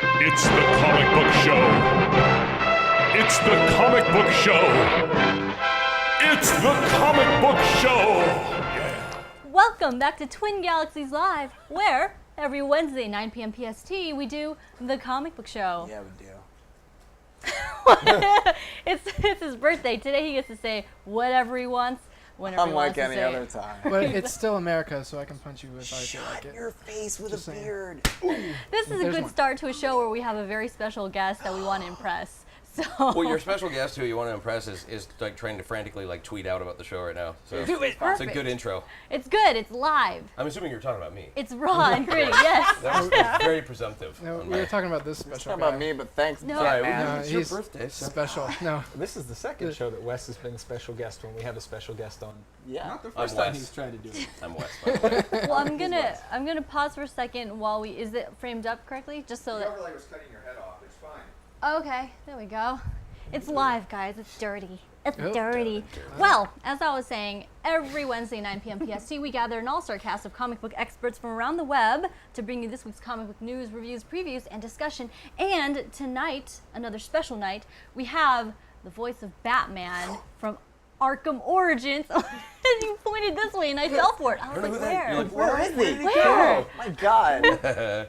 It's the comic book show. It's the comic book show. It's the comic book show. Yeah. Welcome back to Twin Galaxies Live, where every Wednesday, 9 p.m. PST, we do the comic book show. Yeah, we do. It's his birthday. Today he gets to say whatever he wants, whenever he wants Unlike to any say other it. time. But it's still America, so I can punch you if I feel like Shut it. your face with Just a saying. beard. This is a There's good one. start to a show where we have a very special guest that we want to impress. So Well, your special guest who you want to impress is like trying to frantically like tweet out about the show right now. So Do it. it's a Perfect. good intro. It's good. It's live. I'm assuming you're talking about me. It's raw and gritty. Yes. That's very presumptive. No, on we my- were talking about this It's special not guy. about me, but thanks, No. Sorry, Batman. it's your he's birthday. So. Special. No. This is the second show that Wes has been a special guest when we have a special guest on. Yeah. Not the I'm first time Wes. he's tried to do it. I'm Wes, by the way. Well, I'm gonna pause for a second while we. Is it framed up correctly? Just so that. overlay was cutting your head off. It's fine. Okay, there we go. It's live, guys. It's dirty. It's Oh, dirty. Well, as I was saying, every Wednesday, 9 p.m. PST, we gather an all-star cast of comic book experts from around the web to bring you this week's comic book news, reviews, previews, and discussion. And tonight, another special night, we have the voice of Batman from Arkham Origins. And you pointed this way, and I fell for it. I was know like, who that- where? you're like, Where is he? Where? My God.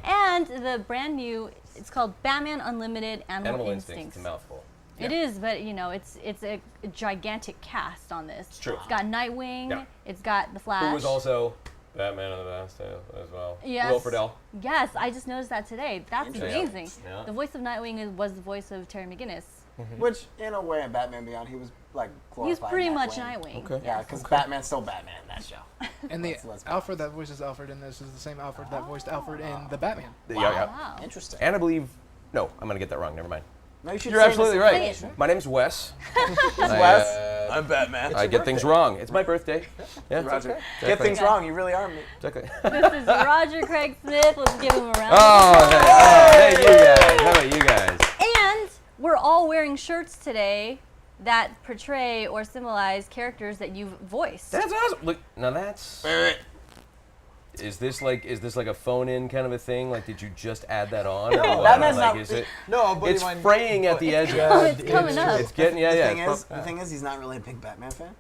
And the brand new, it's called Batman Unlimited Animal, Animal Instincts. Instincts. It's a mouthful. It is, but you know, it's a gigantic cast on this. It's true. It's got Nightwing. Yeah. It's got the Flash. Who was also Batman of the Bastille as well. Yes. Will Friedle. Yes, I just noticed that today. That's Interesting. amazing. Yeah. The voice of Nightwing was the voice of Terry McGinnis. Which, in a way, in Batman Beyond, he was like glorified. He's pretty much Nightwing. Nightwing. Okay. Yeah, because Batman's still Batman in that show. And the Let's be Alfred that voices Alfred in this is the same Alfred that voiced Alfred in the Batman. Yeah, yeah. Wow. Interesting. And I believe, no, I'm gonna get that wrong. Never mind. No, you should You're say absolutely this right. information. My name's Wes. Wes. I'm Batman. I get things wrong. It's my birthday. Yeah. Roger. okay. Get things wrong. You really are me. It's okay. This is Roger Craig Smith. Let's give him a round. Oh, hey, you guys. How about you guys? And we're all wearing shirts today that portray or symbolize characters that you've voiced. That's awesome. Look, now that's. Is this like a phone-in kind of a thing? Like, did you just add that on? No, or what? Batman's like, not- is it? No, but It's fraying at the edges. It's coming up. It's getting The thing is, he's not really a big Batman fan.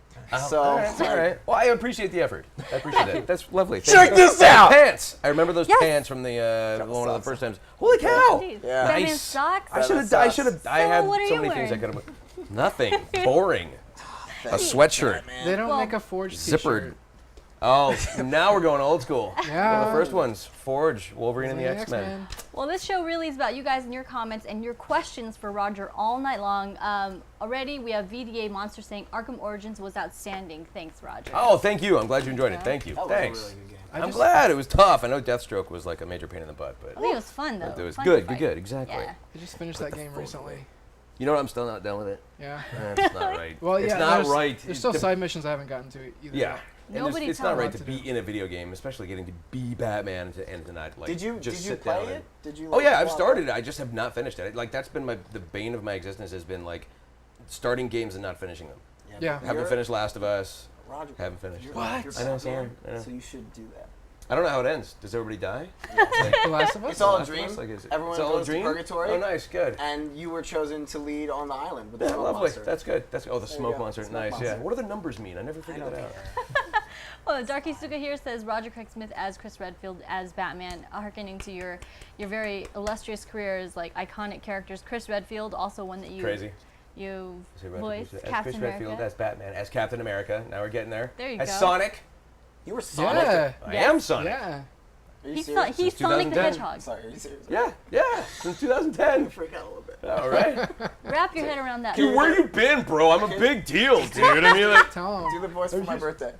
So, all right. Well, I appreciate the effort. I appreciate it. That's lovely. Check this out! Pants. I remember those Yes. pants from the one of the first times. Holy cow! Jeez. Yeah. Batman Nice. socks. I should have. I So had what are so you many things I wearing? could have. Nothing. Boring. A sweatshirt. They don't Well, make a forged Zippered. t-shirt. Oh, now we're going old school. Yeah. One of the first ones, Forge, Wolverine and the X-Men. Well, this show really is about you guys and your comments and your questions for Roger all night long. Already, we have VDA Monster saying Arkham Origins was outstanding. Thanks, Roger. Oh, thank you. I'm glad you enjoyed it. Thank you. That was Thanks. a really good game. I'm glad. It was tough. I know Deathstroke was like a major pain in the butt, but I think it was fun, though. it was Fun to good, fight. good, exactly. Yeah. I just finished that game recently. You know what? I'm still not done with it. Yeah. That's not right. Well, it's yeah. not there's, right. There's still The- side missions I haven't gotten to either. Yeah. And Nobody it's tell not me right what to to be do. in a video game, especially getting to be Batman and to not like Did you just did you sit play down it? and- Did you? Oh like, yeah, I've walk started it. I just have not finished it. Like that's been the bane of my existence has been like starting games and not finishing them. Yeah. but Haven't you're- finished Last of Us. Roger. Haven't finished. You're- What? you're I know, sorry. Batman, I know. So you should do that. I don't know how it ends. Does everybody die? The Last of Us? It's all a Last of dream. Us? Like, is it- Everyone it's all goes a dream? to purgatory. Oh, nice, good. And you were chosen to lead on the island with the Yeah, smoke lovely. monster. That's good. That's oh, the There you smoke go. monster. Smoke Nice. monster. Yeah. What do the numbers mean? I never figured that out. Well, Darky Suka here says Roger Craig Smith as Chris Redfield as Batman, hearkening to your very illustrious career as like iconic characters. Chris Redfield, also one that you Crazy. you Say Redfield, voiced, as Captain Chris Redfield, America. as Batman, as Captain America. Now we're getting there. There you as go. Sonic. You were Sonic. Yeah. I Yes. am Sonic. Yeah. Are you He's serious? He's Since Sonic the 2010. Hedgehog. Sorry, are you serious? Yeah. Since 2010. Freak out a little bit. All right. Wrap your head around that. Dude, where you been, bro? I'm a big deal, dude. I mean, like, Tell 'em. Do the voice for my birthday.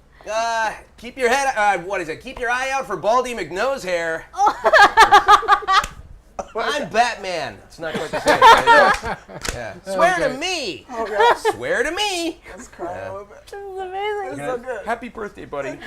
keep your head. What is it? Keep your eye out for Baldy McNose hair. I'm Batman. It's not quite the same. Right? Yeah. Swear to me. Oh god, Swear to me. that's crying a little bit. This is amazing. It's so good. Happy birthday, buddy.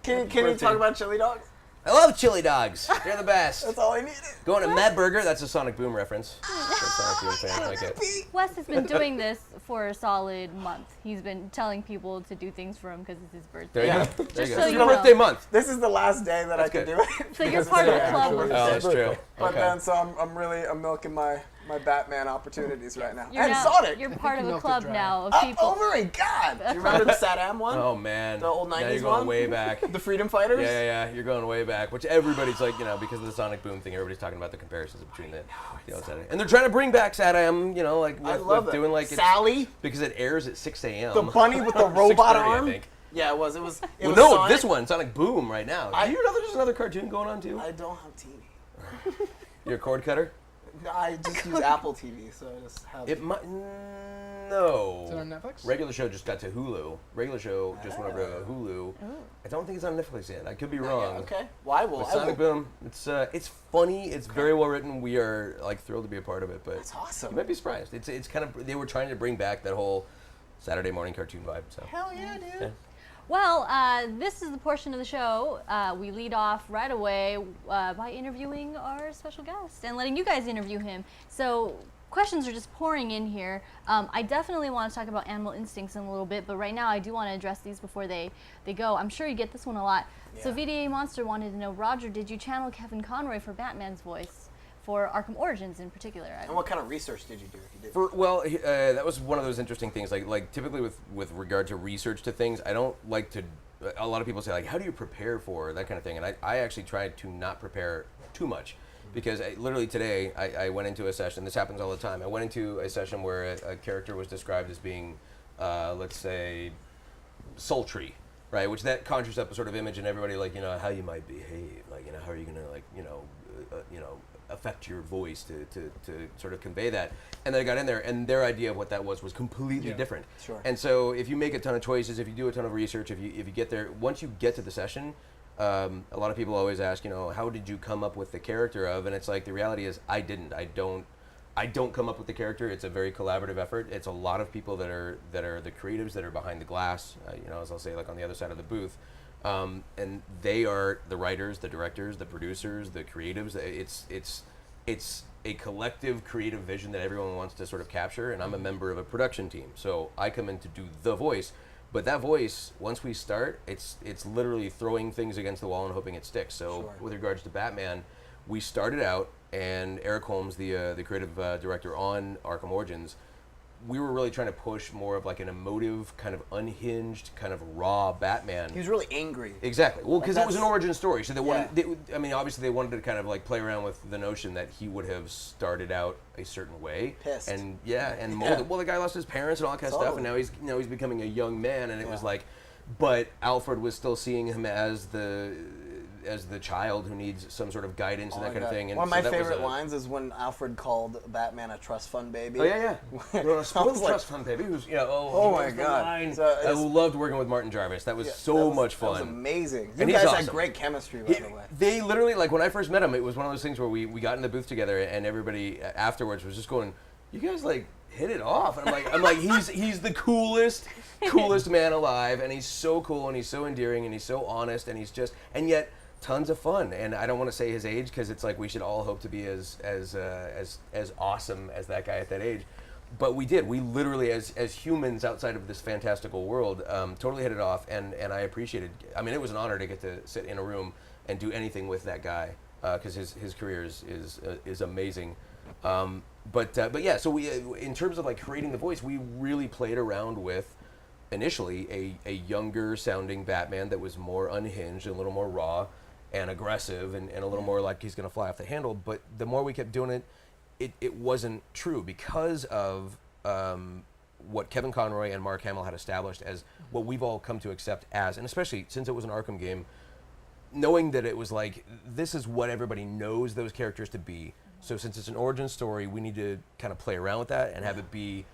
Can you talk about chili dogs? I love chili dogs. They're the best. That's all I needed. Going to Mad Burger. That's a Sonic Boom reference. Sonic Boom fan. Like it. Wes has been doing this for a solid month. He's been telling people to do things for him because it's his birthday. There you Yeah. go. There Just you so go. you It's your know. birthday month. This is the last day that I can good. do it. So you're part of the club. Actually, Oh, that's true. But Okay. then, so I'm milking my Batman opportunities right now. You're And now- Sonic. You're part of a milked it club dry. now of people. Wolverine, God. Do you remember the Saddam one? Oh man. The old Now 90s you're going one? way back. The Freedom Fighters? Yeah. You're going way back. Which everybody's like, because of the Sonic Boom thing, everybody's talking about the comparisons between the old Saturday. And they're trying to bring back Saddam, like I with love that. doing like Sally, because it airs at 6 a.m. the bunny with the robot 6:30, arm. I think. Yeah, it was. It Well, was no, Sonic. this one, Sonic Boom, right now. Do you know there's another cartoon going on too? I don't have TV. You're a cord cutter? I just use Apple TV, so I just have. It might. No. Is it on Netflix? Regular show just got to Hulu. Regular show just went over to Hulu. I don't think it's on Netflix yet. I could be wrong. Okay. Why will But I? Sonic will. Boom. It's funny. It's very well written. We are thrilled to be a part of it. But That's awesome. you might be surprised. It's kind of they were trying to bring back that whole Saturday morning cartoon vibe. So. Hell yeah, dude. Yeah. Well, this is the portion of the show we lead off right away by interviewing our special guest and letting you guys interview him. So questions are just pouring in here. I definitely want to talk about animal instincts in a little bit, but right now I do want to address these before they go. I'm sure you get this one a lot. So Yeah. VDA Monster wanted to know, Roger, did you channel Kevin Conroy for Batman's voice? For Arkham Origins in particular. And what kind of research did you do if you did? That was one of those interesting things. Like typically with regard to research to things, I don't like to. A lot of people say like, how do you prepare for that kind of thing? And I actually try to not prepare too much, because literally today I went into a session. This happens all the time. I went into a session where a character was described as being, let's say, sultry, right? Which that conjures up a sort of image in everybody, like how you might behave, like how are you gonna affect your voice to sort of convey that. And then I got in there, and their idea of what that was completely different. Sure. And so if you make a ton of choices, if you do a ton of research, if you get there, once you get to the session, a lot of people always ask, how did you come up with the character of? And it's like, the reality is I didn't. I don't come up with the character. It's a very collaborative effort. It's a lot of people that are the creatives that are behind the glass, as I'll say, like on the other side of the booth. And they are the writers, the directors, the producers, the creatives. It's a collective creative vision that everyone wants to sort of capture, and I'm a member of a production team. So I come in to do the voice, but that voice, once we start, it's literally throwing things against the wall and hoping it sticks. So Sure. with regards to Batman, we started out, and Eric Holmes, the creative director on Arkham Origins, we were really trying to push more of like an emotive, kind of unhinged, kind of raw Batman. He was really angry. Exactly. Well, because it was an that's- origin story, so they wanted. Yeah. Obviously, they wanted to kind of like play around with the notion that he would have started out a certain way, Pissed. and molded. Yeah. Well, the guy lost his parents and all that kind of stuff, and Totally. now he's becoming a young man, and it was Yeah. like, but Alfred was still seeing him as the child who needs some sort of guidance and Oh that my kind of God. thing. And One of so my that was favorite a- lines is when Alfred called Batman a trust fund baby. Oh yeah. You're on a spoiled was like- trust fund, baby. Who's Oh my who's the God. line? So I it's- loved working with Martin Jarvis. That was Yeah, so much That was fun. amazing. You And he's guys awesome. had great chemistry, by the way. They literally, like when I first met him, it was one of those things where we got in the booth together, and everybody afterwards was just going, "You guys like hit it off." And I'm like, he's the coolest man alive, and he's so cool, and he's so endearing, and he's so honest, and and yet tons of fun. And I don't want to say his age, because it's like we should all hope to be as awesome as that guy at that age. But we did. We literally, as humans outside of this fantastical world, totally hit it off, and I appreciated. I mean, it was an honor to get to sit in a room and do anything with that guy, because his career is amazing. But yeah, so we, in terms of like creating the voice, we really played around with initially a younger sounding Batman that was more unhinged and a little more raw and aggressive and a little more like he's gonna fly off the handle. But the more we kept doing it, it wasn't true, because of what Kevin Conroy and Mark Hamill had established as what we've all come to accept as, and especially since it was an Arkham game, knowing that it was like, this is what everybody knows those characters to be. So since it's an origin story, we need to kind of play around with that and have it be,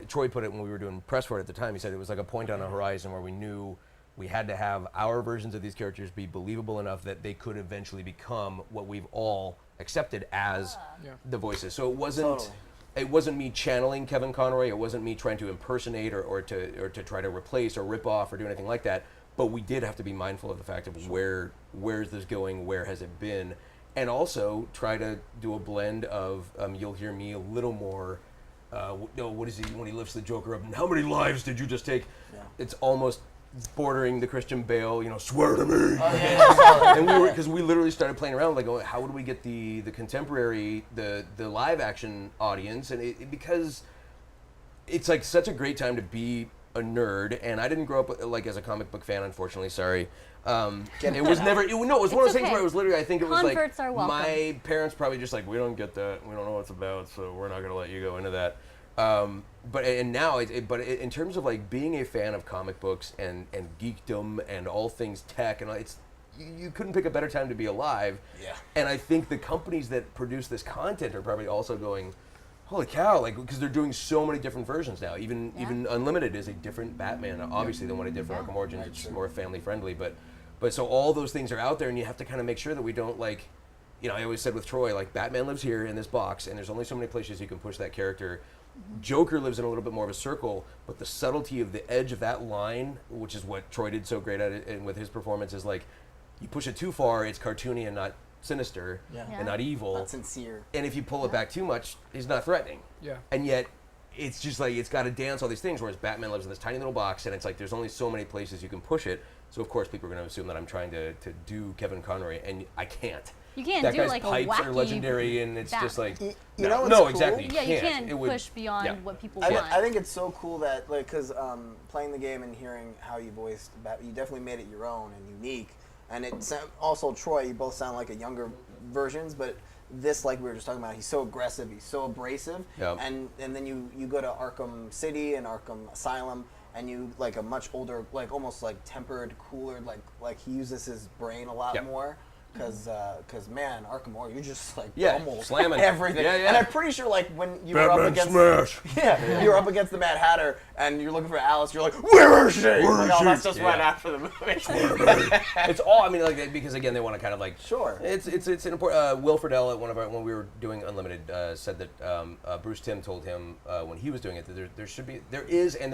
Troy put it when we were doing press for it at the time, he said it was like a point on a horizon where we knew we had to have our versions of these characters be believable enough that they could eventually become what we've all accepted as the voices. So it wasn't Totally. it wasn't me channeling Kevin Conroy, it wasn't me trying to impersonate or to try to replace or rip off or do anything like that. but we did have to be mindful of the fact of where is this going, where has it been, and also try to do a blend of you'll hear me a little more. What is he when he lifts the Joker up? And how many lives did you just take? Yeah. It's almost bordering the Christian Bale, swear to me. Oh, And because we literally started playing around, like, how would we get the contemporary, the live action audience, and because it's like such a great time to be a nerd, and I didn't grow up like as a comic book fan, unfortunately. Sorry. It was never. It was one of those things where it was literally. I think it was Converts like are welcome. my parents probably just like, we don't get that, we don't know what it's about, so we're not gonna let you go into that. But now, in terms of like being a fan of comic books and geekdom and all things tech, and you couldn't pick a better time to be alive. Yeah. And I think the companies that produce this content are probably also going, holy cow, like, because they're doing so many different versions now. Even Unlimited is a different Batman, obviously, than what I did for Arkham Origins. It's more family friendly, but so all those things are out there, and you have to kind of make sure that we don't like, I always said with Troy, like, Batman lives here in this box, and there's only so many places you can push that character. Joker lives in a little bit more of a circle, but the subtlety of the edge of that line, which is what Troy did so great at it, and with his performance, is like, you push it too far, it's cartoony and not sinister and not evil. Not sincere. And if you pull it back too much, he's not threatening. Yeah. And yet, it's just like, it's got to dance all these things, whereas Batman lives in this tiny little box, and it's like, there's only so many places you can push it. So, of course, people are going to assume that I'm trying to do Kevin Conroy, and I can't. You can't that do guy's like a pipes wacky are legendary, and it's Batman. just like, You no, know what's no, cool? exactly. Yeah, you can't. can't It would- push beyond yeah. what people I want. think it's so cool that, like, because playing the game and hearing how you voiced Batman, you definitely made it your own and unique. And also, Troy, you both sound like a younger versions, but this, like we were just talking about, he's so aggressive, he's so abrasive. Yep. And then you go to Arkham City and Arkham Asylum, and you, like, a much older, like, almost, like, tempered, cooler, like he uses his brain a lot Yep. more. Because man, Arkham Horror, you're just like almost slamming everything. Yeah, yeah. And I'm pretty sure, like, when you were up against you're up against the Mad Hatter and you're looking for Alice, you're like, where is she? That's just right after the movie. It's all, I mean, like, because again, they want to kind of like, Sure. It's an important. Will Friedle at when we were doing Unlimited said that Bruce Timm told him when he was doing it that there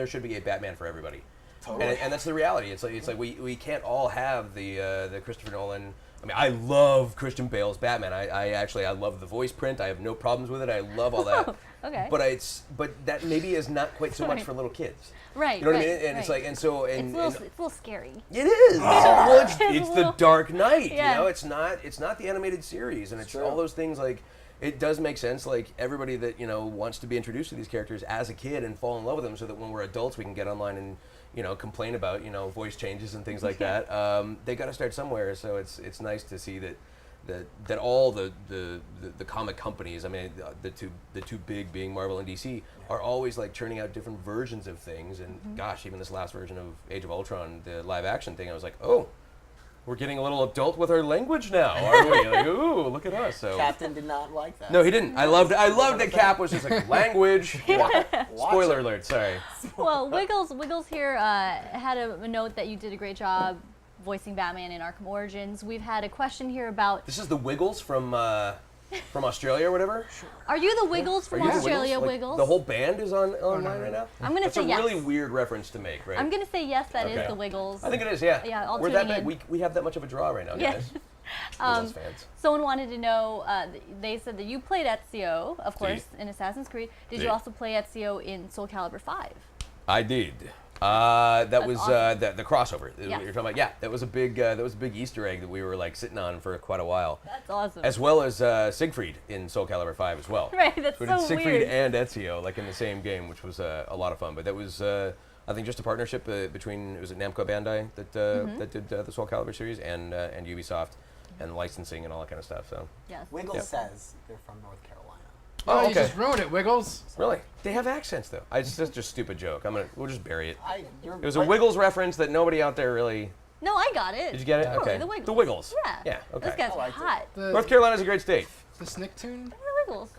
should be a Batman for everybody. Totally. And that's the reality. It's like we can't all have the Christopher Nolan. I mean, I love Christian Bale's Batman. I love the voice print. I have no problems with it. I love all that. Okay. But that maybe is not quite so much for little kids. Right. You know what I right, mean? And it's like, and so, and it's a little scary. it is. Well, it's It's a the little- Dark Knight. Yeah. It's not the animated series, and it's True. all those things. Like, it does make sense. Like, everybody that wants to be introduced to these characters as a kid and fall in love with them, so that when we're adults we can get online and complain about voice changes and things like that. They got to start somewhere. So it's nice to see that all the comic companies, I mean the two big being Marvel and DC, are always like churning out different versions of things. And gosh, even this last version of Age of Ultron, the live action thing, I was like, oh, we're getting a little adult with our language now, aren't we? Like, ooh, look at us. So Captain did not like that. no, he didn't. I loved that Cap was just like language. Spoiler alert. Sorry. Well, Wiggles here had a note that you did a great job voicing Batman in Arkham Origins. We've had a question here about, This is the Wiggles from Australia or whatever. are you the Wiggles from Are you the Australia, Like, Wiggles? The whole band is online right now? I'm going to That's say a yes. really weird reference to make, right? I'm going to say yes, that is Okay. the Wiggles. I think it is, yeah. Yeah, I'll We're tune that in. big. We have that much of a draw right now, Yeah. guys. Wiggles fans. Someone wanted to know, they said that you played Ezio, of course, Did. in Assassin's Creed. Did Did. you also play Ezio in Soul Calibur 5? I did. That was awesome. the crossover. Yeah. What you're talking about. Yeah, that was a big Easter egg that we were like sitting on for quite a while. That's awesome. As well as Siegfried in Soul Calibur 5 as well. Right, that's We did so Siegfried weird. and Ezio like in the same game, which was a lot of fun. But that was I think just a partnership between, was it Namco Bandai that that did the Soul Calibur series and Ubisoft and licensing and all that kind of stuff. So Yes. Wiggles Yeah. says they're from North Carolina. Oh, you okay. just ruined it, Wiggles. Really, they have accents though. It's just a stupid joke. We'll just bury it. You're It was a Wiggles reference that nobody out there really. No, I got it. Did you get it? Totally, Okay. the Wiggles. The Wiggles. Yeah. Yeah. Okay. Those guys I are liked it. hot. North Carolina's a great state. The Snicktoon The Wiggles.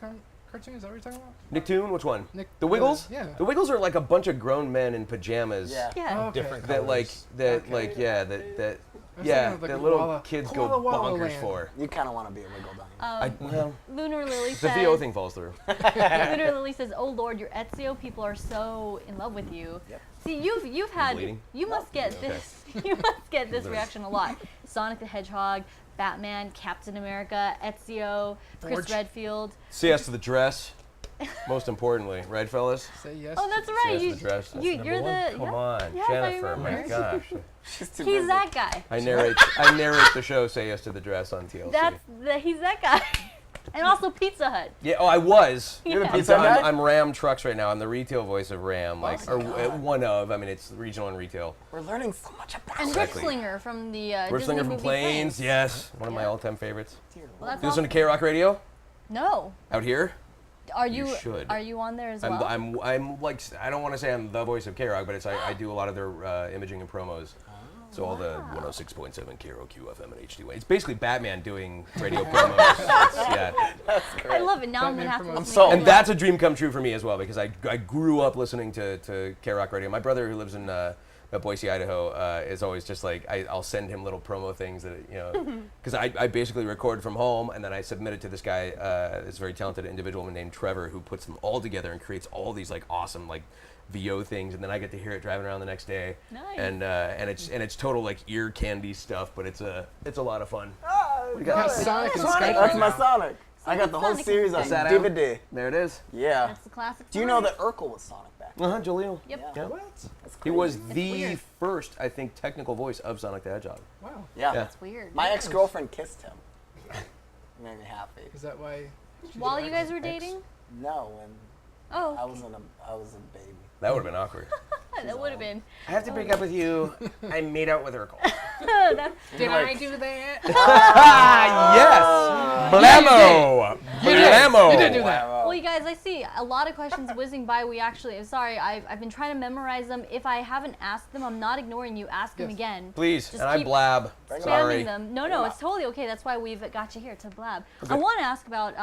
cartoon, is that what you're talking about? Nicktoon, which one? Nick- the Wiggles? yeah. The Wiggles are like a bunch of grown men in pajamas. Yeah. Yeah. Oh, okay. Different That like colors. that Okay. like yeah that Yeah, thinking of the like little Koala- kids Koala go Walla bonkers Land. for. You kind of want to be a wiggle, don't you? Well, Lunar Lily the VO says. thing falls through. Lunar Lily says, "Oh Lord, your Ezio people are so in love with you." Yep. See, you've had bleeding? you must get Okay. this you must get this reaction a lot. Sonic the Hedgehog, Batman, Captain America, Ezio, Chris Forge. Redfield. Say yes to the dress. Most importantly, right, fellas? Say yes. Oh, that's Say right. yes to You, the dress. you're number the Come yeah. on, Yes, I Jennifer. My remember. gosh. She's too He's busy. that guy. I narrate the show. Say yes to the dress on TLC. He's that guy. And also Pizza Hut. Yeah. Oh, I was. You're the Yeah. Pizza Hut guy? I'm Ram Trucks right now. I'm the retail voice of Ram, like Oh or my God. one of. I mean, it's regional and retail. We're learning so much about And it. Exactly. Rick Slinger from the We're Disney Slinger from movie Planes. Yes, one of my Yeah. all-time favorites. Dear Well, that's You listen to awesome. K-Rock Radio No. out here? Are You you should. Are you on there as well? I'm like, I don't want to say I'm the voice of K-Rock, but I do a lot of their imaging and promos. So all the 106.7 K-Rock QFM and HD. It's basically Batman doing radio promos. Yeah. I love it. Now I'm gonna have to Batman listen to sold. it. And that's a dream come true for me as well, because I grew up listening to K-Rock Radio. My brother, who lives in Boise, Idaho, is always just like, I'll send him little promo things that, you know, because I basically record from home, and then I submit it to this guy, this very talented individual named Trevor, who puts them all together and creates all these like awesome like VO things, and then I get to hear it driving around the next day. Nice. And it's total like ear candy stuff, but it's a lot of fun. We got Sonic and Sonic. Skype That's right my now. Sonic. I got the whole Sonic series on is that out? DVD. There it is. Yeah. That's the classic. Do you know Sonic. that Urkel was Sonic back? Jaleel. Yep. Yeah. That's He crazy. was It's the weird. first, I think, technical voice of Sonic the Hedgehog. Wow. Yeah. Yeah. It's weird. My ex-girlfriend kissed him. Made me happy. Is that why? While you guys were dating? No, when Oh, I was a baby. That would have been awkward. that would have been. I have to break up with you. I made out with Urkel. That- Did I do that? Ah, yes! Blammo! Blammo! You did do that. well, you guys, I see a lot of questions whizzing by. I'm sorry, I've been trying to memorize them. If I haven't asked them, I'm not ignoring you. Ask them Yes. again. Please, Just and I keep blab. Bring 'em Sorry. Spamming them. No, it's totally okay. That's why we've got you here to blab. I want to ask about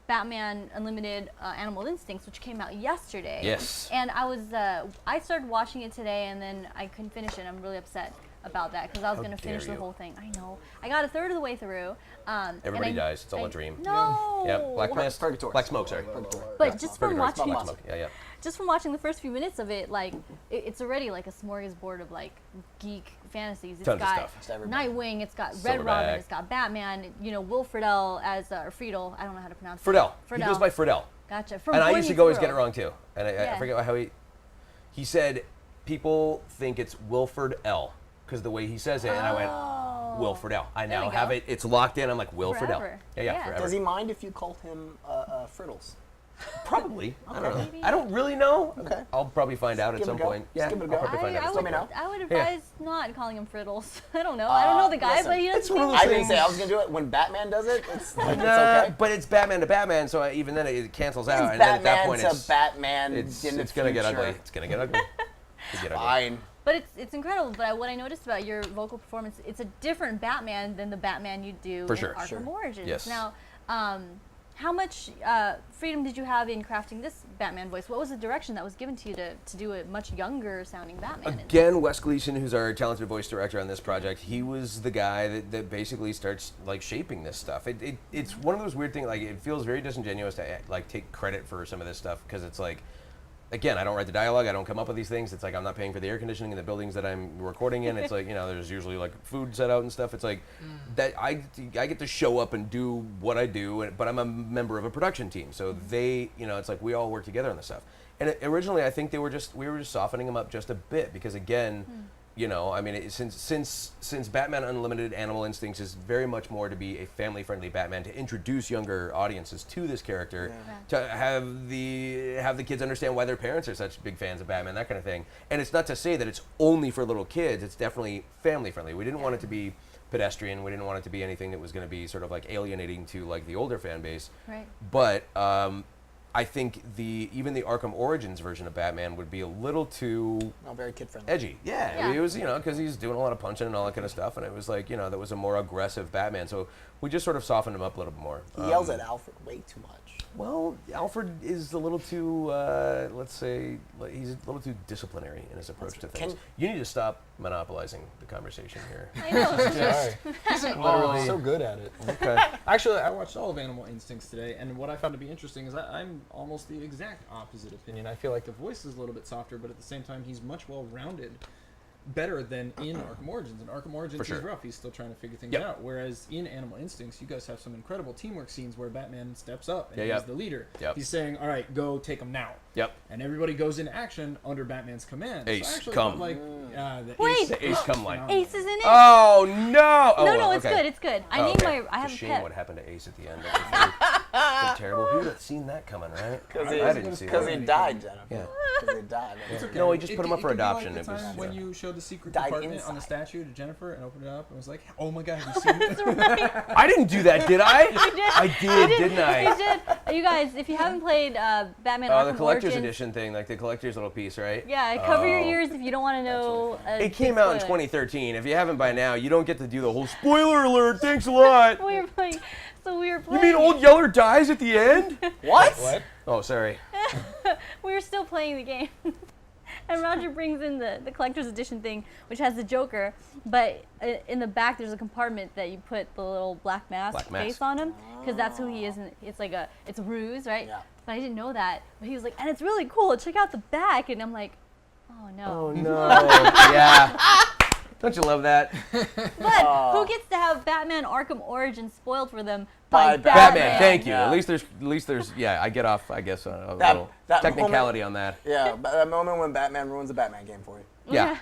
Batman Unlimited Animal Instincts, which came out yesterday. Yes. And I started watching it today, and then I couldn't finish it. I'm really upset about that because I was How going to finish dare the you. whole thing. I know. I got a third of the way through. Everybody and dies. It's all a dream. No. Yep. Black mist. Purgatory. Black smoke, sorry. But just from Purgatory. watching, Black smoke. Yeah, yeah. just from watching the first few minutes of it, like it's already like a smorgasbord of like geek fantasies. It's Tons of got stuff. Just everybody. Nightwing, it's got Red Silverback. Robin, it's got Batman. You know, Will Friedle as or Friedel. I don't know how to pronounce it. Friedel. He Friedel. goes by Friedel. Gotcha. From And I Boy used to Meets always get it World. wrong too. And I Yeah. forget how he said people think it's Wilford L. because the way he says it, and I went, Wilford L. I There now we have go. it. It's locked in. I'm like, Wilford L. Forever. Yeah, Yeah. forever. Does he mind if you called him Frittles? Probably. I don't know. Maybe. I don't really know. Okay. I'll probably find out at Give it some a go. point. Just Yeah, give it a I'll go. probably find out. I at Let would, me know. I would Yeah. advise not calling him Frittles. I don't know. I don't know the guy, listen, but he it's doesn't one of seem those I like didn't say I was gonna do it. When Batman does it, it's like, it's Nah, okay. but it's Batman to Batman, so even then it cancels out. It's And then at that Batman point, to it's Batman it's in the gonna get future. ugly. It's gonna get ugly. It's gonna get ugly. Fine. But it's incredible. But what I noticed about your vocal performance, it's a different Batman than the Batman you do For in sure. Arkham Sure. Origins. Yes. Now, how much freedom did you have in crafting this Batman voice? What was the direction that was given to you to do a much younger sounding Batman? Again, Wes Gleason, who's our talented voice director on this project, he was the guy that basically starts like shaping this stuff. It's one of those weird things. Like it feels very disingenuous to like take credit for some of this stuff because it's like, again, I don't write the dialogue. I don't come up with these things. It's like I'm not paying for the air conditioning in the buildings that I'm recording in. It's like, you know, there's usually like food set out and stuff. It's like that I get to show up and do what I do, but I'm a member of a production team. So they, you know, it's like we all work together on this stuff. And originally, I think we were just softening them up just a bit because again, you know, I mean, since Batman Unlimited Animal Instincts is very much more to be a family-friendly Batman, to introduce younger audiences to this character, to have the kids understand why their parents are such big fans of Batman, that kind of thing. And it's not to say that it's only for little kids. It's definitely family-friendly. We didn't want it to be pedestrian. We didn't want it to be anything that was going to be sort of like alienating to like the older fan base. Right. But I think even the Arkham Origins version of Batman would be a little too Very kid friendly. edgy. Yeah, Yeah. it was, you know, because he's doing a lot of punching and all that kind of stuff, and it was like, you know, that was a more aggressive Batman. So we just sort of softened him up a little bit more. He yells at Alfred way too much. Well, Alfred is a little too, let's say, he's a little too disciplinary in his approach to things. You need to stop monopolizing the conversation here. I know. Sorry. He's literally so good at it. Okay. Actually, I watched all of Animal Instincts today, and what I found to be interesting is I'm almost the exact opposite opinion. I feel like the voice is a little bit softer, but at the same time, he's much well-rounded. Better than in Arkham Origins. In Arkham Origins, he's rough. He's still trying to figure things out. Whereas in Animal Instincts, you guys have some incredible teamwork scenes where Batman steps up and he's the leader. He's saying, "All right, go take him now." And everybody goes into action under Batman's command. Ace, so come. Wait. The Ace come line. Ace is in it. Oh no! Oh, no, it's good. It's good. I named my. I have it's a a shame pet. what happened to Ace at the end. That was terrible. Who would have seen that coming, right? I didn't see that. Because he died, Jennifer. Yeah. Because he died. Okay. No, he just put him up for could be adoption. Like the It was time when you showed the secret Died compartment on the inside. statue to Jennifer and opened it up and was like, "Oh my God, have you seen it?" I didn't do that, did I? You did. I did, didn't I? You did. You guys, if you haven't played Batman Oh, Arkham the collector's Origins, edition thing, like the collector's little piece, right? Yeah, cover your ears if you don't want to know. It came out in 2013. If you haven't by now, you don't get to do the whole spoiler alert. Thanks a lot. We were playing. So we were You playing. mean Old Yeller dies at the end? What? Oh, sorry. We were still playing the game. And Roger brings in the collector's edition thing, which has the Joker, but in the back there's a compartment that you put the little black mask face on him, because that's who he is. And it's like it's a ruse, right? Yeah. But I didn't know that. But he was like, and it's really cool. Check out the back. And I'm like, oh no. Oh no. Yeah. Don't you love that? But who gets to have Batman Arkham Origins spoiled for them By by Batman. Thank you. Yeah. At least there's. Yeah, I get off. I guess on a little that technicality moment- on that. Yeah, but that moment when Batman ruins a Batman game for you. Yeah.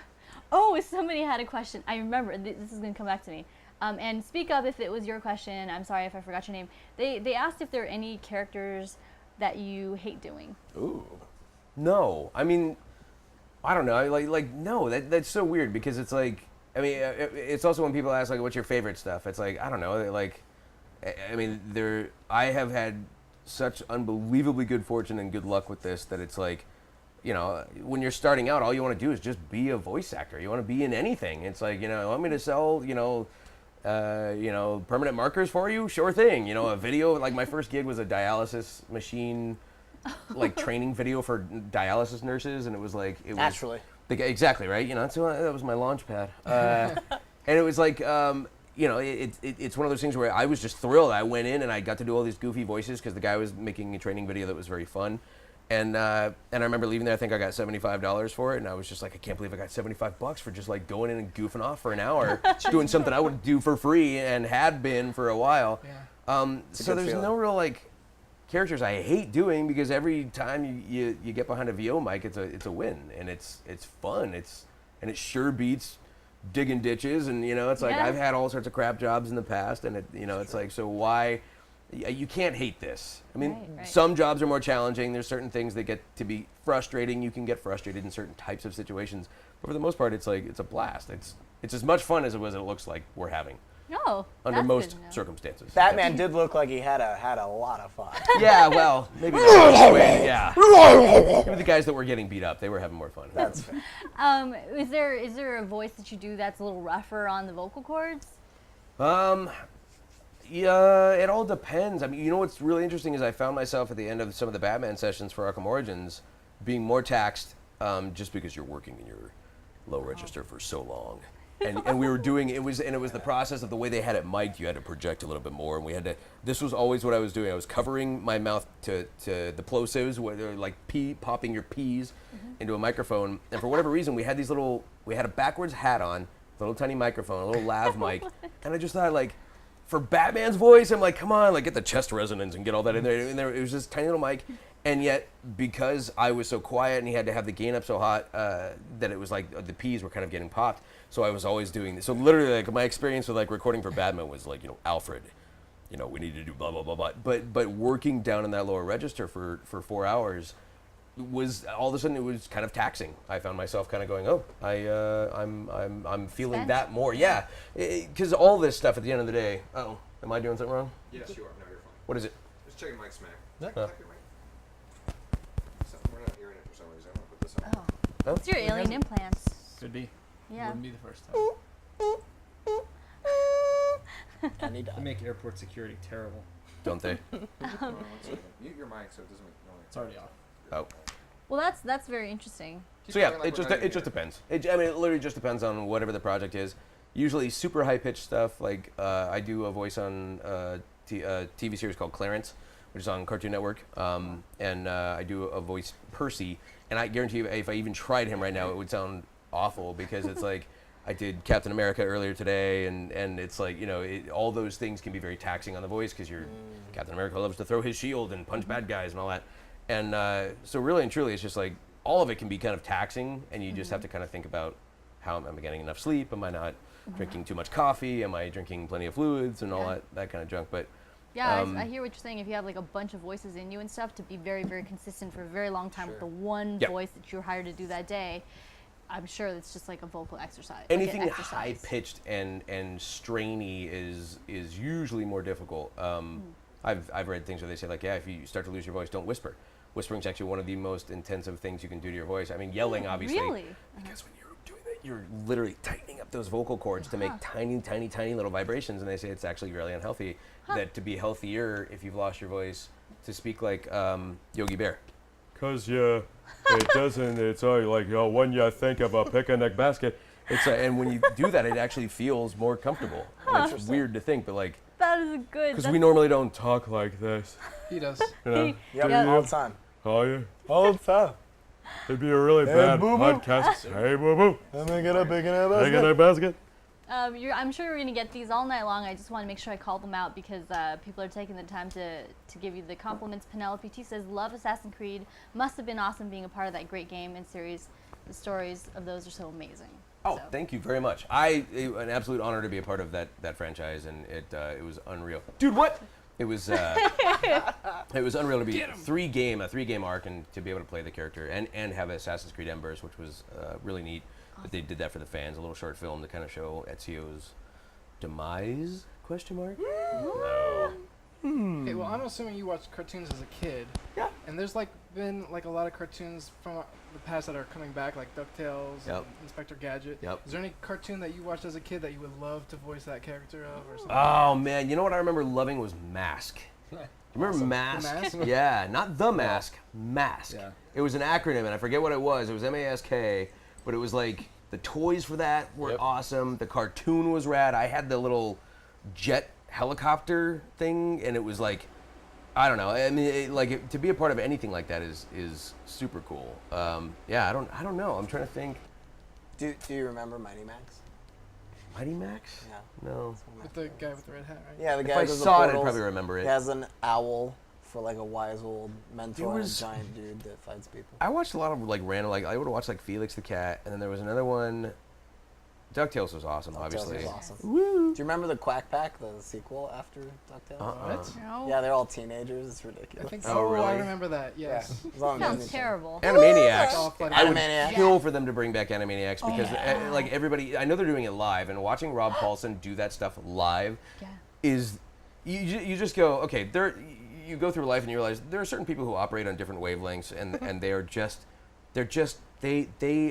Oh, somebody had a question. I remember. This is going to come back to me. And speak up if it was your question. I'm sorry if I forgot your name. They asked if there are any characters that you hate doing. Ooh. No, I mean, I don't know. Like no. That's so weird because it's like. I mean, it's also when people ask like, "What's your favorite stuff?" It's like I don't know. Like, I mean, I have had such unbelievably good fortune and good luck with this that it's like, you know, when you're starting out, all you want to do is just be a voice actor. You want to be in anything. It's like, you know, want me to sell, permanent markers for you? Sure thing. You know, a video. Like my first gig was a dialysis machine, like training video for dialysis nurses, and it was like Naturally. Exactly right. You know, that was my launch pad, and it was like, it's one of those things where I was just thrilled. I went in and I got to do all these goofy voices because the guy was making a training video that was very fun, and I remember leaving there. I think I got $75 for it, and I was just like, I can't believe I got $75 for just like going in and goofing off for an hour, doing something I would do for free and had been for a while. Yeah. So there's no real like characters I hate doing because every time you get behind a VO mic, it's a win and it's fun. And it sure beats digging ditches, and you know it's like I've had all sorts of crap jobs in the past, and it's like, so why you can't hate this. I mean, some jobs are more challenging. There's certain things that get to be frustrating. You can get frustrated in certain types of situations, but for the most part, it's like it's a blast. It's as much fun as it looks like we're having. No. Under most circumstances. Batman did look like he had a lot of fun. Yeah, well, maybe not. Yeah. Maybe the guys that were getting beat up, they were having more fun. That's fair. Is there a voice that you do that's a little rougher on the vocal cords? Yeah, it all depends. I mean, you know what's really interesting is I found myself at the end of some of the Batman sessions for Arkham Origins being more taxed just because you're working in your low register for so long. And we were doing it was the process of the way they had it mic'd. You had to project a little bit more, and we had to. This was always what I was doing. I was covering my mouth to the plosives, where they're like popping your P's into a microphone. And for whatever reason, we had a backwards hat on, little tiny microphone, a little lav mic, and I just thought like, for Batman's voice, I'm like, come on, like get the chest resonance and get all that in there. And it was this tiny little mic. And yet, because I was so quiet and he had to have the gain up so hot that it was like the P's were kind of getting popped. So I was always doing this. So literally, like my experience with like recording for Batman was like, Alfred, we need to do blah blah blah blah. But working down in that lower register for 4 hours was all of a sudden it was kind of taxing. I found myself kind of going, I'm feeling that more. Yeah, because all this stuff at the end of the day. Oh, am I doing something wrong? Yes, you are. No, you're fine. What is it? Just checking mic smack. Yeah. Check your mic. We're not hearing it for some reason. I'm gonna put this on. Oh. It's your alien implants. Could be. Yeah. Wouldn't be the first time. And he They died. make airport security terrible. don't they? Hold on one second. Mute your mic so it doesn't make noise. It's already off. Oh. Well, that's very interesting. So yeah, talking like it we're just not it even just here. depends. I mean, it literally just depends on whatever the project is. Usually super high pitched stuff. Like I do a voice on a TV series called Clarence, which is on Cartoon Network, and I do a voice Percy. And I guarantee you, if I even tried him right now, it would sound awful because it's like I did Captain America earlier today, and it's like, you know, all those things can be very taxing on the voice because Captain America loves to throw his shield and punch bad guys and all that. And so really and truly, it's just like all of it can be kind of taxing, and you just have to kind of think about how am I getting enough sleep? Am I not drinking too much coffee? Am I drinking plenty of fluids and all that kind of junk? But Yeah, I hear what you're saying. If you have like a bunch of voices in you and stuff, to be very, very consistent for a very long time with the one Yep. voice that you're hired to do that day, I'm sure it's just like a vocal exercise. anything like an high exercise. pitched and strainy is usually more difficult. I've read things where they say like, yeah, if you start to lose your voice, don't whisper. Whispering's actually one of the most intensive things you can do to your voice. I mean, yelling obviously, Really? because when you're doing that, you're literally tightening up those vocal cords to make tiny, tiny, tiny little vibrations, and they say it's actually really unhealthy. That to be healthier, if you've lost your voice, to speak like Yogi Bear. Cause it doesn't. It's only like when you think of a picnic basket. It's and when you do that, it actually feels more comfortable. And it's weird to think, but like, That is good. because That's- we normally don't talk like this. He does. You know? Yep, Yeah. all the time. Oh yeah. All the time. It'd be a really bad boo-boo. podcast. Hey boo boo. Let me get a big enough. Picnic basket. I'm sure you're gonna get these all night long. I just want to make sure I call them out because people are taking the time to give you the compliments. Penelope T says, "Love Assassin's Creed. Must have been awesome being a part of that great game and series. The stories of those are so amazing." Oh, So- thank you very much. An absolute honor to be a part of that franchise, and it was unreal. Dude, what? It was it was unreal to be a three game arc and to be able to play the character and have Assassin's Creed Embers, which was really neat. That they did that for the fans, a little short film to kind of show Ezio's demise? Question mark? No. Okay, well, I'm assuming you watched cartoons as a kid. Yeah. And there's been a lot of cartoons from the past that are coming back, like DuckTales, Yep. and Inspector Gadget. Yep. Is there any cartoon that you watched as a kid that you would love to voice that character of, or something? Oh man, you know what I remember loving was Mask. Remember Mask? The Mask? Yeah, not The Mask, Mask. Yeah. It was an acronym, and I forget what it was. It was M-A-S-K, but it was like the toys for that were awesome. The cartoon was rad. I had the little jet helicopter thing, and it was like, I don't know. I mean, to be a part of anything like that is super cool. Yeah, I don't know. I'm trying to think. Do you remember Mighty Max? Mighty Max? Yeah. No. With the guy with the red hat, right? Yeah, the If guy I who does the saw it, I'd portals. probably remember it. He has an owl for like a wise old mentor was- and a giant dude that fights people. I watched a lot of random, I would watch Felix the Cat, and then there was another one. DuckTales was awesome, DuckTales obviously. was awesome. Do you remember the Quack Pack, the sequel after DuckTales? Uh-uh. No. Yeah, they're all teenagers. It's I ridiculous. think Oh, so. really? I remember that, yes. Yeah, it was on Sounds Disney terrible. Animaniacs. All flooded. I would Animaniacs. kill for them to bring back Animaniacs because yeah. everybody, I know they're doing it live, and watching Rob Paulson do that stuff live Yeah. is you just go, okay, you go through life and you realize there are certain people who operate on different wavelengths, and they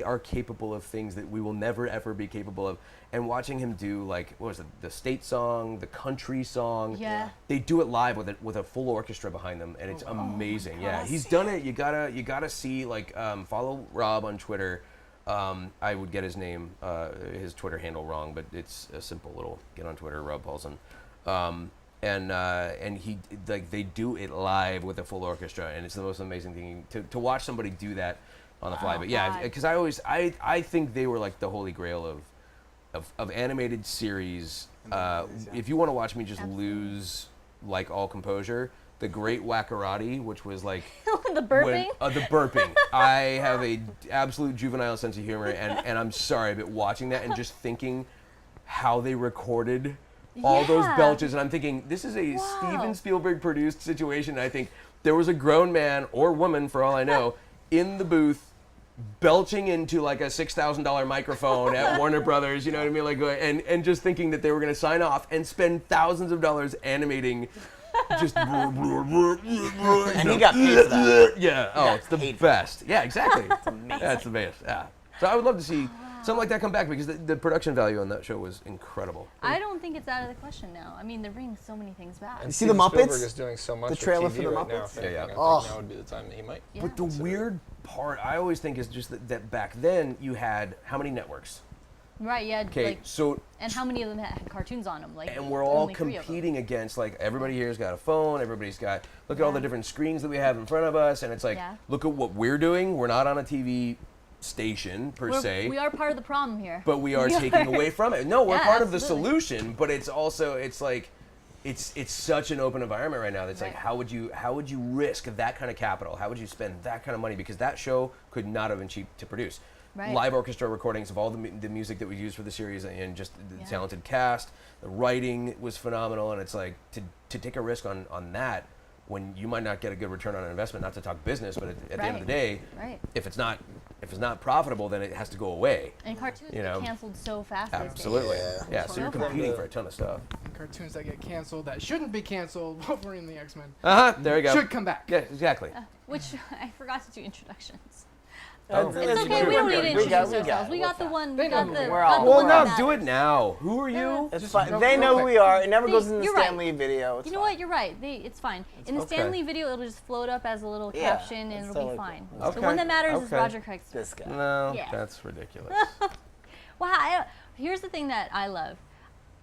are capable of things that we will never ever be capable of. And watching him do what was it, the state song, the country song, Yeah. they do it live with a full orchestra behind them, and it's amazing. Yeah, he's done it. You gotta see follow Rob on Twitter. I would get his name, his Twitter handle wrong, but it's a simple little get on Twitter, Rob Paulson. And he they do it live with a full orchestra, and it's the most amazing thing to watch somebody do that on the fly. But yeah, God. because I think they were like the holy grail of animated series. If you want to watch me just lose all composure, The Great Wackarati, which was like The burping. the burping. I have a absolute juvenile sense of humor, and I'm sorry, but watching that and just thinking how they recorded all those Yeah. belches, and I'm thinking this is a Steven Spielberg produced situation. And I think there was a grown man or woman, for all I know, in the booth belching into a $6,000 microphone at Warner Brothers, you know what I mean, and just thinking that they were going to sign off and spend thousands of dollars animating just And he got paid for that. yeah, oh, it's the paid for best. Yeah, exactly. That's the best. Yeah. So I would love to see something like that come back, because the production value on that show was incredible. I don't think it's out of the question now. I mean, they're bringing so many things back. And see the Steven Muppets? Spielberg is doing so much The for trailer TV for the right now. Muppets? If anything, Yeah. I think Oh. now would be the time that he might. Yeah. But the weird part, I always think, is just that back then you had how many networks? Right, yeah. Okay, Like, so and how many of them had cartoons on them? Like, and we're all only 3 of them. competing against, like, everybody here's got a phone, everybody's got, look at all the different screens that we have in front of us, and it's like, Yeah. look at what we're doing. We're not on a TV station per se, We are part of the problem here. but we are taking away from it. No, we're Yeah, part of the absolutely. solution, but it's also, it's like, it's such an open environment right now that's like, Right. how would you risk that kind of capital? How would you spend that kind of money? Because that show could not have been cheap to produce. Right. Live orchestra recordings of all the music that we used for the series, and just the Yeah. talented cast. The writing was phenomenal, and it's like to take a risk on that when you might not get a good return on investment. Not to talk business, but at the end of the day, Right. if it's not profitable, then it has to go away. And cartoons You know, get canceled so fast. these days. Absolutely. Yeah. Yeah. So you're competing for a ton of stuff. And cartoons that get canceled that shouldn't be canceled. Wolverine and the X-Men There you go. should come back. Yeah, exactly. Which I forgot to do introductions. Oh. It's okay. We don't need to introduce ourselves. We got the one. We They know got who the. we are. We're got all- the Well, one no, that do it matters. now. Who are you? It's Just fine. real- They real know who quick. we are. It never See, goes in the you're right. Stan Lee video. It's You know fine. what? You're right. It's fine. In the okay. Stan Lee video, it'll just float up as a little Yeah, caption, and it's it'll totally be fine. cool. The one that matters is Okay. Roger Craig's. This guy. No, Yeah. that's ridiculous. Wow. Here's the thing that I love.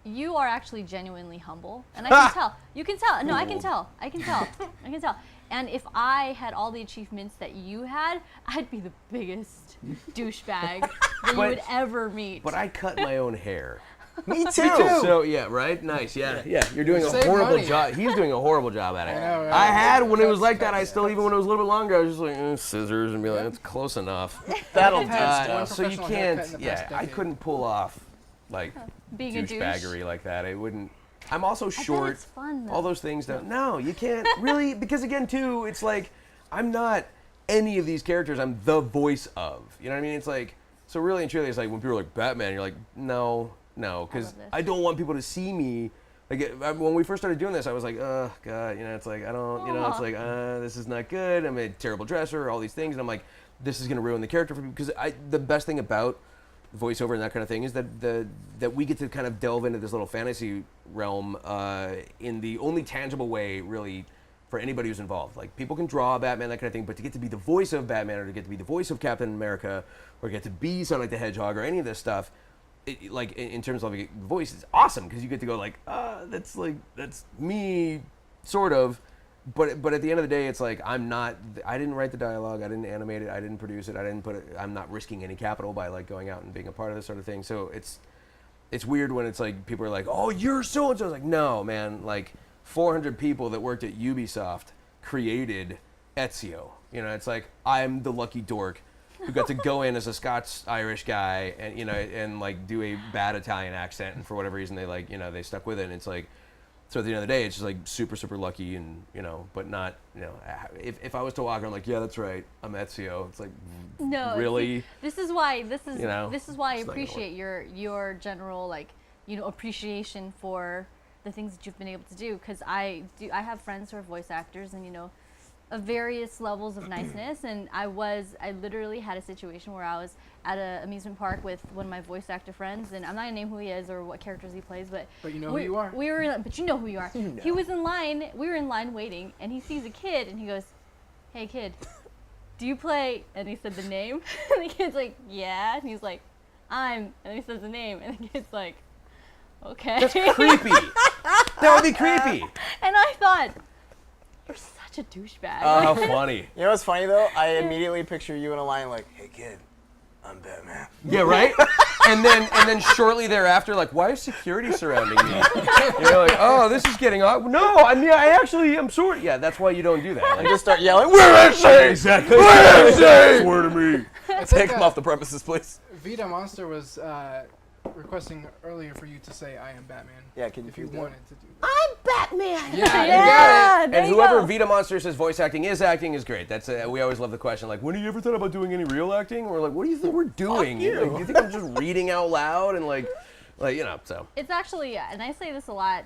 You are actually genuinely humble, and I can tell. You can tell. No, I can tell. I can tell. I can tell. And if I had all the achievements that you had, I'd be the biggest douchebag that you But- would ever meet. But I cut my own hair. Me too. So yeah, right? Nice. Yeah, yeah. You're doing a Save horrible money. job. He's doing a horrible job at it. I know, right? I had when it was Cuts, like that. I cuts, still, even when it was a little bit longer, I was just like scissors and be like, it's close enough. That'll do Had stuff. one So you professional haircut in can't. the Yeah, past I decade. couldn't pull off like Being a douche. douchebaggery like that. It wouldn't. I'm also short. it's fun, though. All those things don't. No, you can't really, because again, too, it's like I'm not any of these characters. I'm the voice of. You know what I mean? It's like, so really and truly, it's like when people are like Batman, you're like, no, because love this. I don't want people to see me. Like when we first started doing this, I was like, oh god, you know, it's like I don't, you know, it's Aw. like this is not good. I'm a terrible dresser, all these things, and I'm like, this is gonna ruin the character for me. Because the best thing about voiceover and that kind of thing is that that we get to kind of delve into this little fantasy realm in the only tangible way, really, for anybody who's involved. Like people can draw Batman, that kind of thing, but to get to be the voice of Batman, or to get to be the voice of Captain America, or get to be Sonic the Hedgehog, or any of this stuff. Like in terms of like, voice, is awesome because you get to go like, that's me, sort of, but at the end of the day, it's like I didn't write the dialogue, I didn't animate it, I didn't produce it, I didn't put it. I'm not risking any capital by like going out and being a part of this sort of thing. So it's weird when it's like people are like, oh, you're so and so. It's like, no, man, like 400 people that worked at Ubisoft created Ezio. You know, it's like I'm the lucky dork who got to go in as a Scots-Irish guy and, you know, and like do a bad Italian accent, and for whatever reason they like, you know, they stuck with it. And it's like, so at the end of the day, it's just like super, super lucky, and, you know, but not, you know, if I was to walk around like, yeah, that's right, I'm Ezio. It's like, No, really? see, this is why I It's not gonna appreciate your general, like, you know, appreciation for the things that you've been able to do, because I have friends who are voice actors, and, you know, of various levels of niceness, and I literally had a situation where I was at an amusement park with one of my voice actor friends, and I'm not gonna name who he is or what characters he plays, but you know who you are. but you know who you are. He was in line. We were in line waiting, and he sees a kid, and he goes, "Hey kid, do you play?" And he said the name, and the kid's like, "Yeah," and he's like, "I'm," and he says the name, and the kid's like, "Okay." That's creepy. That would be creepy. And I thought, you're such a douchebag. Oh, how funny. You know what's funny though? I immediately picture you in a line like, "Hey kid, I'm Batman." Yeah, right? and then shortly thereafter, like, why is security surrounding me? You're like, oh, this is getting off. No, I mean, I'm sort. Yeah, that's why you don't do that. And Like, just start yelling, "Where is she? exactly. Where is she?" Swear to me. Take him off the premises, please. Vita Monster was requesting earlier for you to say, "I am Batman." Yeah, can you if you please do it? wanted to do that. I'm Batman. Yeah, you got it. Yeah, there And you whoever go. Vita Monster says voice acting is great. That's we always love the question, like, when have you ever thought about doing any real acting? Or like, what do you think we're doing? you. Like, do you think I'm just reading out loud and like, you know? So It's actually, and I say this a lot,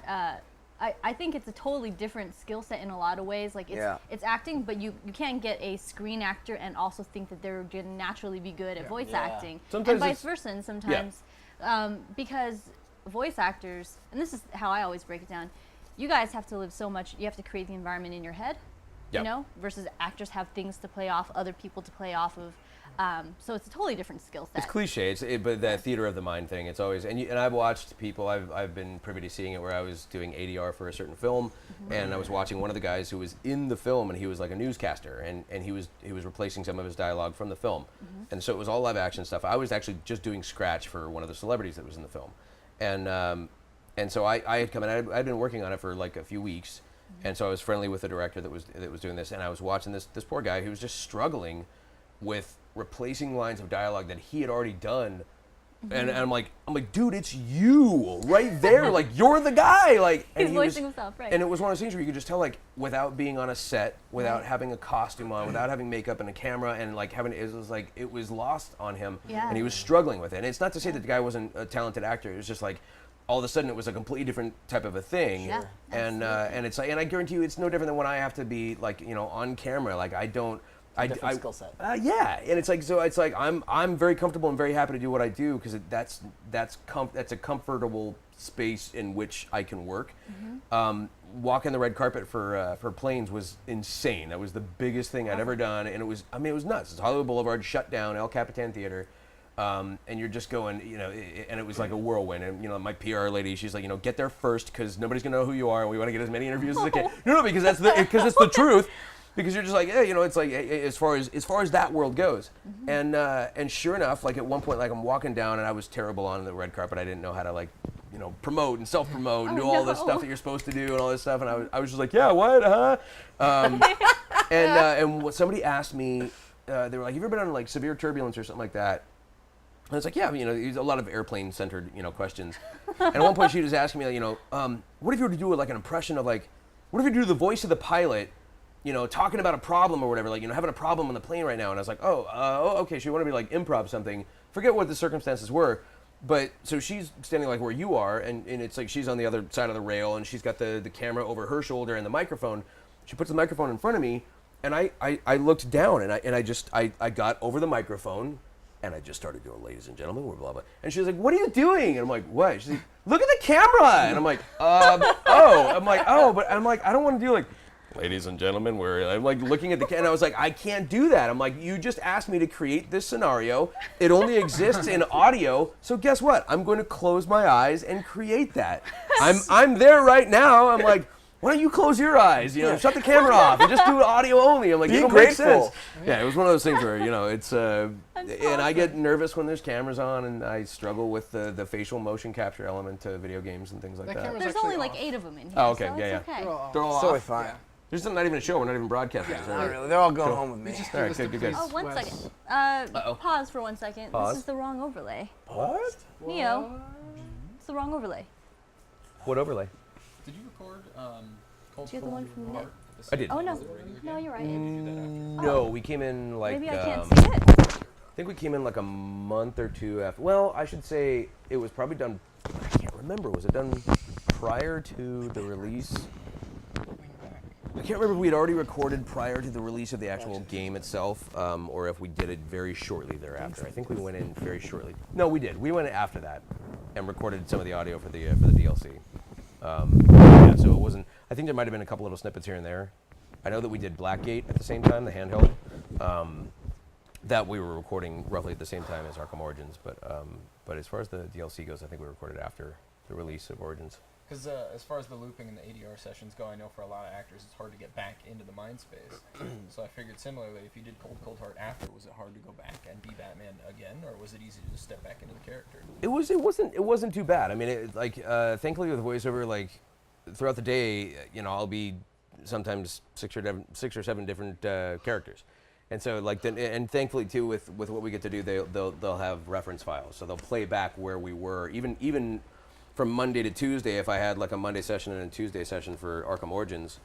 I think it's a totally different skill set in a lot of ways. Like it's acting, but you can't get a screen actor and also think that they're going to naturally be good at voice acting, Sometimes and vice versa. And sometimes because voice actors, and this is how I always break it down, you guys have to live so much. You have to create the environment in your head, you know, versus actors have things to play off, other people to play off of. So it's a totally different skill set. It's cliche, but that theater of the mind thing, it's always, and I've watched people, I've been privy to seeing it where I was doing ADR for a certain film, and I was watching one of the guys who was in the film, and he was like a newscaster, and he was replacing some of his dialogue from the film. And so it was all live action stuff. I was actually just doing scratch for one of the celebrities that was in the film. And so I had come in, I'd been working on it for like a few weeks, and so I was friendly with the director that was doing this, and I was watching this poor guy who was just struggling with replacing lines of dialogue that he had already done, and I'm like, dude, it's you right there, like you're the guy, like. And He's voicing himself, right? And it was one of those things where you could just tell, like, without being on a set, without having a costume on, without having makeup and a camera, and like it was lost on him, and he was struggling with it. And it's not to say that the guy wasn't a talented actor. It was just like, all of a sudden it was a completely different type of a thing. And it's like, and I guarantee you, it's no different than when I have to be like, you know, on camera. Like Different skill set. Yeah, and it's like, so it's like I'm very comfortable and very happy to do what I do because that's a comfortable space in which I can work. Walking the red carpet for Planes was insane. That was the biggest thing I'd ever done, and it was nuts. It's Hollywood Boulevard shut down, El Capitan Theater, and you're just going, you know, and it was like a whirlwind. And you know, my PR lady, she's like, you know, get there first because nobody's gonna know who you are, and we want to get as many interviews as I can. No, because it's the truth. Because you're just like, yeah, you know, it's like as far as that world goes, and sure enough, like at one point, like I'm walking down and I was terrible on the red carpet. I didn't know how to, like, you know, promote and self-promote and do all this stuff that you're supposed to do and all this stuff, and I was just like, yeah, what, and somebody asked me, they were like, have you ever been on like severe turbulence or something like that? And I was like, yeah, you know, there's a lot of airplane-centered, you know, questions. And at one point, she was asking me, like, you know, what if you were to do like an impression of like, what if you do the voice of the pilot? You know, talking about a problem or whatever, like, you know, having a problem on the plane right now. And I was like, okay, so you want to be like improv something. Forget what the circumstances were. But so she's standing like where you are, and it's like she's on the other side of the rail, and she's got the camera over her shoulder and the microphone. She puts the microphone in front of me, and I looked down, and I got over the microphone, and I just started doing, ladies and gentlemen, blah, blah, blah. And she's like, what are you doing? And I'm like, what? She's like, look at the camera. And I'm like, but I'm like, I don't want to do like, ladies and gentlemen, I'm like looking at the camera, and I was like, I can't do that. I'm like, you just asked me to create this scenario. It only exists in audio, so guess what? I'm going to close my eyes and create that. I'm there right now. I'm like, why don't you close your eyes? You know, shut the camera off and just do audio only. I'm like, be it'll grateful. make sense. Yeah, it was one of those things where, you know, it's and I get nervous when there's cameras on, and I struggle with the facial motion capture element to video games and things like that. camera's There's actually only like off. 8 of them in here. Oh, okay, so yeah, it's yeah. okay. They're all They're off. all So off. fine. There's not even a show. We're not even broadcasting. this, Not right? really. They're all going Cool. home with me. All right, good. Oh, one Wes. second. Pause for 1 second. Pause. This is the wrong overlay. What? Neo, it's the wrong overlay. What overlay? Did you record Cold Do you have the one from War Nick? at the I did. same Oh, time no. as the regular No, game? you're right. Or did you do that after? No, we came in like. Maybe I can't see it. I think we came in like a month or two after. Well, I should say it was probably done. I can't remember. Was it done prior to the release? I can't remember if we had already recorded prior to the release of the actual game itself, or if we did it very shortly thereafter. I think we went in very shortly. No, we did. We went in after that and recorded some of the audio for the DLC. Yeah, so it wasn't. I think there might have been a couple little snippets here and there. I know that we did Blackgate at the same time, the handheld. That we were recording roughly at the same time as Arkham Origins, but as far as the DLC goes, I think we recorded after the release of Origins. Because as far as the looping and the ADR sessions go, I know for a lot of actors it's hard to get back into the mind space. So I figured similarly, if you did Cold Heart after, was it hard to go back and be Batman again, or was it easy to just step back into the character? It wasn't too bad. I mean, thankfully with voiceover, like throughout the day, you know, I'll be sometimes six or seven different characters. And so, like, and thankfully too, with what we get to do, they'll have reference files, so they'll play back where we were, even from Monday to Tuesday. If I had like a Monday session and a Tuesday session for Arkham Origins,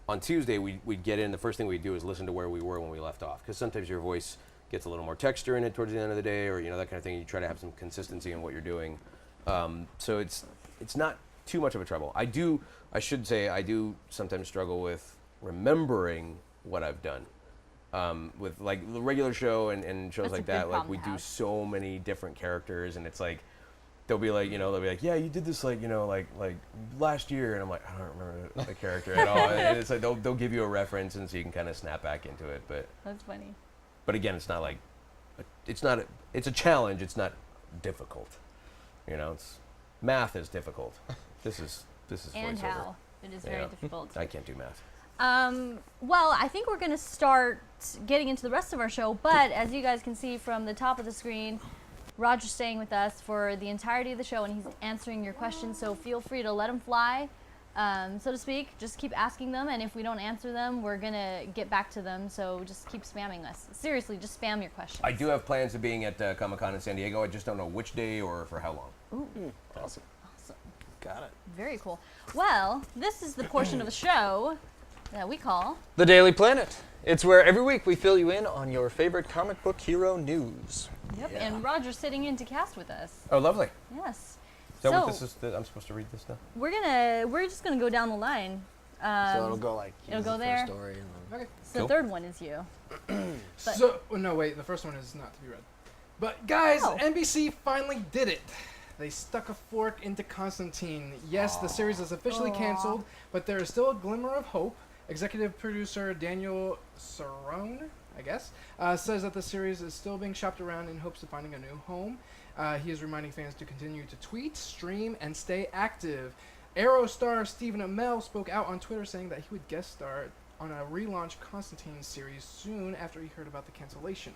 on Tuesday we'd get in. The first thing we'd do is listen to where we were when we left off, because sometimes your voice gets a little more texture in it towards the end of the day, or you know, that kind of thing. You try to have some consistency in what you're doing, so it's not too much of a trouble. I do I should say I do sometimes struggle with remembering what I've done. With like the regular show and shows That's a like big that, like problem we to do have. so many different characters, and it's like they'll be like, yeah, you did this like last year, and I'm like, I don't remember the character at all. And it's like they'll give you a reference, and so you can kind of snap back into it. That's funny. But again, it's not like it's a challenge. It's not difficult. Math is difficult. This is And voiceover. how. It is very Yeah. difficult. I can't do math. Well, I think we're going to start getting into the rest of our show, but as you guys can see from the top of the screen, Roger's staying with us for the entirety of the show, and he's answering your questions, so feel free to let them fly, so to speak. Just keep asking them, and if we don't answer them, we're going to get back to them, so just keep spamming us. Seriously, just spam your questions. I do have plans of being at Comic-Con in San Diego. I just don't know which day or for how long. Ooh, Awesome. Got it. very cool. Well, this is the portion of the show that we call... The Daily Planet. It's where every week we fill you in on your favorite comic book hero news. Yep, and Roger's sitting in to cast with us. Oh, lovely. Yes. Is that So- what this is? I'm supposed to read this now? We're just gonna go down the line. So it'll go like it'll here's go the there. first story and then Okay. So Cool. the third one is you. But- So, no, wait, the first one is not to be read. But guys, Oh. NBC finally did it. They stuck a fork into Constantine. Yes, the series is officially canceled, but there is still a glimmer of hope. Executive producer Daniel Cerrone, I guess, says that the series is still being shopped around in hopes of finding a new home. He is reminding fans to continue to tweet, stream, and stay active. Arrow star Stephen Amell spoke out on Twitter saying that he would guest star on a relaunch Constantine series soon after he heard about the cancellation.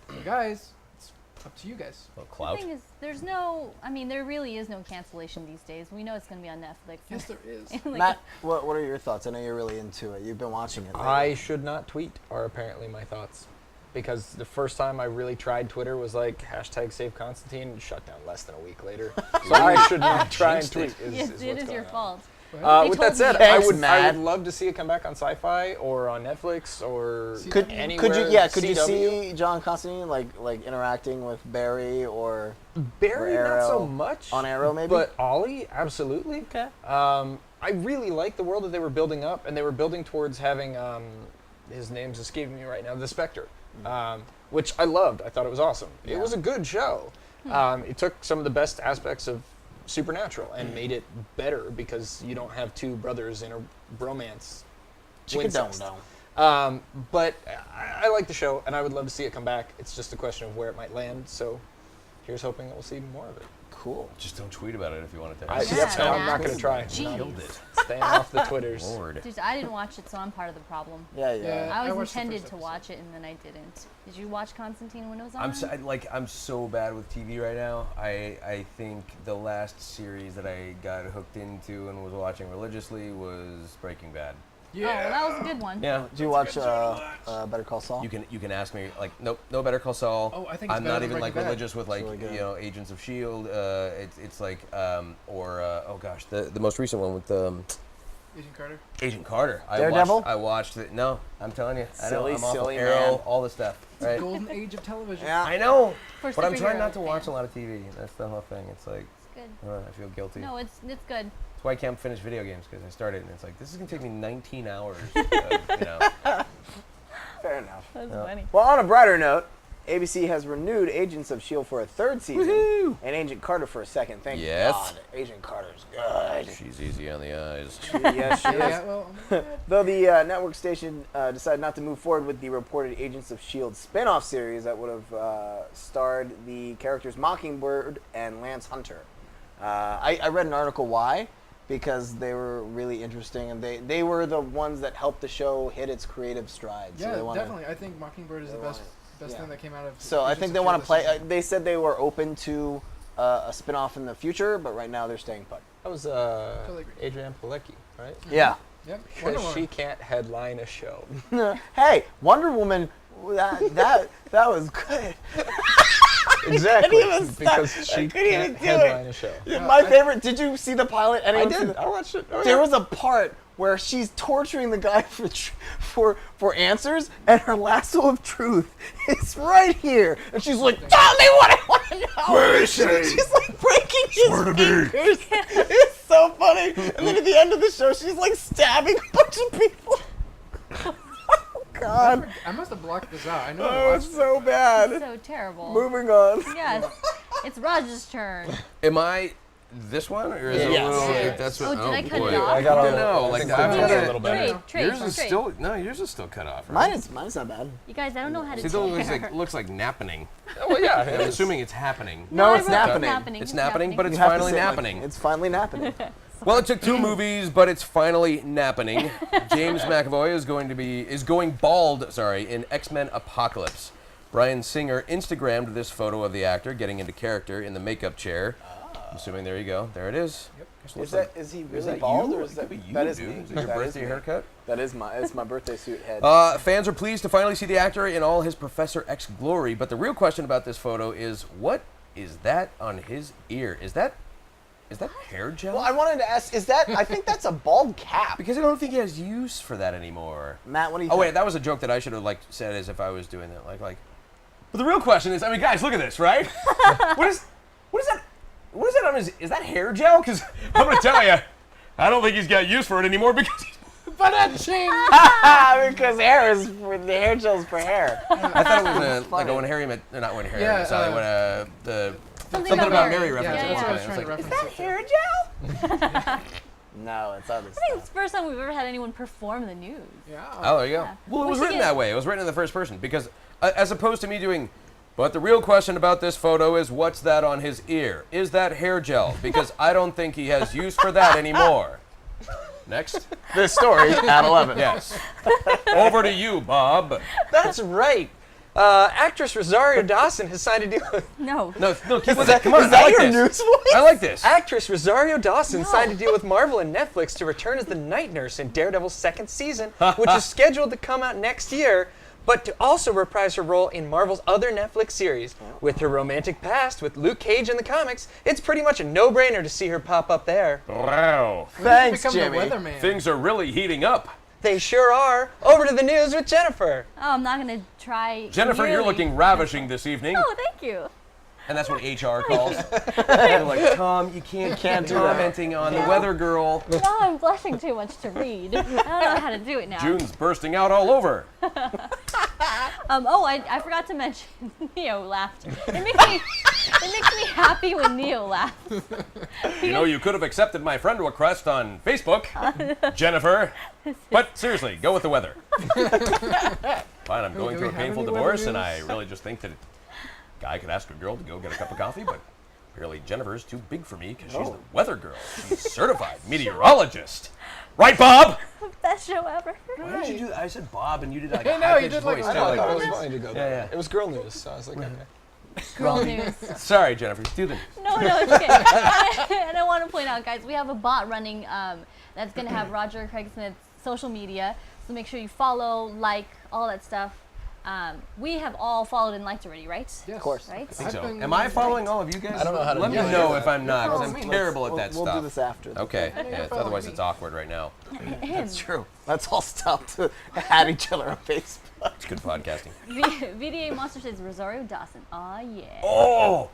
So guys, it's up to you guys. Oh, The clout. thing is, there really is no cancellation these days. We know it's gonna be on Netflix. Yes, there is. Like, Matt, what are your thoughts? I know you're really into it. You've been watching it. lately. I should not tweet, are apparently my thoughts. Because the first time I really tried Twitter was like hashtag Save Constantine and shut down less than a week later. So I should not try and tweet. yes, Is it what's is your going on. fault. With They that told said, me. I Thanks, would Matt. love to see it come back on Sci-Fi or on Netflix or Could anywhere. could you CW. see John Constantine like interacting with Barry or Barry? or Not so Arrow much. on Arrow maybe? But Ollie, absolutely. Okay. I really like the world that they were building up, and they were building towards having his name's escaping me right now, the Spectre, which I loved. I thought it was awesome. It Yeah. was a good show. It took some of the best aspects of Supernatural and made it better because you don't have two brothers in a bromance. Wincest. But I like the show, and I would love to see it come back. It's just a question of where it might land. So here's hoping that we'll see more of it. Cool. Just don't tweet about it if you want it to. I, Yeah, yep, I'm Matt. not going to try. Jeez. Killed it. Staying off the Twitters. Lord. Dude, I didn't watch it, so I'm part of the problem. Yeah. Yeah. I I was watched the intended first to episode. watch it, and then I didn't. Did you watch Constantine when it was on? I'm so bad with TV right now. I think the last series that I got hooked into and was watching religiously was Breaking Bad. Oh, well, that was a good one. Yeah. Do you watch Better Call Saul? You can ask me like nope, no Better Call Saul. Oh, I think it's I'm better not than even like Breaking Bad. religious with like It's really good. Agents of Shield. It's like oh gosh, the most recent one with Agent Carter. Agent Carter. Daredevil? I watched it. No, I'm telling you, I know Silly, I'm awful. silly Arrow, man. all the stuff. Right. Golden age of television. Yeah. I know, For but I'm trying superhero not to watch a fan. lot of TV. That's the whole thing. It's like It's good. I feel guilty. No, it's good. That's why I can't finish video games because I started and it's like this is gonna take me 19 hours. Fair enough. That's Yeah. funny. Well, on a brighter note, ABC has renewed Agents of S.H.I.E.L.D. for a third season and Agent Carter for a second. Thank Yes. God. Agent Carter's good. She's easy on the eyes. Yes, she is. Yeah, well, Though the network station decided not to move forward with the reported Agents of S.H.I.E.L.D. spin-off series that would have starred the characters Mockingbird and Lance Hunter. I read an article why, because they were really interesting and they were the ones that helped the show hit its creative stride. yeah, so they wanna, definitely. I think Mockingbird is the they best wanna- yeah. thing that came out of. So I Agents think of they want to S.H.I.E.L.D. play. this season. They said they were open to a spin-off in the future, but right now they're staying put. That was Totally agree. Adrienne Palicki, right? Yeah. Yep. Wonder Because she Woman. can't headline a show. Hey, Wonder Woman. That was good. Exactly. even stop. Because I she couldn't even can't do headline it. a show. My favorite. Did you see the pilot? I Anyone see did. the- I watched it. Oh, There yeah. was a part where she's torturing the guy for answers, and her lasso of truth is right here, and she's like, "Tell me what I want to know." Where is she? She's like breaking his fingers. It's so funny. And then at the end of the show, she's like stabbing a bunch of people. Oh, God. I must have blocked this out. I know. Oh, it's so bad. So terrible. Moving on. Yes. It's Raj's turn. Am I this one or is it Yes. a little? Yes. That's Oh, what, did I cut boy. it off? I got all No, like I I've think got a it. little bit. Trade, Yours is trade. still yours is still cut off. Right? Mine's not bad. You guys, I don't know how to See, it looks like napping. Well, yeah. I'm assuming it's happening. No, I it's wrote napping. It's napping, but it's You have to finally say it like, napping. it's finally napping. Well, it took 2 movies, but it's finally napping. James McAvoy is going bald. Sorry, in X-Men Apocalypse. Bryan Singer Instagrammed this photo of the actor getting into character in the makeup chair. I'm assuming there you go. There it is. Is he Is really that bald you? or is It that? could be you, That is dude. me. Is it your That is birthday me. haircut? That is it's my birthday suit head. Fans are pleased to finally see the actor in all his Professor X glory, but the real question about this photo is, what is that on his ear? Is that hair gel? Well, I wanted to ask, is that? I think that's a bald cap. Because I don't think he has use for that anymore. Matt, what do you? Oh think? wait, that was a joke that I should have said as if I was doing that. But the real question is, I mean, guys, look at this, right? what is that? What is that on his? Is that hair gel? Because I'm gonna tell you, I don't think he's got use for it anymore because. Because the hair gel's for hair. I thought it was like when Harry met, not when Harry, Yeah, sorry, when the Something about Mary. Mary reference. Yeah, that's what I was It's trying to like, reference. Hair gel? No, it's other I think stuff. it's the first time we've ever had anyone perform the news. Yeah. oh, there you go. Yeah. Well, it We was should written get- that way. It was written in the first person because, as opposed to me doing. But the real question about this photo is, what's that on his ear? Is that hair gel? Because I don't think he has use for that anymore. Next. This story at 11. Yes. Over to you, Bob. That's right. Actress Rosario Dawson has signed a deal with No. No, keep with that. Come on, Is that I like your this. news voice? I like this. Actress Rosario Dawson signed a deal with Marvel and Netflix to return as the night nurse in Daredevil's second season, which is scheduled to come out next year, but to also reprise her role in Marvel's other Netflix series. With her romantic past with Luke Cage in the comics, it's pretty much a no-brainer to see her pop up there. Wow. Thanks, Become Jimmy. the weatherman. Things are really heating up. They sure are. Over to the news with Jennifer. Oh, I'm not gonna try. Jennifer, you're nearly- looking ravishing this evening. Oh, thank you. And that's what HR calls. They're like, Tom, you can't do that. commenting on the weather girl. Now I'm blushing too much to read. I don't know how to do it now. June's bursting out all over. Oh, I forgot to mention Neo laughed. It makes me happy when Neo laughs. You know, you could have accepted my friend request on Facebook, Jennifer. But seriously, go with the weather. Fine, I'm going do through we a have painful any divorce, weather and I news? really just think that a guy could ask a girl to go get a cup of coffee, but apparently Jennifer's too big for me because she's the weather girl. She's a certified meteorologist. Right, Bob? Best show ever. Why did you do that? I said Bob, and you did like a I know, you high-pitched did like voice. a too. I Like, thought it oh, was this- funny to go Yeah, there. yeah. It was girl news, so I was like, okay. Girl news. Sorry, Jennifer. Do the No, it's okay. And I want to point out, guys, we have a bot running that's going to have Roger Craig Smith's social media. So make sure you follow, like, all that stuff. We have all followed and liked already, right? Yes. Of course. Right? I think I've so. been- Am I following all of you guys? I don't know how to Let do me that. know if I'm not, because Follow I'm me. terrible at that We'll stuff. do this after. Okay. I know you're Yeah, following otherwise me. it's awkward right now. That's True. Let's all stop to add each other on Facebook. It's good podcasting. VDA Monster says Rosario Dawson. Aw, yeah. Oh!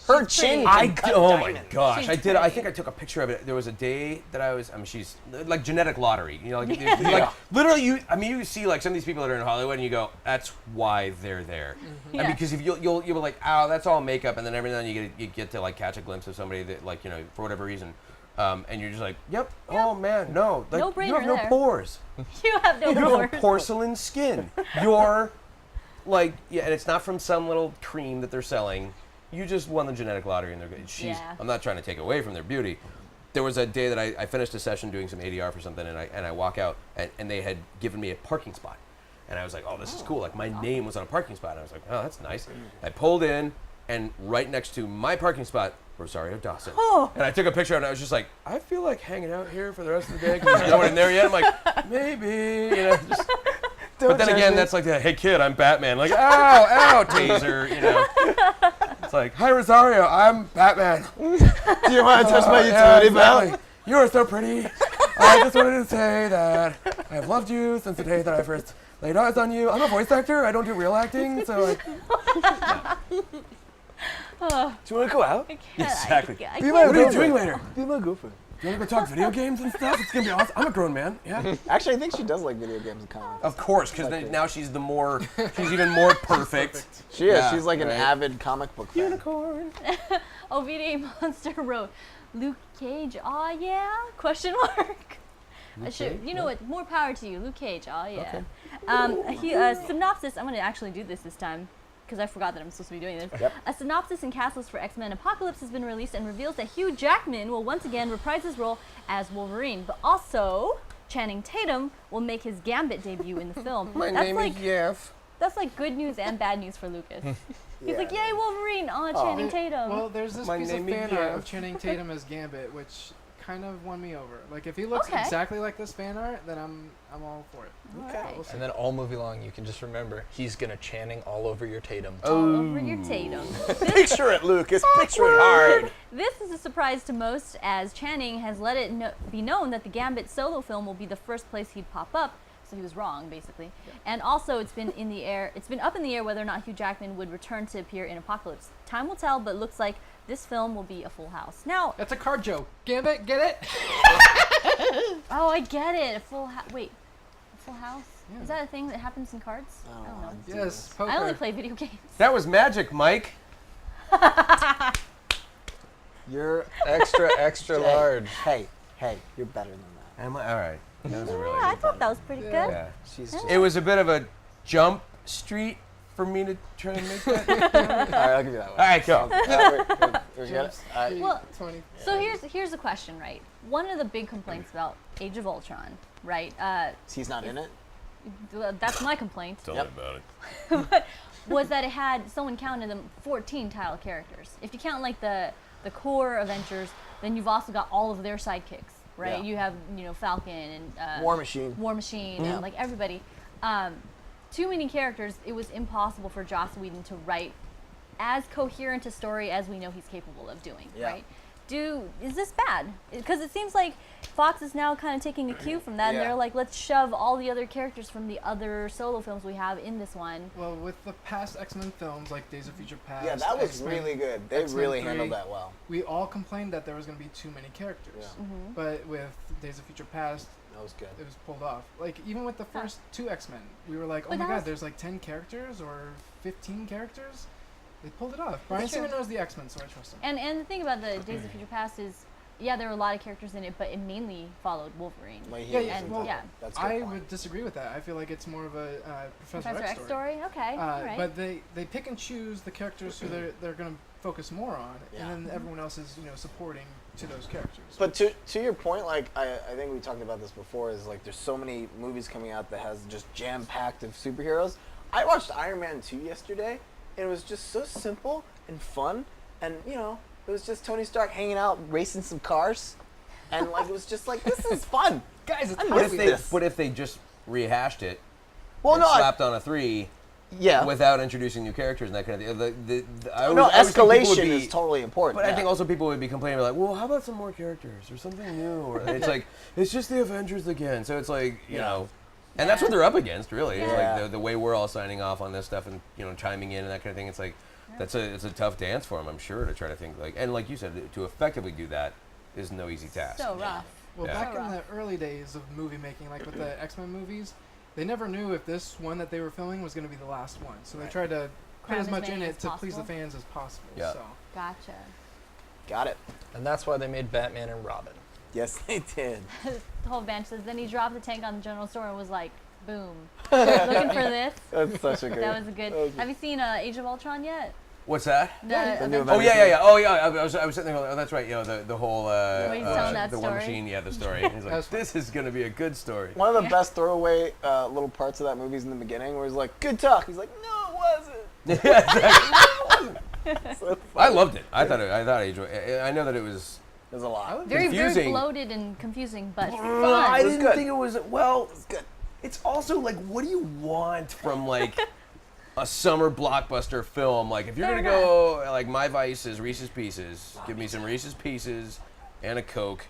Her She's chin. pretty. Oh my gosh! She's I did. I pretty. think I took a picture of it. There was a day that I was. I mean, she's like genetic lottery. You know, like, Yeah. like literally. You see like some of these people that are in Hollywood, and you go, "That's why they're there." Yeah. And because if you'll be like, "Oh, that's all makeup," and then every now and then you get to like catch a glimpse of somebody that like for whatever reason, and you're just like, "Yep. Oh man, no. Like, No-brainer you have no there. pores. You have no You have pores. porcelain skin. You're like, yeah, and it's not from some little cream that they're selling. You just won the genetic lottery, and they're good. Yeah. I'm not trying to take away from their beauty. There was a day that I finished a session doing some ADR for something, and I walk out, and they had given me a parking spot. And I was like, oh, this is cool. Like, my name was on a parking spot. And I was like, oh, that's nice. I pulled in, and right next to my parking spot, Rosario Dawson. Oh. And I took a picture, and I was just like, I feel like hanging out here for the rest of the day, because there's no one in there yet. I'm like, maybe, just... But then again, that's like the, hey kid, I'm Batman. Like, ow, taser, It's like, hi Rosario, I'm Batman. Do you want to touch my Yeah, utility belt? exactly. You are so pretty. I just wanted to say that I have loved you since the day that I first laid eyes on you. I'm a voice actor. I don't do real acting, so like, Do you want to go out? I can't- Exactly. I Be can't- my what are you girlfriend. doing later? Be my girlfriend. you want to go talk video games and stuff? It's gonna be awesome. I'm a grown man. Yeah. Actually, I think she does like video games and comics. Of course, because now she's she's even more perfect. She is. Yeah, She's like an right. avid comic book fan. Unicorn. OVDA Monster wrote, Luke Cage, aw yeah? Question mark. You know what? More power to you, Luke Cage. Oh yeah. Synopsis. I'm gonna actually do this time because I forgot that I'm supposed to be doing this. Yep. A synopsis and cast list for X-Men Apocalypse has been released and reveals that Hugh Jackman will once again reprise his role as Wolverine, but also Channing Tatum will make his Gambit debut in the film. My name is Jeff. That's like good news and bad news for Lucas. He's like, yay, Wolverine! Channing Tatum. Well, there's this My piece of name is fan art Jeff. of Channing Tatum as Gambit, which kind of won me over. Like, if he looks Okay. exactly like this fan art, then I'm all for it. Alright. We'll see. And then all movie long, you can just remember he's gonna Channing all over your Tatum. All over your Tatum. Picture it, Lucas. Picture it hard. This is a surprise to most, as Channing has let it be known that the Gambit solo film will be the first place he'd pop up. So he was wrong, basically. And also, it's been in the air. It's been up in the air whether or not Hugh Jackman would return to appear in Apocalypse. Time will tell, but looks like this film will be a full house. Now, That's a card joke. Gambit, get it? oh, I get it. A full wait, a full house? Yeah. Is that a thing that happens in cards? I I don't don't know. know. Yes, poker. I only play video games. That was magic, Mike. You're Extra large. Hey, you're better than that. Am I? All right. That was a really Yeah, I good thought that was pretty good. Yeah. She's just. It was a bit of a jump street for me to try and make that. All right, I'll give you that one. All right, go. We got it? All right. Well, 20. so here's the question, right? One of the big complaints about Age of Ultron, right? He's not in it. That's my complaint. Tell Yep. me about it. Was that it had, someone counted them 14 title characters. If you count like the core Avengers, then you've also got all of their sidekicks, right? Yeah. You have, Falcon and War Machine. and like everybody. Too many characters, it was impossible for Joss Whedon to write as coherent a story as we know he's capable of doing, Yeah. right? Is this bad? Because it seems like Fox is now kind of taking a cue from that, and Yeah. they're like, let's shove all the other characters from the other solo films we have in this one. Well, with the past X-Men films, like Days of Future Past. Yeah, that was X-Men, really good. They X-Men really 3, handled that well. We all complained that there was going to be too many characters. Yeah. But with Days of Future Past, That was good. it was pulled off. Like, even with the first two X-Men, we were like, oh But my that god, was- there's like 10 characters or 15 characters. They pulled it off. Brian That's true. Singer knows the X-Men, so I trust him. And the thing about the Days of Future Past is, yeah, there were a lot of characters in it, but it mainly followed Wolverine. Like, he Yeah, was yeah, in well, it. yeah. That's a good I point. would disagree with that. I feel like it's more of a Professor X X story? Okay, all right. But they pick and choose the characters who they're going to focus more on, Yeah. and then everyone else is supporting to those characters. But to your point, like I think we talked about this before, is like there's so many movies coming out that has just jam packed of superheroes. I watched Iron Man 2 yesterday, and it was just so simple and fun, and it was just Tony Stark hanging out racing some cars, and like it was just like this is fun, guys, it's I What miss if this. what if they just rehashed it Well, and no, slapped on a 3 yeah, without introducing new characters and that kind of thing? I no, always think people would escalation be- is totally important. But I yeah. think also people would be complaining like, well, how about some more characters or something new? Or it's like it's just the Avengers again. So it's like and that's what they're up against, really. It's Yeah. like the way we're all signing off on this stuff and chiming in and that kind of thing. It's like it's a tough dance for them, I'm sure, to try to think and like you said, to effectively do that is no easy task. So rough. Well, Yeah. back So in the rough. early days of movie making, like with the X-Men movies, they never knew if this one that they were filming was going to be the last one. So they tried to put Cram as as much many in as it to please the possible. fans as possible. Yeah. So Gotcha. Got it. And that's why they made Batman and Robin. Yes, they did. The whole bench says, then he dropped the tank on the general store and was like, boom. Looking for this. That's such a good. That was a good. Have you seen Age of Ultron yet? What's that? The new Avengers- Oh Avengers. yeah. Oh yeah. I was sitting there. Oh, that's right. The whole Where he's telling that the War story? Machine. Yeah, the story. He's like, That's fun. this is gonna be a good story. One of the best throwaway little parts of that movie is in the beginning where he's like, "Good talk." He's like, "No, it wasn't." So I loved it. I thought I know that it was. There's a lot. Very, very confusing. bloated and confusing, but I fun. was didn't good. think it was well. It's good. It's also like, what do you want from like a summer blockbuster film? Like, if you're Fair gonna go, like, my vice is Reese's Pieces. Give me some Reese's Pieces and a Coke,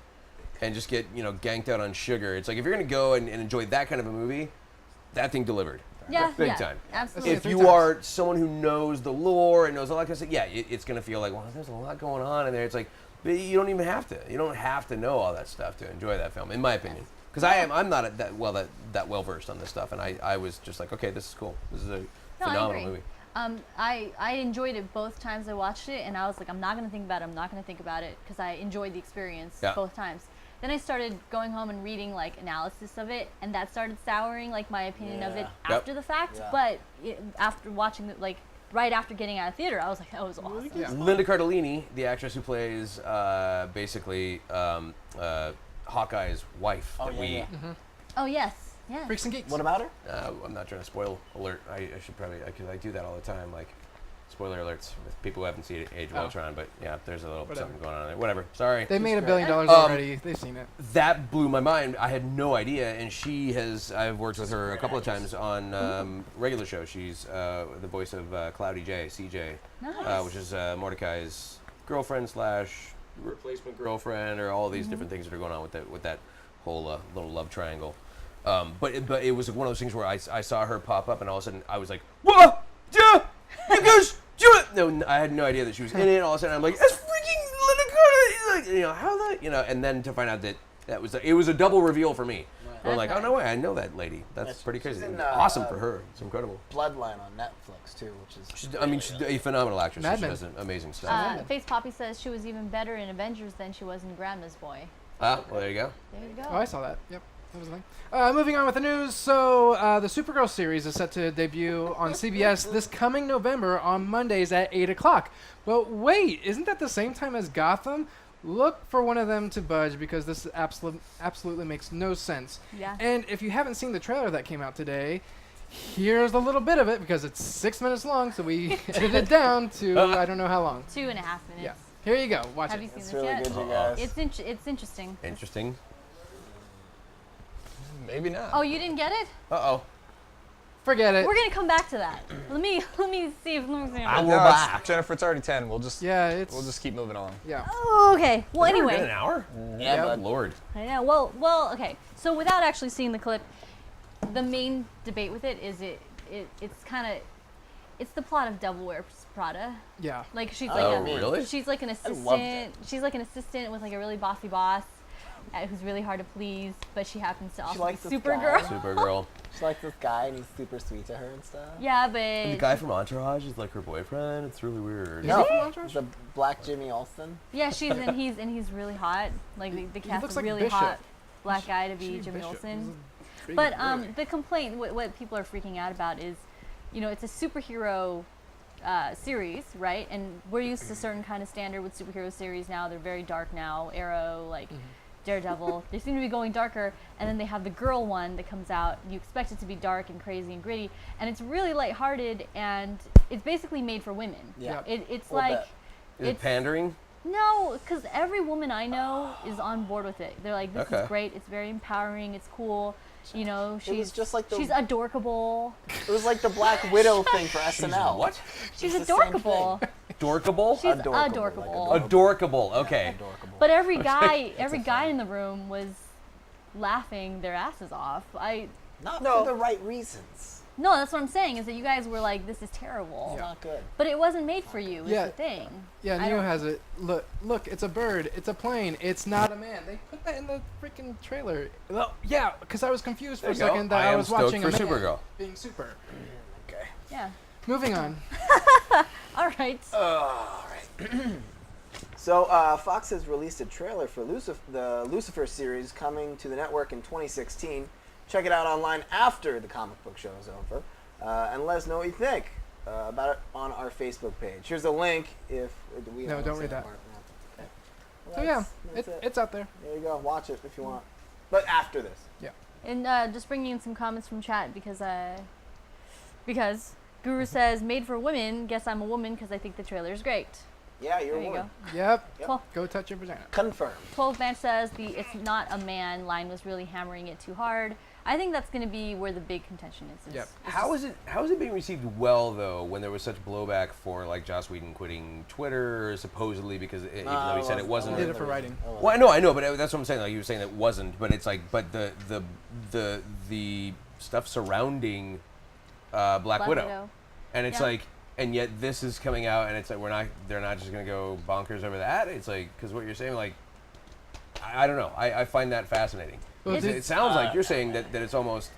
and just get ganked out on sugar. It's like if you're gonna go and enjoy that kind of a movie, that thing delivered. Yeah, Big yeah, time. absolutely. If you are someone who knows the lore and knows all that kind of stuff, yeah, it's gonna feel like, well, there's a lot going on in there. It's like, But you don't even have to. You don't have to know all that stuff to enjoy that film, in my opinion. Because I'm not that well versed on this stuff, and I was just like, okay, this is cool. This is a phenomenal movie. I enjoyed it both times I watched it, and I was like, I'm not going to think about it. I'm not going to think about it because I enjoyed the experience both times. Then I started going home and reading like analysis of it, and that started souring like my opinion of it after the fact. Yeah. But after watching it, like right after getting out of theater, I was like, that was awesome. Yeah. Linda Cardellini, the actress who plays basically Hawkeye's wife. Oh, that yeah, we, yeah. Oh yes, yeah. Freaks and Geeks. What about her? I'm not trying to spoil alert. I should probably, because I do that all the time, like spoiler alerts with people who haven't seen Age of Ultron, but yeah, there's a little something going on there. Whatever. Sorry. They made $1 billion already. They've seen it. That blew my mind. I had no idea, and I've worked with her a couple of times on regular shows. She's the voice of Cloudy J, CJ, Nice. which is Mordecai's girlfriend / replacement girlfriend, or all these different things that are going on with that whole little love triangle. But it was one of those things where I saw her pop up, and all of a sudden I was like, "Whoa, yeah, you guys." No, I had no idea that she was in it. All of a sudden, I'm like, "That's freaking Linda Carter!" How that, and then to find out that it was a double reveal for me. I'm like, "Oh no way, I know that lady. That's pretty crazy. in, Awesome for her. It's incredible." Bloodline on Netflix too, which is. She's a phenomenal actress. Mad She Men. does amazing stuff. Face Poppy says she was even better in Avengers than she was in Grandma's Boy. Well, there you go. There you go. Oh, I saw that. Yep. That was a thing. Moving on with the news. So, the Supergirl series is set to debut on CBS this coming November on Mondays at 8 o'clock. But wait, isn't that the same time as Gotham? Look for one of them to budge because this absolutely makes no sense. Yeah. And if you haven't seen the trailer that came out today, here's a little bit of it because it's 6 minutes long, so we edited it down to I don't know how long. 2.5 minutes. Yeah. Here you go. Watch Have it. you seen It's this really yet? good, you guys. It's interesting. Interesting. Maybe not. Oh, you didn't get it? Uh-oh. Forget it. We're gonna come back to that. Let me see if. No, it's- Jennifer, it's already 10. We'll just Yeah, we'll just keep moving on. yeah. Oh, okay. Well, Been an anyway. hour? Yeah, Good bud. Lord. I know. Well. Okay. So without actually seeing the clip, the main debate with it is it's kind of it's the plot of Devil Wears Prada. Yeah. Like she's Oh, like really? she's like an loved assistant. She's like an assistant with like a really bossy boss. Who's really hard to please, but she happens to also be likes this Supergirl. guy. Supergirl. She's like this guy, and he's super sweet to her and stuff. Yeah, but And the guy from Entourage is like her boyfriend. It's really weird. No, he? the black Jimmy Olsen. yeah, he's really hot. Like the cast looks a like really Bishop. hot black guy to be She Jimmy Bishop. Olsen. Big But really. the complaint, what people are freaking out about is, it's a superhero series, right? And we're used to a certain kind of standard with superhero series now. They're very dark now. Arrow, like Daredevil, they seem to be going darker. And then they have the girl one that comes out. You expect it to be dark and crazy and gritty, and it's really lighthearted, and it's basically made for women. Yeah. It's Little like bit. Is it pandering? no, because every woman I know is on board with it. They're like, this Okay. is great. It's very empowering. It's cool. She's just like the- she's adorkable. It was like the Black Widow thing for SNL. What? She's It's the same adorkable. Dorkable? She's Adorkable, like adorkable. Adorkable. Okay. Adorkable. But every guy in the room was laughing their asses off. Not for the right reasons. No, that's what I'm saying, is that you guys were like, this is terrible. It's not good. But it wasn't made for you, is Yeah. the thing. Yeah, I Neo don't- has it. Look, it's a bird. It's a plane. It's not a man. They put that in the freaking trailer. Well, yeah, because I was confused for a There you go. second that I I am was stoked watching for a man Supergirl. being super. Okay. Yeah. Moving on. All right. So Fox has released a trailer for the Lucifer series coming to the network in 2016. Check it out online after the comic book show is over, and let us know what you think about it on our Facebook page. Here's a link if we No, don't don't say read that. part. Okay. Well, So yeah, that's it. it's out there. There you go. Watch it if you want, but after this. And just bringing in some comments from chat because Guru says, made for women, guess I'm a woman because I think the trailer is great. Yeah, you're There a you woman. go. Yep. Well, Go touch your vagina. Confirmed. 12 Match says the it's not a man line was really hammering it too hard. I think that's going to be where the big contention is. Yep. How is it being received well though when there was such blowback for like Joss Whedon quitting Twitter supposedly because even though he said it wasn't. He did it for writing. Well, I know, but that's what I'm saying. Like you were saying it wasn't, but it's like, but the stuff surrounding Black Widow, and it's Yeah. like and yet this is coming out, and it's like they're not just gonna go bonkers over that. It's like, because what you're saying, like, I don't know. I find that fascinating. Well, It sounds like you're saying that it's almost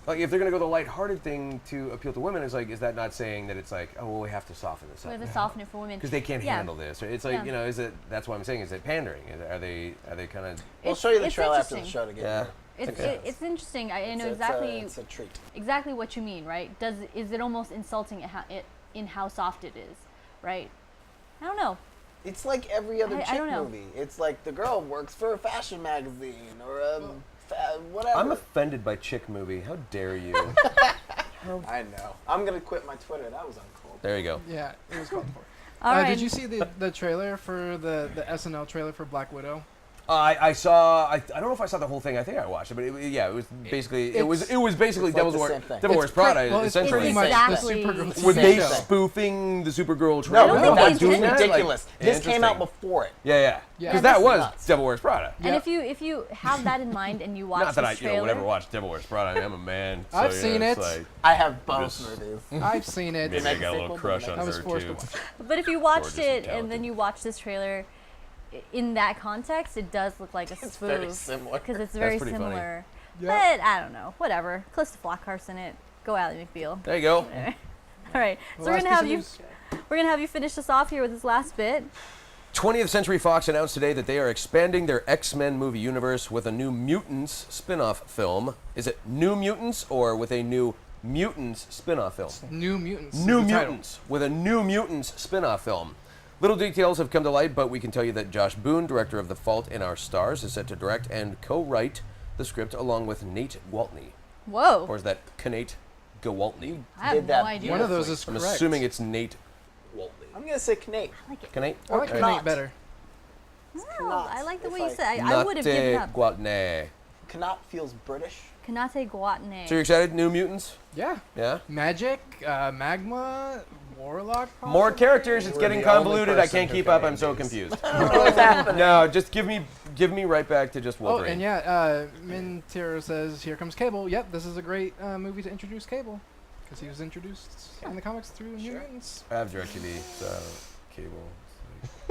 like if they're gonna go the lighthearted thing to appeal to women, it's like, is that not saying that it's like, oh well, we have to soften this We up have to soften it for women. because they can't Yeah. handle this? Or it's like, Yeah. is it? That's what I'm saying. Is it pandering? Are they kind of? We'll show you the It's trailer after the interesting. show to get Yeah. It's interesting. I know it's exactly it's a treat. exactly what you mean, right? Is it almost insulting in how soft it is, right? I don't know. It's like every other I chick don't know. movie. It's like the girl works for a fashion magazine or a whatever. I'm offended by chick movie. How dare you? I know. I'm gonna quit my Twitter. That was uncalled. There you go. Yeah, it was called for. All right. Did you see the trailer for the SNL trailer for Black Widow? I saw. I don't know if I saw the whole thing. I think I watched it, but it was basically it was basically it's like Devil's the Wears same thing. Devil Wears Prada. Well, it's pretty essentially, much Exactly. the Supergirl were they show. spoofing the Supergirl No, trailer? don't no, think they that's did. Like, ridiculous. This came out interesting. before it. Yeah. Yeah. Because that That's was nuts. Devil Wears Prada. And if you have that in mind and you watch Not that I this trailer, would ever watch Devil Wears Prada. I mean, I'm a man. So, I've you seen know, it's it. Like, I have both Just- movies. I've seen it. maybe I Make a got a little sequel, crush but on I was her forced too. to watch it. but if you watched Gorgeous and it and then talented. you watch this trailer, in that context, it does look like a It's spoof. very similar. Because it's very pretty funny. similar. Yeah. But I don't know. Whatever. Close to Flockhart's in it. Go Ally McBeal. There you go. All right. So Last piece of we're gonna have you finish this off here with this last bit. 20th Century Fox announced today that they are expanding their X-Men movie universe with a new Mutants spin-off film. Is it New Mutants or with a new Mutants spin-off film? New Mutants. is New the title. Mutants with a New Mutants spin-off film. Little details have come to light, but we can tell you that Josh Boone, director of The Fault in Our Stars, is set to direct and co-write the script along with Nate Gwaltney. Whoa. Or is that Knate Gwaltney? I have did no that idea. One of those is I'm correct. assuming it's Nate Gwaltney. I'm gonna say Knate. Knate? I like Or Knate Knot. better. Oh, Knot, I like the if way you I- said. I would have given up. Gwaltney. Knot feels British. Kanate Guatane. So you're excited? New Mutants? Yeah. Yeah? Magic, Magma, Warlock. More possibly? characters. It's We're getting the only convoluted. I person can't who keep can up. name I'm so these. confused. What's happening? No, just give me right back to just Oh, Wolverine. and yeah, Mintero says, "Here comes Cable." Yep, this is a great movie to introduce Cable, because he was introduced in the comics through New Mutants. I have DirecTV, so cable.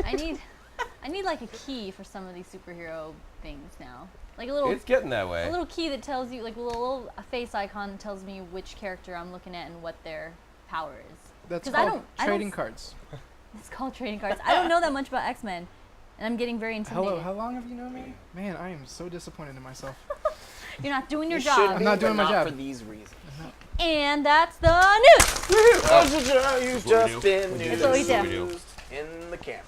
I need like a key for some of these superhero things now. Like a little It's getting that way. a little key that tells you, like a little face icon that tells me which character I'm looking at and what their power is. That's 'Cause I called don't- I don't trading s- cards. It's called trading cards. I don't know that much about X-Men, and I'm getting very intimidated. Hello, how long have you known me? Man, I am so disappointed in myself. You're not doing your You job. should I'm be, not but doing my not job. for these reasons. And that's the news. You've just been That's what we do. used in the camera.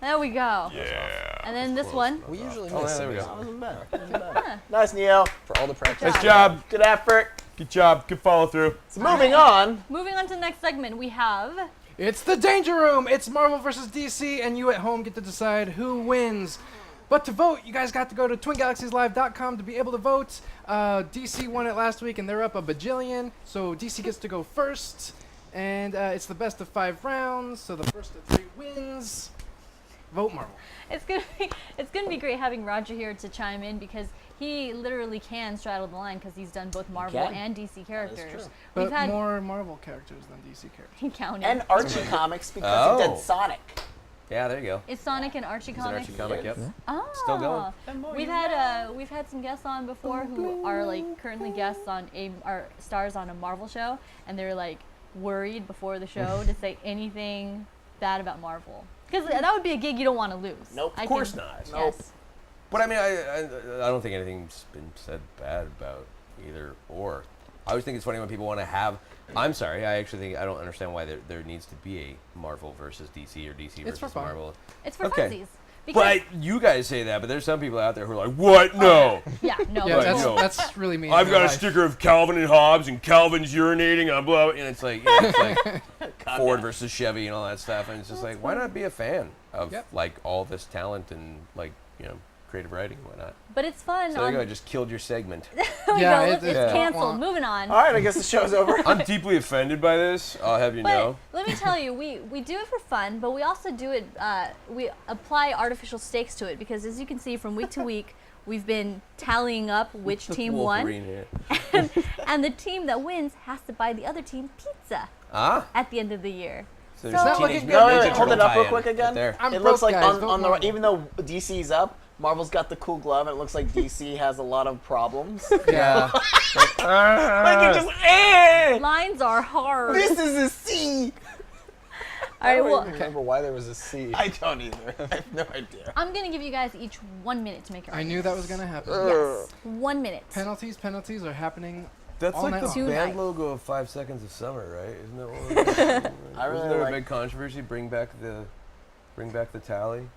There we go. Yeah. And then this one. We usually Oh, miss yeah, there we some go. of Wasn't bad. Wasn't bad. Nice, Neo. for all the practice. Nice job. Good effort. Good job. Good follow through. So moving on. Moving on to the next segment, we have It's the Danger Room. It's Marvel versus DC, and you at home get to decide who wins. But to vote, you guys got to go to twingalaxieslive.com to be able to vote. DC won it last week, and they're up a bajillion, so DC gets to go first. And it's the best of 5 rounds, so the first of 3 wins. Vote Marvel. it's gonna be great having Roger here to chime in because he literally can straddle the line because he's done both Marvel can. and DC characters. true. We've But had more Marvel characters than DC characters. he counted. And Archie Comics because he Oh. did Sonic. Yeah, there you go. It's Sonic and Archie Is it comics. Archie comic? Yep. Oh, Still going. We've had some guests on before who are like currently guests on are stars on a Marvel show, and they're like worried before the show to say anything bad about Marvel because that would be a gig you don't want to lose. Nope. Of course not. Yes. But I mean, I don't think anything's been said bad about either or. I always think it's funny when people want to have. I'm sorry. I actually think I don't understand why there needs to be a Marvel versus DC or DC It's for versus fun. Marvel. It's for Okay. funsies. Because, But you guys say that, but there's some people out there who are like, "What? No, yeah, no. Yeah, Right, that's, no. that's really me. in I've real got a life. sticker of Calvin and Hobbes, and Calvin's urinating, and blah, blah," and it's like, Ford versus Chevy and all that stuff, and it's just like, why not be a fan of Yep. like all this talent and like creative writing and whatnot? But it's fun. So there you on, go. I just killed your segment. there we Yeah, go. it- It's yeah. canceled. Moving on. All right, I guess the show's over. I'm deeply offended by this. I'll have you But know. let me tell you, we do it for fun, but we also do it. We apply artificial stakes to it because, as you can see, from week to week, we've been tallying up which team Wolverine won, here. and the team that wins has to buy the other team pizza at the end of the year. So So- there's Not Teenage looking Mutant No, Ninja wait, hold Turtle it up real tie-in quick right again. there. I'm It looks broke, like guys. Vote on the Marvel. even though DC's up, Marvel's got the cool glove, and it looks like DC has a lot of problems. Yeah. Like it just, Lines are hard. this is a C. All right, I don't well, even remember why there was a C. I don't either. I have no idea. I'm gonna give you guys each 1 minute to make your I knew that was gonna happen. Yes, 1 minute. Penalties are happening. That's all like night the long. Tonight. band logo of 5 Seconds of Summer, right? Isn't that what I really Wasn't there like- a big controversy? Bring back the tally.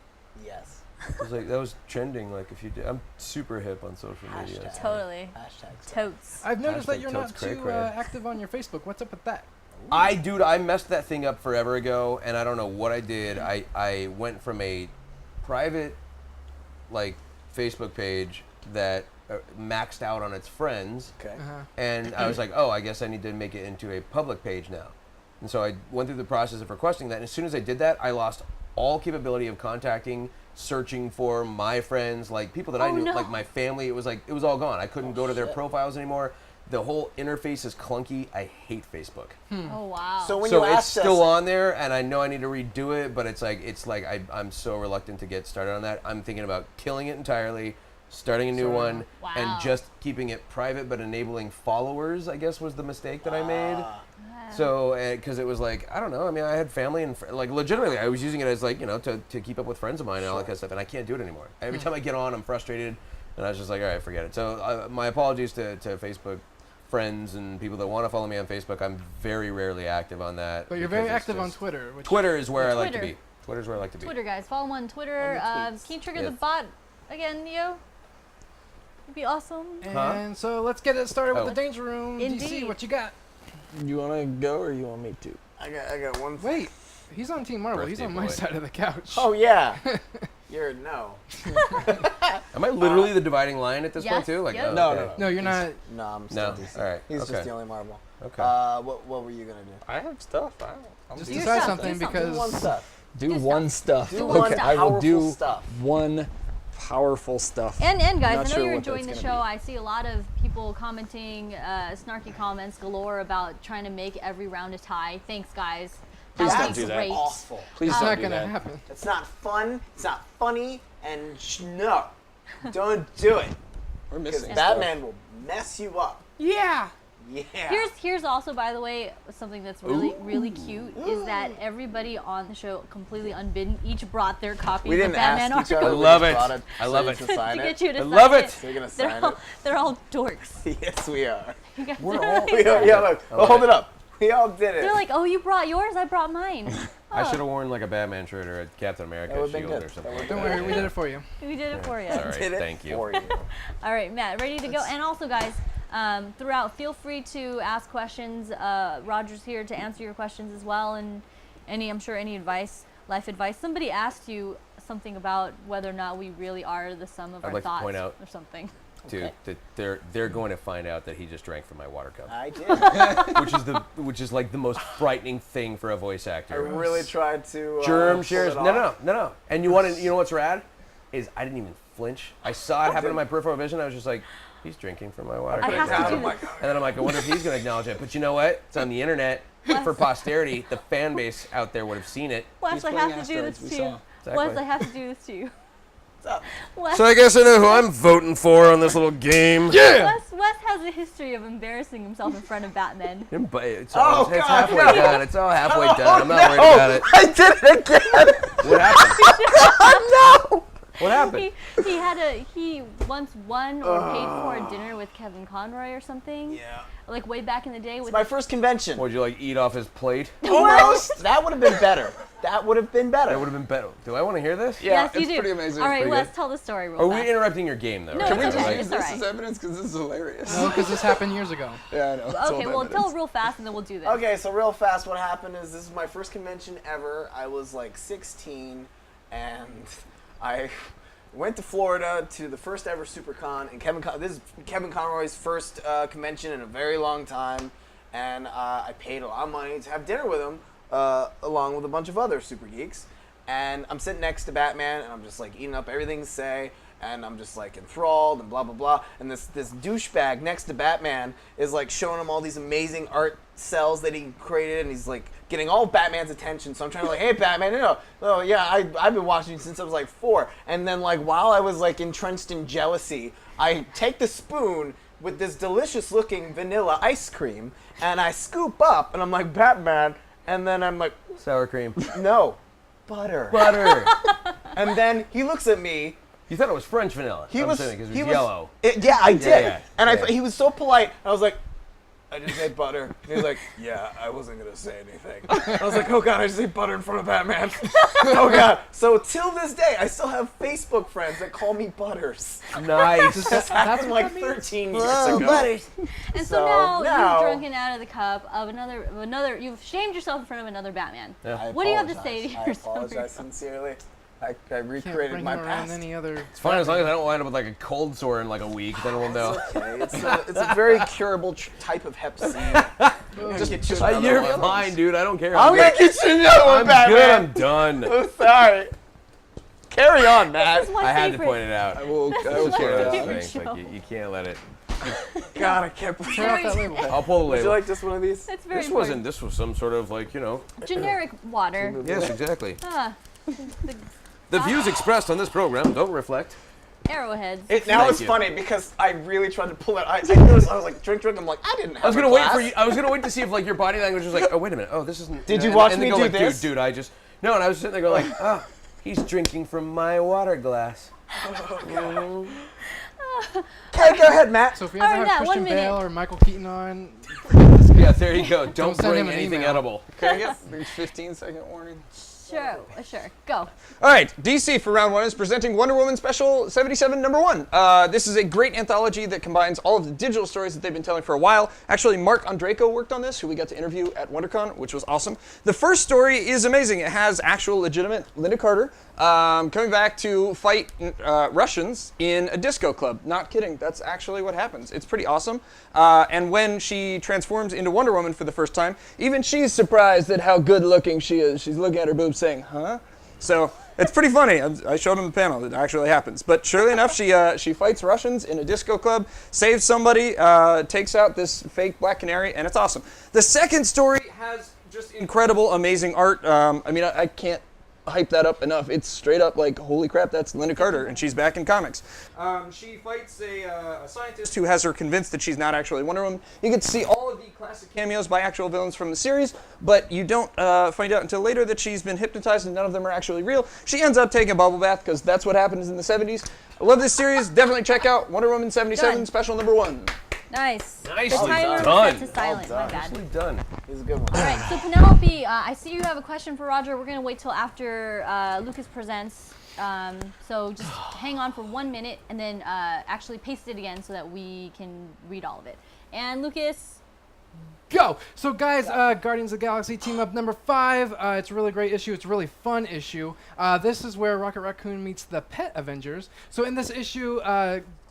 Yes. It was like that was trending. Like if you did, I'm super hip on social media. Hashtag. so- Totally. Hashtag. Totes. I've noticed that Hashtag you're totes not cray too cray. active on your Facebook. What's up with that? I messed that thing up forever ago, and I don't know what I did. I went from a private, like, Facebook page that maxed out on its friends, Okay. and I was like, oh, I guess I need to make it into a public page now. And so I went through the process of requesting that, and as soon as I did that, I lost all capability of contacting, searching for my friends, like people that I knew, no. like my family. It was all gone. I couldn't go to their profiles anymore. The whole interface is clunky. I hate Facebook. Oh wow. So when So you it's asked still us, on there, and I know I need to redo it, but it's like I'm so reluctant to get started on that. I'm thinking about killing it entirely, starting a new one, Wow. and just keeping it private but enabling followers, I guess was the mistake that I made. So, because it was like, I don't know, I mean, I had family and, like, legitimately, I was using it as, like, you know, to keep up with friends of mine and all that kind of stuff, and I can't do it anymore. Every time I get on, I'm frustrated, and I was just like, all right, forget it. So, my apologies to Facebook friends and people that want to follow me on Facebook. I'm very rarely active on that. But you're because very it's active on just- Twitter. Which Twitter is where I like to Twitter. be. Twitter's where I like to be. Twitter guys, follow him on Twitter. On the tweets. Can you trigger Yeah. the bot again, Neo? It'd be awesome. And so let's get it started Oh. with the Danger Room. DC, Indeed. what you got? You want to go or you want me to? I got one. Wait, he's on Team Marvel. He's Birthday on my boy. side of the couch. Oh yeah. You're no. Am I literally the dividing line at this Yes, point, too? Like, yep. oh, No, okay. no, no. No, you're not. No, I'm still No? DC. All right, He's okay. just the only Marvel. Okay. What were you gonna do? I have stuff. I'll Just do decide stuff, something do something. because Do one stuff. Do Do one stuff. Do one okay, I will powerful do stuff. one powerful stuff. And guys, Not I know sure you're what enjoying that's the gonna show. be. I see a lot of people commenting snarky comments galore about trying to make every round a tie. Thanks, guys. Please That don't would do be that. great. Awful. Please it's don't not do gonna that. happen. It's not fun. It's not funny. And no, don't do it. We're Because missing Batman will mess you up. Yeah. Yeah. Here's also, by the way, something that's really cute is that everybody on the show, completely unbidden, each brought their copy We of the didn't Batman ask each artwork other. I we love just it. brought it. I so love you it. can to sign get it. you to I sign love it. So you're gonna They're sign all, it. they're all dorks. Yes, we are. You guys We're are all- really- Yeah, look. love Hold it. it up. We all did it. They're like, oh, you brought yours, I brought mine. I Oh, should have worn, like, a Batman shirt or a Captain America That would've been shield good. or That something. would've Don't worry, we did it for you. We did it for you. All right, did it thank you. for you. All right, Matt, ready to go? And also, guys, throughout, feel free to ask questions. Roger's here to answer your questions as well, and I'm sure any advice, life advice. Somebody asked you something about whether or not we really are the sum of I'd our like to thoughts point out- or something. That they're going to find out that he just drank from my water cup, I did. which is like the most frightening thing for a voice I actor. really tried to. Germ pull shares. it No. off. And you know what's rad? Is I didn't even flinch. I saw it happen in my peripheral vision. I was just like, he's drinking from my water I cup. have to do my this. And then I'm like, I wonder if he's going to acknowledge it. But you know what? It's on the internet for posterity. The fan base out there would have seen it. Wes, He's I playing have to do asteroids, this we to you. saw. Exactly. Wes, I have to do this to you. What's up? Wes, So I guess I know who I'm voting for on this little game. Wes has a history of embarrassing himself in front of Batman. It's Oh, it's God, halfway no. done. It's all halfway done. I'm not worried about it. I did it again. What happened? No. What happened? He once won or paid for a dinner with Kevin Conroy or something. Yeah. Like way back in the day with It's my first convention. Would you like eat off his plate? Almost. That would have been better. That would have been better. That would have been better. Do I want to hear this? Yeah, yes, you it's do. pretty amazing. All It's right, pretty Wes, good. tell the story real Are we fast. interrupting your game though? No, right? Can we it's just okay, use it's this alright. as evidence because this is hilarious? No, because this happened years ago. Yeah, I know. It's Okay, old well, evidence. tell real fast and then we'll do this. Okay, so real fast, what happened is this is my first convention ever. I was like 16, and I went to Florida to the first ever SuperCon, and this is Kevin Conroy's first convention in a very long time, and I paid a lot of money to have dinner with him, along with a bunch of other super geeks. And I'm sitting next to Batman, and I'm just like eating up everything to say. and I'm just like enthralled and blah blah blah. And this douchebag next to Batman is like showing him all these amazing art cells that he created, and he's like getting all Batman's attention. So I'm trying to like, hey Batman, oh yeah, I've been watching you since I was like 4. And then like while I was like entrenched in jealousy, I take the spoon with this delicious looking vanilla ice cream, and I scoop up, and I'm like, Batman, and then I'm like, Sour cream. no, butter. Butter. And then he looks at me. You thought it was French vanilla. He I'm was assuming, 'cause it was yellow. Yeah, I did. Yeah, and yeah. he was so polite. I was like, I just ate butter. And he was like, yeah, I wasn't going to say anything. I was like, oh God, I just ate butter in front of Batman. Oh God. So till this day, I still have Facebook friends that call me Butters. Nice. This happened like 13 years Whoa, ago. Butters. And So so now now- you've drunken out of the cup of another. You've shamed yourself in front of another Batman. Yeah. What do you have to say to I yourself? apologize sincerely. I Can't recreated bring my him around past. any other. It's fine as long as I don't wind up with like a cold sore in like a week. Then we'll know. It's okay. It's a very curable type of Hep C. Just get you another You're one. fine, dude. I don't care. I'm good. gonna get you another one, I'm Batman. good. I'm done. I'm sorry. Carry on, Matt. This is my I had to favorite. point it out. I will This carry is my One of those favorite things, show. like, you can't let it. God, I can't believe Tear off that label. I'll pull the Would you label. like just one of these? It's very This wasn't. This was some sort of like generic water. Yes, exactly. Ah, The views expressed on this program don't reflect. arrowheads. Now Thank it's you. funny because I really tried to pull it. I noticed I was like drink. I'm like I didn't have. I was gonna a wait glass. for you. I was gonna wait to see if like your body language was like, oh wait a minute, oh this isn't. Did you and- watch and me then go do like, this? Dude, I just no, and I was sitting there going like, oh, he's drinking from my water glass. Okay, go ahead, Matt. So if you All ever right, have Matt, 1 Christian minute. Bale or Michael Keaton on, Yeah, there you go. Don't send bring him an anything email. edible. Can I get the 15-second warning? Sure, go. All right, DC for round 1 is presenting Wonder Woman Special 77 #1. This is a great anthology that combines all of the digital stories that they've been telling for a while. Actually, Mark Andreyko worked on this, who we got to interview at WonderCon, which was awesome. The first story is amazing. It has actual legitimate Linda Carter coming back to fight Russians in a disco club. Not kidding, that's actually what happens. It's pretty awesome. And when she transforms into Wonder Woman for the first time, even she's surprised at how good looking she is. She's looking at her boobs saying, huh? So it's pretty funny. I showed him the panel. It actually happens. But surely enough, she fights Russians in a disco club, saves somebody, takes out this fake Black Canary, and it's awesome. The second story has just incredible, amazing art. I mean, I can't hype that up enough. It's straight up like, holy crap, that's Linda Carter, and she's back in comics. She fights a scientist who has her convinced that she's not actually Wonder Woman. You get to see all of the classic cameos by actual villains from the series, but you don't find out until later that she's been hypnotized and none of them are actually real. She ends up taking a bubble bath because that's what happens in the 70s. I love this series. Definitely check out Wonder Woman 77 Done. Special #1. Nice. Nicely The timer was done. set to silent. My bad. Nicely done. This is a good one. All right, so Penelope, I see you have a question for Roger. We're going to wait till after Lucas presents. So just hang on for 1 minute and then actually paste it again so that we can read all of it. And Lucas, go! So guys, Guardians of the Galaxy Team Up #5. It's a really great issue. It's a really fun issue. This is where Rocket Raccoon meets the Pet Avengers. So in this issue,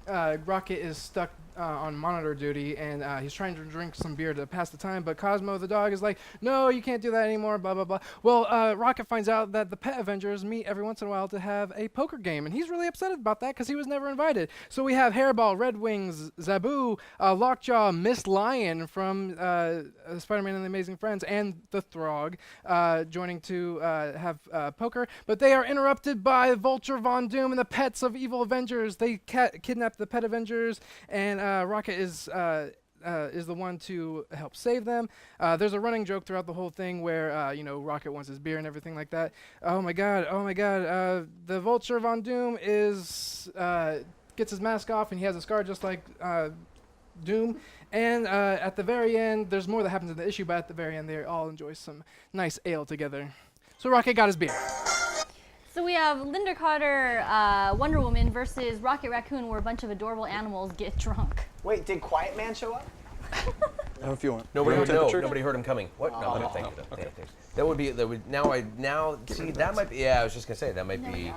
Rocket is stuck on monitor duty, and he's trying to drink some beer to pass the time, but Cosmo the dog is like, no, you can't do that anymore, blah, blah, blah. Well, Rocket finds out that the Pet Avengers meet every once in a while to have a poker game, and he's really upset about that because he was never invited. So we have Hairball, Red Wings, Zabu, Lockjaw, Miss Lion from Spider-Man and the Amazing Friends, and the Throg joining to have poker, but they are interrupted by Vulture, Von Doom, and the pets of evil Avengers. They kidnap the Pet Avengers, and Rocket is the one to help save them. There's a running joke throughout the whole thing where Rocket wants his beer and everything like that. Oh my god! The Vulture Von Doom gets his mask off and he has a scar just like Doom. And at the very end, there's more that happens in the issue, but at the very end, they all enjoy some nice ale together. So Rocket got his beer. so we have Linda Carter, Wonder Woman versus Rocket Raccoon, where a bunch of adorable animals get drunk. Wait, did Quiet Man show up? If you want. Nobody Room would know. temperature? Nobody heard him coming. What? No, no, thank you. Okay. That would now see that might be. Yeah, I was just gonna say that might be.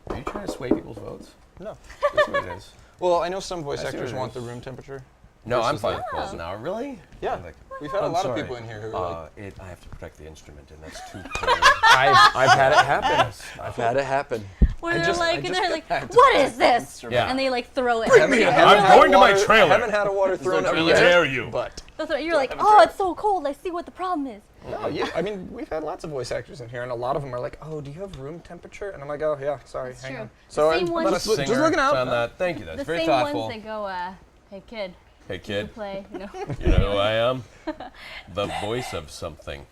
Are you trying to sway people's votes? No. That's what it is. Well, I know some voice I see actors what it want is. the room temperature. No, I'm versus fine the- with cold now. Really? Yeah. I'm like, We've had a I'm lot sorry. of people in here who are like, I have to protect the instrument, and that's too cold. I've had it happen. I've had it happen. Where I they're just- I like, just they're got like, back to what is this? Yeah. And they like throw it. I'm going to my trailer. I haven't had a water thrown at How me dare yet, you. But You're like, oh, it's so cold. I see what the problem is. no, yeah, I mean, we've had lots of voice actors in here, and a lot of them are like, "Oh, do you have room temperature?" And I'm like, "Oh, yeah, sorry, That's hang true. on." The So same ones- just Singer looking out. on that. Thank you. That's The very same thoughtful. ones that go, hey kid, Hey you kid, play, you know. you know who I am? The voice of something.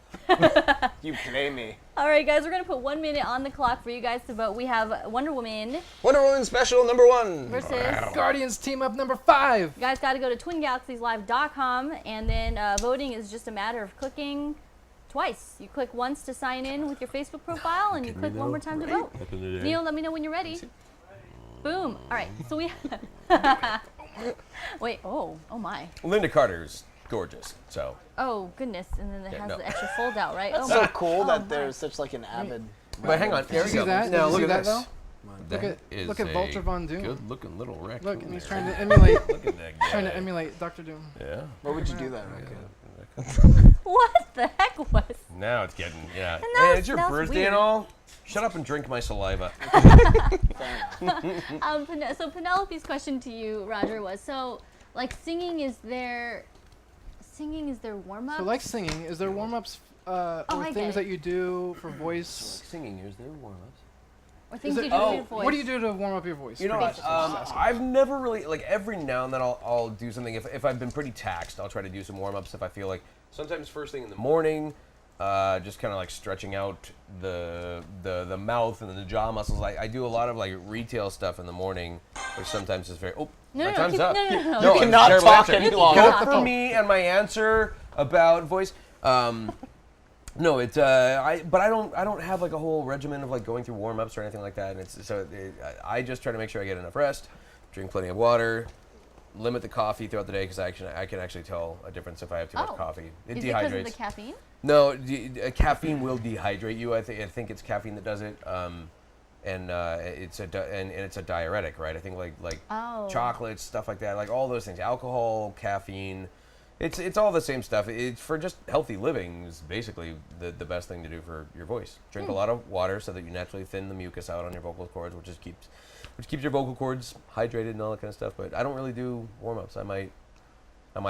You play me. All right, guys, we're gonna put 1 minute on the clock for you guys to vote. We have Wonder Woman Wonder Woman special number 1. versus. Guardians team up number 5. You guys got to go to twingalaxieslive.com, and then voting is just a matter of clicking twice. You click once to sign in with your Facebook profile, and you click one more time to vote. Neil, let me know when you're ready. Boom. All right, so we. Wait. Oh my. Linda Carter's gorgeous. So Oh goodness, and then it Yeah, has no. the extra fold out, right? That's oh, so my. cool Oh, that my. there's such like an avid. but hang on. There you we see go. that? Now Did you look see at that, this. though? That Look at- is look at a Vulture Von Doom. Good-looking little raccoon. Look, and he's there. trying to emulate Look at that guy. trying to emulate Doctor Doom. Yeah. What would you do that? What the heck was? Now it's getting now Hey, it's- it's your now it's birthday weird. and all. Shut up and drink my saliva. So Penelope's question to you, Roger, was so like singing is their warm up. So like singing, is there warm-ups or I get things it. that you do for voice? Singing is their warm-ups. or things Is you it- do oh, with your voice. What do you do to warm up your voice? You know Pretty what? much. I've never really like every now and then I'll do something if I've been pretty taxed. I'll try to do some warm ups if I feel like sometimes first thing in the morning, just kind of like stretching out the mouth and the jaw muscles. I do a lot of like retail stuff in the morning, which sometimes is very No, my no, time's keep- up. no, no, no, no. No, You it's cannot terrible talk answer. any longer. Vote for me and my answer about voice. No, it's but I don't have like a whole regimen of like going through warm ups or anything like that. And I just try to make sure I get enough rest, drink plenty of water, limit the coffee throughout the day because I can actually tell a difference if I have too much coffee. It is dehydrates. it because of the caffeine? No, caffeine will dehydrate you. I think it's caffeine that does it. And it's a diuretic, right? I think like chocolates, stuff like that, like all those things, alcohol, caffeine. It's all the same stuff. It's for just healthy living is basically the best thing to do for your voice. Drink a lot of water so that you naturally thin the mucus out on your vocal cords, which keeps your vocal cords hydrated and all that kind of stuff. But I don't really do warm ups. I might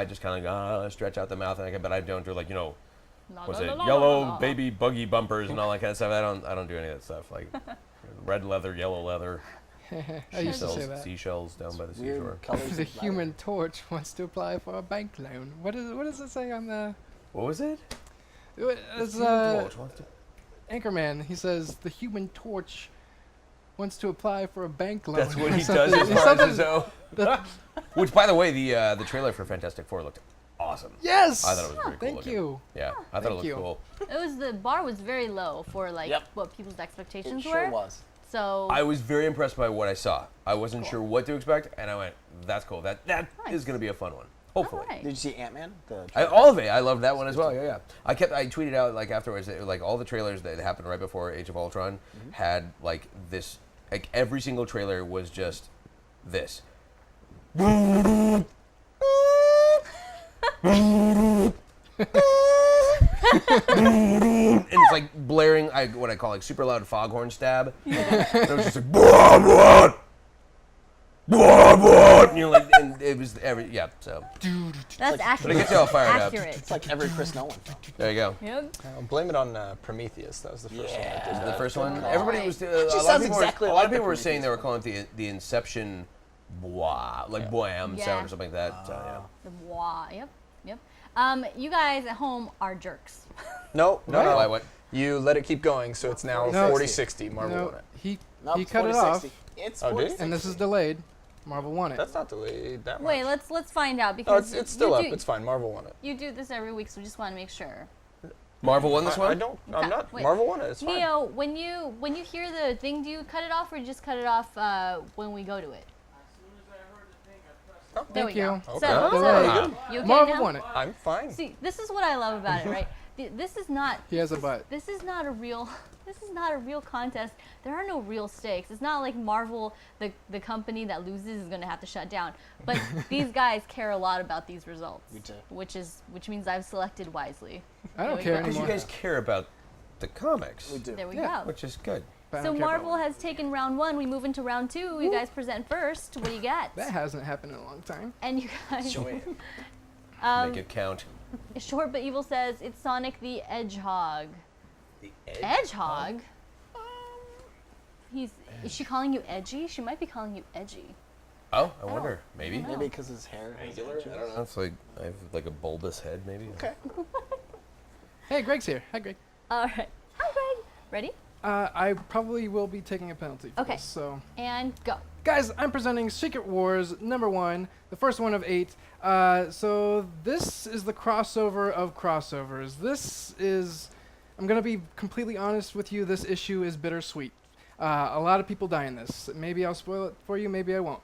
just kind of stretch out the mouth, but I don't do like yellow baby buggy bumpers and all that kind of stuff. I don't do any of that stuff like red leather, yellow leather. I used to say that. Seashells down by the seashore. Weird colors. The of light. Human Torch wants to apply for a bank loan. What does it say on the? What was it? It's Torch wants to- Anchorman. He says the Human Torch wants to apply for a bank loan. That's what or he does something. as It's far as something his own. that- Which, by the way, the trailer for Fantastic Four looked awesome. Yes. I thought it was very cool Thank looking. you. Yeah, I thought it Thank looked you. cool. The bar was very low for like Yep. what people's expectations It were. sure was. So I was very impressed by what I saw. I wasn't sure what to expect, and I went, "That's cool. That Nice. is going to be a fun one. Hopefully." all right. Did you see Ant-Man? All of it. I loved that one as well. Yeah. I tweeted out like afterwards that, like all the trailers that happened right before Age of Ultron had like this. Like every single trailer was just this. And it's like blaring, what I call like super loud foghorn stab. And it was just like blah blah. Blah, blah, and you're like, and it was so That's but it gets you all fired up. accurate. It's like every Chris Nolan film. There you go. Yep. Blame it on Prometheus. That was the first one. I did. The first one, everybody was. A lot sounds of people, exactly a lot like of people the were saying they were Prometheus calling it the Inception, blah, like boam Yeah. sound or something like that. So, yeah. The wah. Yep. You guys at home are jerks. No. Why, what? You let it keep going, so it's now No. 40-60. Marvel No, won it. he Nope, he it's cut it off, 40-60. It's Oh, did he? 40-60. and this is delayed. Marvel won it. That's not delayed that much. Wait, let's find out No, because it's still you up. do- It's fine. Marvel won it. You do this every week, so just want to make sure. Marvel won this I one. don't. I'm not. Wait. Marvel won it. It's fine. Neo, when you hear the thing, do you cut it off or you just cut it off when we go to it? There Thank we you. go. Okay. So, Delayed. you okay Marvel now? won it. I'm fine. See, this is what I love about it, right? This is not. He has a butt. This is not a real. This is not a real contest. There are no real stakes. It's not like Marvel, the company that loses is going to have to shut down. But these guys care a lot about these results, We do. which means I've selected wisely. I don't There we care go. Because you anymore. guys care about the comics, We do. There we Yeah. go. which is good. But I So don't care about Marvel has taken round 1. We move into round 2. You guys present first. What do you got? That hasn't happened in a long time. And you guys. Make it count. Short but Evil says it's Sonic the Hedgehog. The Hedgehog? Is she calling you edgy? She might be calling you edgy. Oh, I wonder. Maybe. Maybe because his hair has Angular? I don't know. It's like I have like a bulbous head, maybe. Okay. Hey, Greg's here. Hi, Greg. All right. Hi, Greg. Ready? I probably will be taking a penalty for Okay. this, so. And go. Guys, I'm presenting Secret Wars #1, the first one of 8. So this is the crossover of crossovers. This is, I'm going to be completely honest with you, this issue is bittersweet. A lot of people die in this. Maybe I'll spoil it for you, maybe I won't.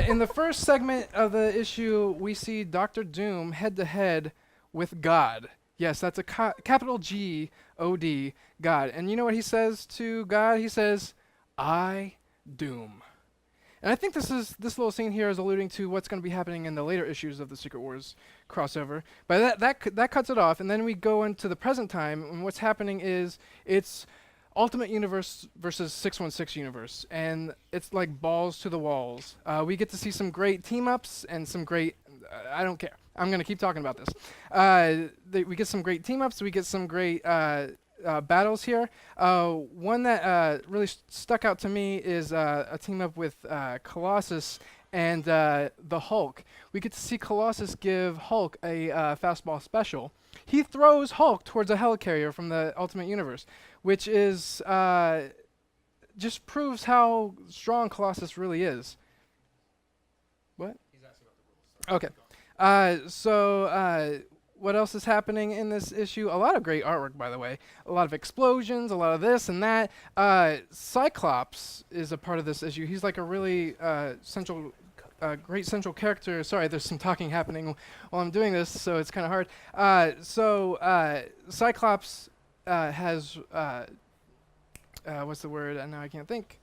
In the first segment of the issue, we see Dr. Doom head-to-head with God. Yes, that's a capital G-O-D, God. And you know what he says to God? He says, I Doom. And I think this little scene here is alluding to what's going to be happening in the later issues of the Secret Wars crossover. But that cuts it off, and then we go into the present time, and what's happening is it's Ultimate Universe versus 616 Universe, and it's like balls to the walls. We get to see some great team-ups and some great... I don't care. I'm going to keep talking about this. We get some great team-ups. We get some great battles here. One that really stuck out to me is a team-up with Colossus and the Hulk. We get to see Colossus give Hulk a fastball special. He throws Hulk towards a helicarrier from the Ultimate Universe, which is just proves how strong Colossus really is. What? He's asking about the rules. Okay. So what else is happening in this issue? A lot of great artwork, by the way. A lot of explosions, a lot of this and that. Cyclops is a part of this issue. He's like a really great central character. Sorry, there's some talking happening while I'm doing this, so it's kind of hard. Cyclops has what's the word? Now I can't think.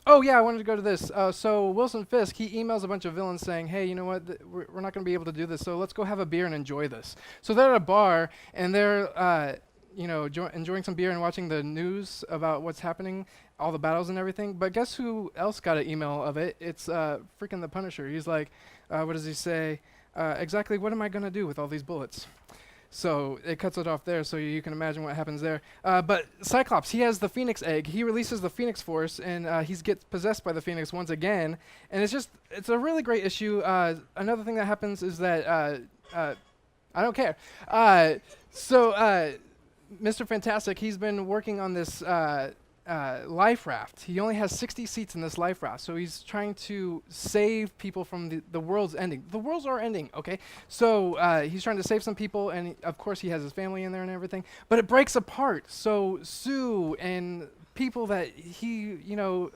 Oh yeah, I wanted to go to this. So Wilson Fisk, he emails a bunch of villains saying, hey, you know what, we're not going to be able to do this, so let's go have a beer and enjoy this. So they're at a bar, and they're enjoying some beer and watching the news about what's happening, all the battles and everything. But guess who else got an email of it? It's freaking the Punisher. He's like, what does he say? Exactly what am I going to do with all these bullets? So it cuts it off there, so you can imagine what happens there. But Cyclops, he has the Phoenix Egg. He releases the Phoenix Force, and he gets possessed by the Phoenix once again. And it's a really great issue. Another thing that happens is that, I don't care. Mr. Fantastic, he's been working on this life raft. He only has 60 seats in this life raft, so he's trying to save people from the world's ending. The worlds are ending, okay? So he's trying to save some people, and of course he has his family in there and everything, but it breaks apart. So Sue and people that he,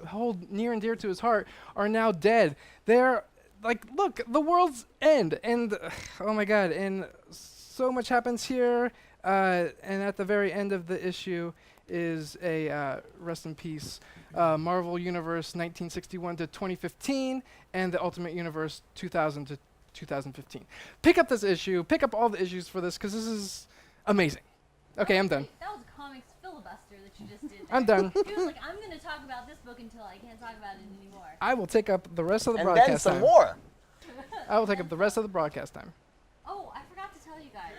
hold near and dear to his heart are now dead. They're like, look, the world's end, and oh my God, and so much happens here, and at the very end of the issue is a rest in peace Marvel Universe 1961 to 2015 and the Ultimate Universe 2000 to 2015. Pick up this issue. Pick up all the issues for this because this is amazing. Okay, I'm done. That was a comics filibuster that you just did there. I'm done. He was like, I'm going to talk about this book until I can't talk about it anymore. I will take up the rest of the and broadcast then some time. more. I will take up the rest of the broadcast time. Oh, I forgot to tell you guys.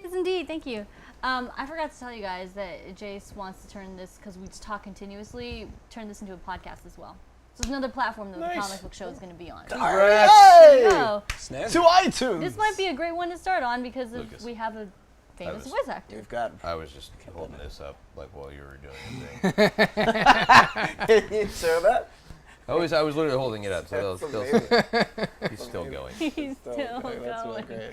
Yes, indeed. Thank you. I forgot to tell you guys that Jace wants to turn this, because we talk continuously, turn this into a podcast as well. So it's another platform that the comic book show is going to be on. Hey! So, To iTunes. this might be a great one to start on because we have a famous was- voice actor. We've got. I was just holding this up like while you were doing the thing. Can you show that? I was literally holding it up, so That's still, amazing. he's still going. He's still Okay, that's really going. great.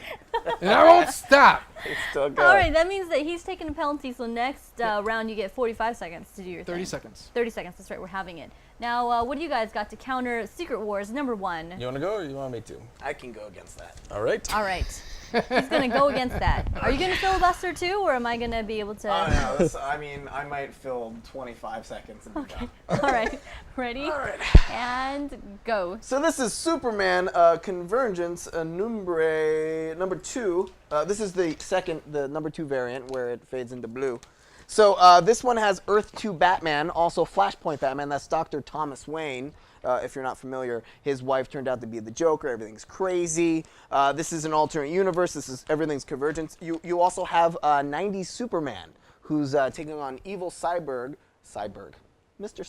And I won't stop. It's still going. All right, that means that he's taking a penalty. So next round, you get 45 seconds to do your 30 thing. seconds. 30 seconds. That's right. We're having it. Now, what do you guys got to counter Secret Wars #1? You want to go or you want me to? I can go against that. All right. All right. He's going to go against that. Are you going to filibuster too, or am I going to be able to... Oh, no, this, I mean, I might fill 25 seconds and be done. All right. Ready? All right. And go. So this is Superman Convergence number 2. This is the number 2 variant where it fades into blue. So this one has Earth 2 Batman, also Flashpoint Batman. That's Dr. Thomas Wayne. If you're not familiar, his wife turned out to be the Joker. Everything's crazy. This is an alternate universe. Everything's convergence. You also have 90s Superman, who's taking on evil Mr.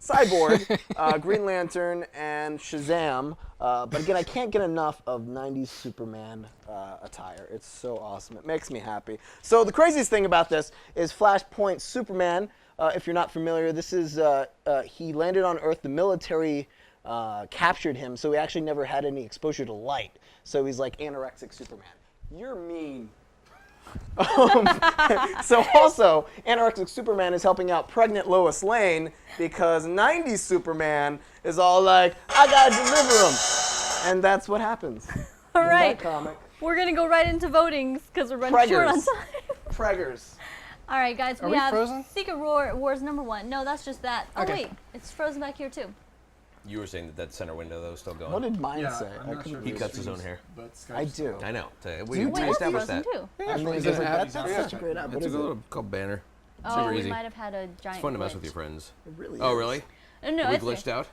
Cyborg, Green Lantern, and Shazam. But again, I can't get enough of 90s Superman attire. It's so awesome. It makes me happy. So the craziest thing about this is Flashpoint Superman. If you're not familiar, this is he landed on Earth. The military captured him, so he actually never had any exposure to light. So he's like anorexic Superman. You're mean. So also, anorexic Superman is helping out pregnant Lois Lane because 90s Superman is all like, I gotta deliver him. And that's what happens. All in right. that comic. We're going to go right into votings because we're running short on time. Preggers. All right, guys. Are we have frozen? Secret Wars #1. No, that's just that. Oh, Okay. wait. It's frozen back here, too. You were saying that center window though is still going. What did mine Yeah, say? I'm not sure He if cuts it his own streams, hair. but Skype's I do. still- I know. We Wait, it's established frozen, that. too. Yeah, I mean, Is it's it an like, app? that's such a great app. What It's a is it? little called Banner. Oh, Super we easy. might have had a giant It's fun to mess glitch. with your friends. It really Oh, is. really? No, we it's glitched out?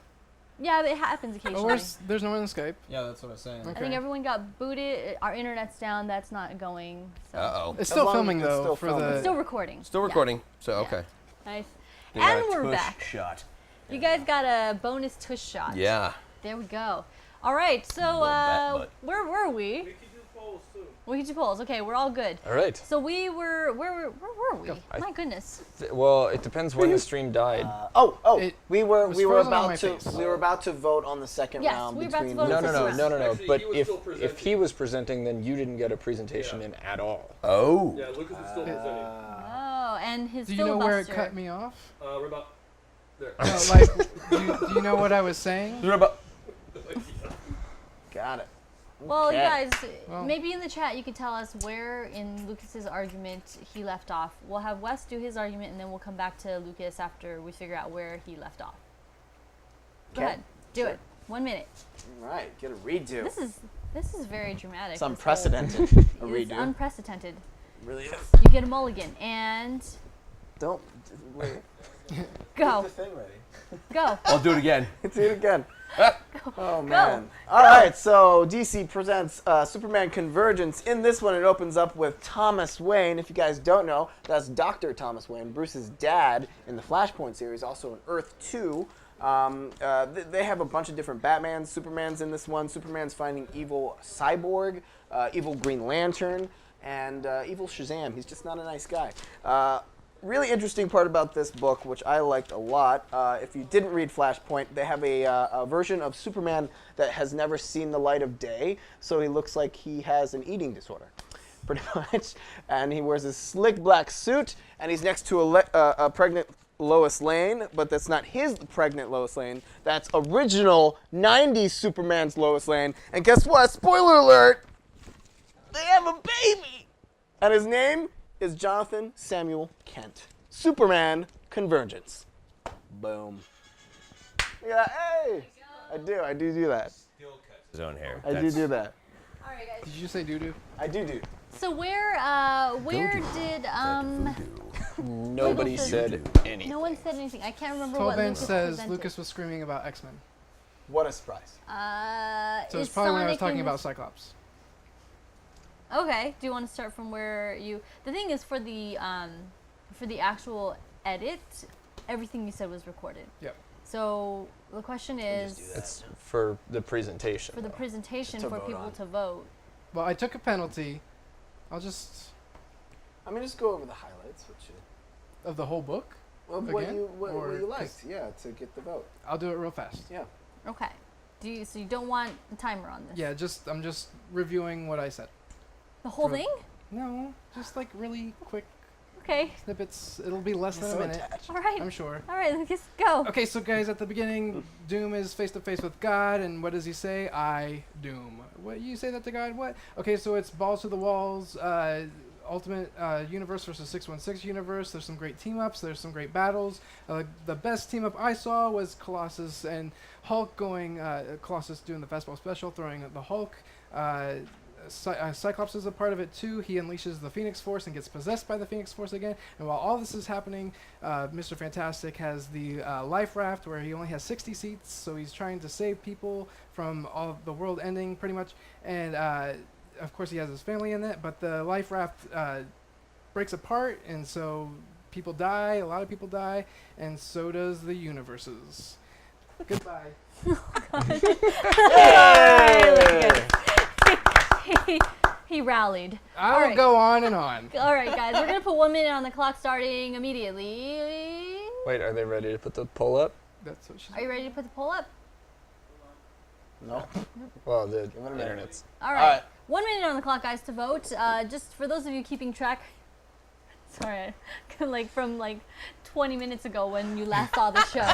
Yeah, but it happens Oh, occasionally. there's no one on Skype. Yeah, that's what I was saying. I Okay. think everyone got booted. Our internet's down. That's not going. So. Uh-oh. It's still long as filming it's though still for filming. the. Still recording. Still Yeah. recording, so okay. Nice. They got And a we're tush back. shot. You guys got a bonus tush shot. Yeah. There we go. All right. So Little bat butt. where were we? We could do polls too. We could do polls. Okay, we're all good. All right. So we were where were we? I- My goodness. Well, it depends when the stream died. We were was frozen on my about to face. we were about to vote on the second Yes, round we were about to between vote on No, the Lucas second and- round. Actually, But he was if still presenting. if he was presenting, then you didn't get a presentation in at all. Oh. Yeah, Lucas is still presenting. Oh, and his Do you know where it filibuster. cut me off? We're about there. No, like, do you know what I was saying? Got it. Well, you Okay. guys, Well- maybe in the chat you could tell us where in Lucas's argument he left off. We'll have Wes do his argument, and then we'll come back to Lucas after we figure out where he left off. Go Okay. ahead, do Sure. it. 1 minute. All right, get a redo. This is very dramatic. It's this whole- unprecedented. A It's redo. unprecedented. really is. You get a mulligan and Don't wait. go, Get the thing ready. go. I'll do it again. Do it again. Oh man! All right, so DC presents Superman Convergence. In this one, it opens up with Thomas Wayne. If you guys don't know, that's Dr. Thomas Wayne, Bruce's dad in the Flashpoint series, also in Earth 2. They have a bunch of different Batmans, Supermans in this one. Superman's finding evil Cyborg, evil Green Lantern, and evil Shazam. He's just not a nice guy. Really interesting part about this book, which I liked a lot. If you didn't read Flashpoint, they have a version of Superman that has never seen the light of day, so he looks like he has an eating disorder, pretty much. And he wears this slick black suit, and he's next to a pregnant Lois Lane, but that's not his pregnant Lois Lane. That's original 90s Superman's Lois Lane. And guess what? Spoiler alert! They have a baby! And his name is Jonathan Samuel Kent. Superman Convergence. Boom. Look at that. Hey! I do that. His own hair. I do that. All right, guys. Did you say doo doo? I do. So where did Nobody Lucas said anything. no one said anything? I can't remember what Tobin Lucas says presented. Lucas was screaming about X-Men. What a surprise. So is it's probably when I was Sonic talking in about this- Cyclops. Okay. Do you want to start from where you? The thing is, for the actual edit, everything you said was recorded. Yep. So the question is, It's for the presentation. for the presentation To for vote people on. to vote. Well, I took a penalty. I'll just I mean, just go over the highlights. of the whole book. Of what Again? you what Or you 'cause- liked, yeah, to get the vote. I'll do it real fast. Yeah. Okay. So you don't want a timer on this? Yeah, I'm just reviewing what I said. The whole For- thing? No, just like really quick Okay. Snippets. It'll be less than a minute. All right. I'm sure. All right, Lucas, go. Okay, so guys, at the beginning, Doom is face to face with God, and what does he say? I, Doom. What, you say that to God? What? Okay, so it's balls to the walls, Ultimate Universe versus 616 Universe. There's some great team ups. There's some great battles. The best team up I saw was Colossus and Hulk going. Colossus doing the fastball special, throwing the Hulk. Cyclops is a part of it too. He unleashes the Phoenix Force and gets possessed by the Phoenix Force again. And while all this is happening, Mr. Fantastic has the life raft where he only has 60 seats, so he's trying to save people from all of the world ending pretty much. And of course he has his family in it, but the life raft breaks apart, and so people die. A lot of people die, and so does the universes. Goodbye. He rallied. I'll All right. go on and on. All right, guys, we're gonna put 1 minute on the clock starting immediately. Wait, are they ready to put the poll up? That's what she Are you ready to put the poll up? No. Well, the it a minute. internet's. All right. 1 minute on the clock, guys, to vote. Just for those of you keeping track. Sorry, like from 20 minutes ago when you last saw the show.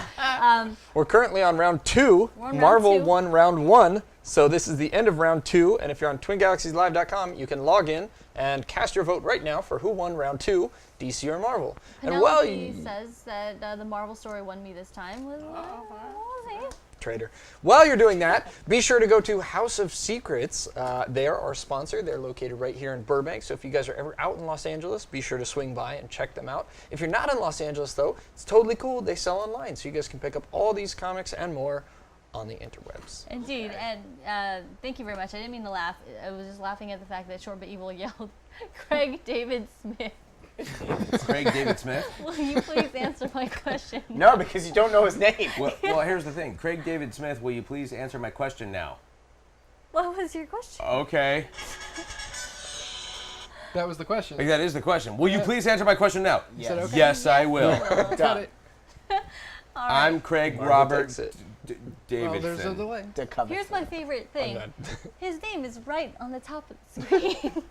We're currently on round 2. We're on round Marvel 2. won round 1, so this is the end of round 2. And if you're on TwinGalaxiesLive.com, you can log in and cast your vote right now for who won round 2, DC or Marvel. Penelope says that the Marvel story won me this time. Traitor. While you're doing that, be sure to go to House of Secrets. They are our sponsor. They're located right here in Burbank. So if you guys are ever out in Los Angeles, be sure to swing by and check them out. If you're not in Los Angeles, though, it's totally cool. They sell online, so you guys can pick up all these comics and more on the interwebs. Indeed, and thank you very much. I didn't mean to laugh. I was just laughing at the fact that Short But Evil yelled, Craig David Smith. Craig David Smith. Will you please answer my question? No, because you don't know his name. Well, here's the thing. Craig David Smith, will you please answer my question now? What was your question? Okay. That was the question. That is the question. Will you please answer my question now? Yes. Said okay. Yes, I will. Got it. I'm Craig Marvel Robert takes it. Davidson. Well, there's a delay. Here's my favorite thing. done. His name is right on the top of the screen.